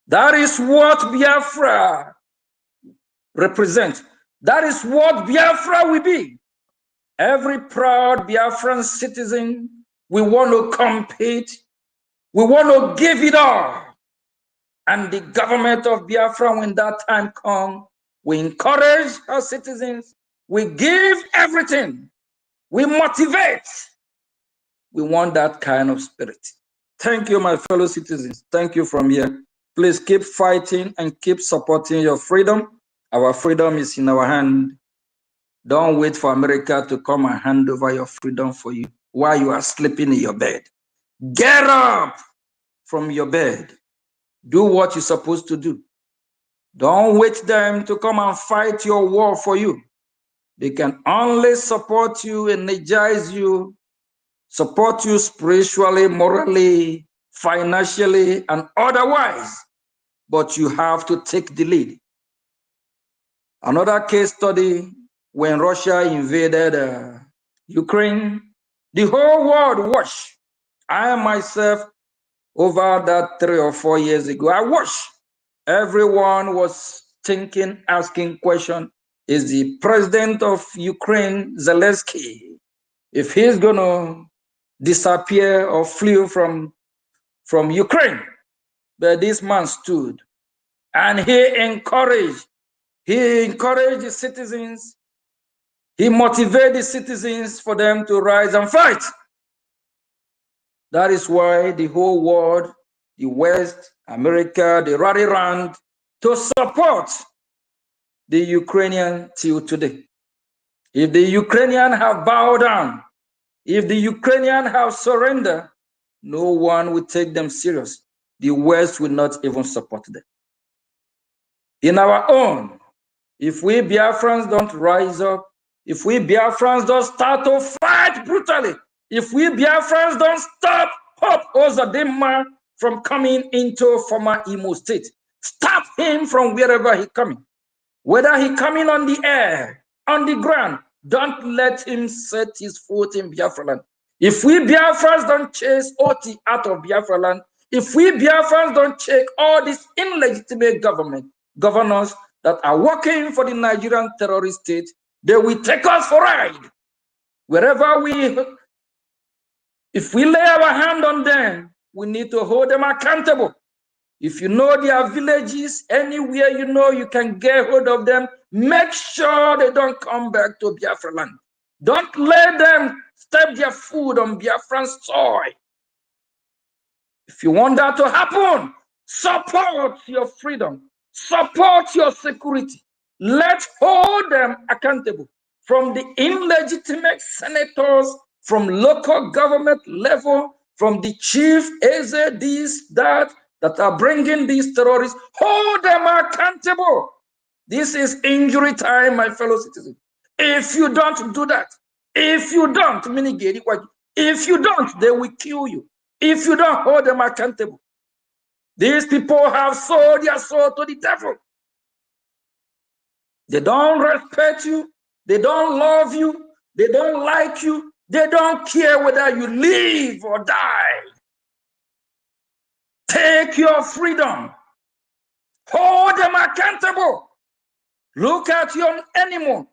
D: That is what Biafra represents. That is what Biafra will be. Every proud Biafran citizen, we want to compete, we want to give it all. And the government of Biafra, when that time comes, we encourage our citizens, we give everything, we motivate. We want that kind of spirit. Thank you, my fellow citizens. Thank you from here. Please keep fighting and keep supporting your freedom. Our freedom is in our hand. Don't wait for America to come and hand over your freedom for you while you are sleeping in your bed. Get up from your bed. Do what you're supposed to do. Don't wait them to come and fight your war for you. They can only support you, energize you, support you spiritually, morally, financially, and otherwise. But you have to take the lead. Another case study, when Russia invaded Ukraine, the whole world watched. I myself, over that 3 or 4 years ago, I watched. Everyone was thinking, asking questions. Is the president of Ukraine, Zelensky, if he's going to disappear or flee from Ukraine? But this man stood and he encouraged the citizens. He motivated the citizens for them to rise and fight. That is why the whole world, the West, America, they rally around to support the Ukrainian till today. If the Ukrainian have bowed down, if the Ukrainian have surrendered, no one will take them serious. The West will not even support them. In our own, if we Biafrans don't rise up, if we Biafrans don't start to fight brutally, if we Biafrans don't stop Hope Ozadimma from coming into former Imo State, stop him from wherever he's coming. Whether he coming on the air, on the ground, don't let him set his foot in Biafra land. If we Biafrans don't chase Oti out of Biafra land, if we Biafrans don't check all these illegitimate governors that are working for the Nigerian terrorist state, they will take us for a ride. Wherever if we lay our hand on them, we need to hold them accountable. If you know their villages, anywhere you know you can get hold of them, make sure they don't come back to Biafra land. Don't let them step their foot on Biafran soil. If you want that to happen, support your freedom, support your security. Let's hold them accountable, from the illegitimate senators, from local government level, from the chief, this, that are bringing these terrorists. Hold them accountable. This is injury time, my fellow citizens. If you don't do that, if you don't mitigate it, if you don't, they will kill you. If you don't hold them accountable, these people have sold their soul to the devil. They don't respect you. They don't love you. They don't like you. They don't care whether you live or die. Take your freedom. Hold them accountable. Look at your enemy.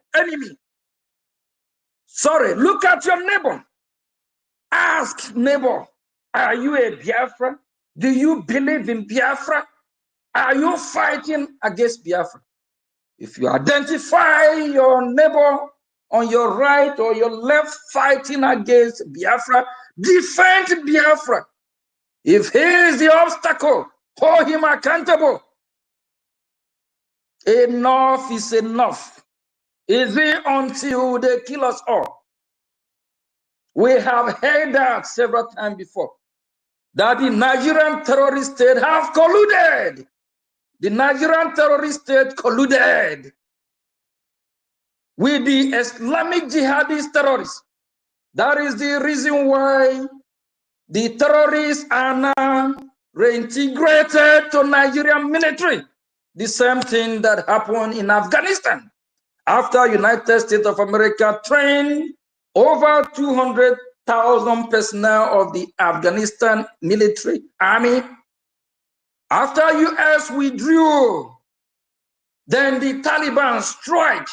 D: Look at your neighbor. Ask neighbor, are you a Biafra? Do you believe in Biafra? Are you fighting against Biafra? If you identify your neighbor on your right or your left fighting against Biafra, defend Biafra. If he is the obstacle, hold him accountable. Enough is enough. Is it until they kill us all? We have heard that several times before, that the Nigerian terrorist state have colluded. The Nigerian terrorist state colluded with the Islamic jihadist terrorists. That is the reason why the terrorists are now reintegrated to Nigerian military. The same thing that happened in Afghanistan. After United States of America trained over 200,000 personnel of the Afghanistan military army, after US withdrew, then the Taliban struck,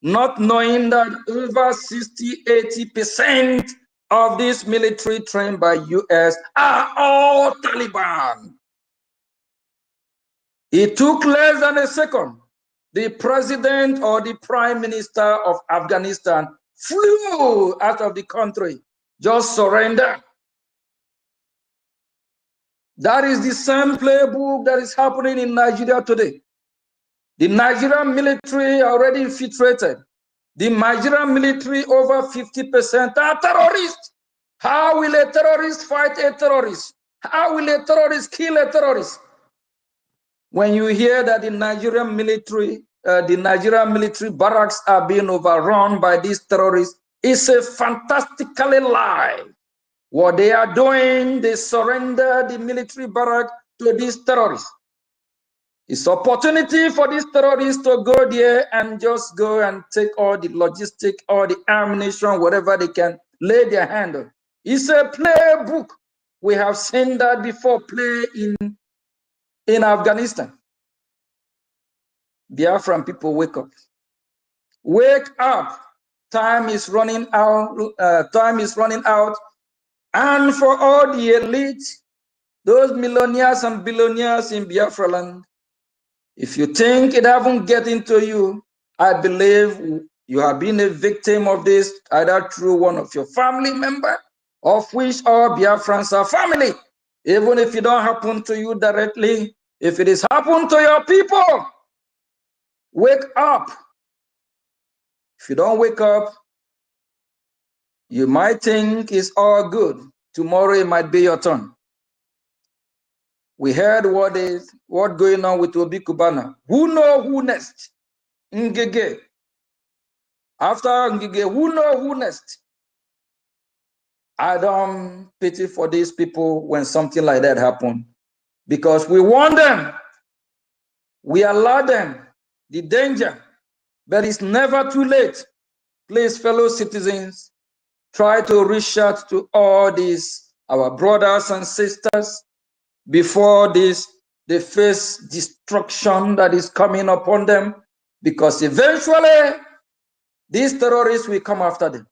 D: not knowing that over 60–80% of this military trained by US are all Taliban. It took less than a second. The president or the prime minister of Afghanistan flew out of the country, just surrendered. That is the same playbook that is happening in Nigeria today. The Nigerian military already infiltrated. The Nigerian military, over 50% are terrorists. How will a terrorist fight a terrorist? How will a terrorist kill a terrorist? When you hear that the Nigerian military barracks are being overrun by these terrorists, it's a fantastically lie. What they are doing, they surrender the military barrack to these terrorists. It's opportunity for these terrorists to go there and just go and take all the logistic, all the ammunition, whatever they can lay their hand on. It's a playbook. We have seen that before play in Afghanistan. Biafran people, wake up. Wake up. Time is running out. Time is running out. And for all the elite, those millionaires and billionaires in Biafra land, if you think it haven't get into you, I believe you have been a victim of this, either through one of your family member, of which all Biafrans are family. Even if it don't happen to you directly, if it is happened to your people, wake up. If you don't wake up, you might think it's all good. Tomorrow it might be your turn. We heard what going on with Obi Kubana. Who know who next? Ngige. After Ngige, who know who next? I don't pity for these people when something like that happens, because we warn them, we allow them the danger, but it's never too late. Please, fellow citizens, try to reach out to all these, our brothers and sisters, before they face destruction that is coming upon them, because eventually these terrorists will come after them,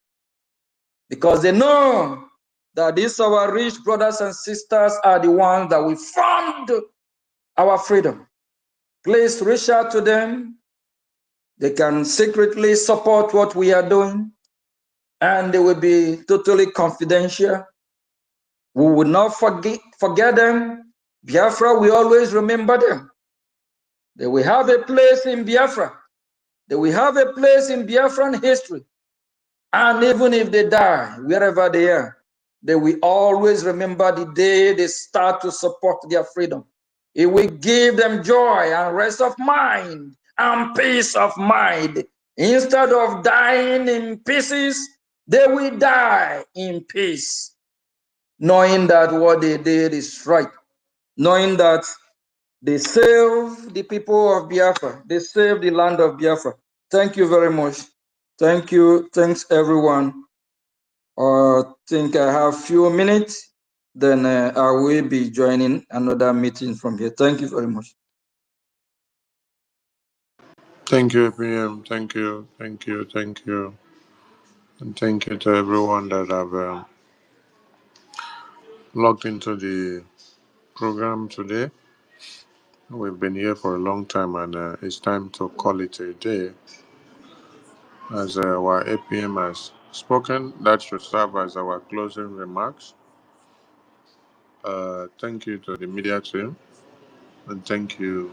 D: because they know that these our rich brothers and sisters are the ones that will fund our freedom. Please reach out to them. They can secretly support what we are doing, and they will be totally confidential. We will not forget them. Biafra, we always remember them. They will have a place in Biafra. They will have a place in Biafran history. And even if they die, wherever they are, they will always remember the day they start to support their freedom. It will give them joy and rest of mind and peace of mind. Instead of dying in pieces, they will die in peace, knowing that what they did is right, knowing that they saved the people of Biafra, they saved the land of Biafra. Thank you very much. Thank you. Thanks, everyone. I think I have a few minutes, then I will be joining another meeting from here. Thank you very much.
B: Thank you, PM. Thank you. Thank you. Thank you. And thank you to everyone that have logged into the program today. We've been here for a long time, and it's time to call it a day. As our APM has spoken, that should serve as our closing remarks. Thank you to the media team, and thank you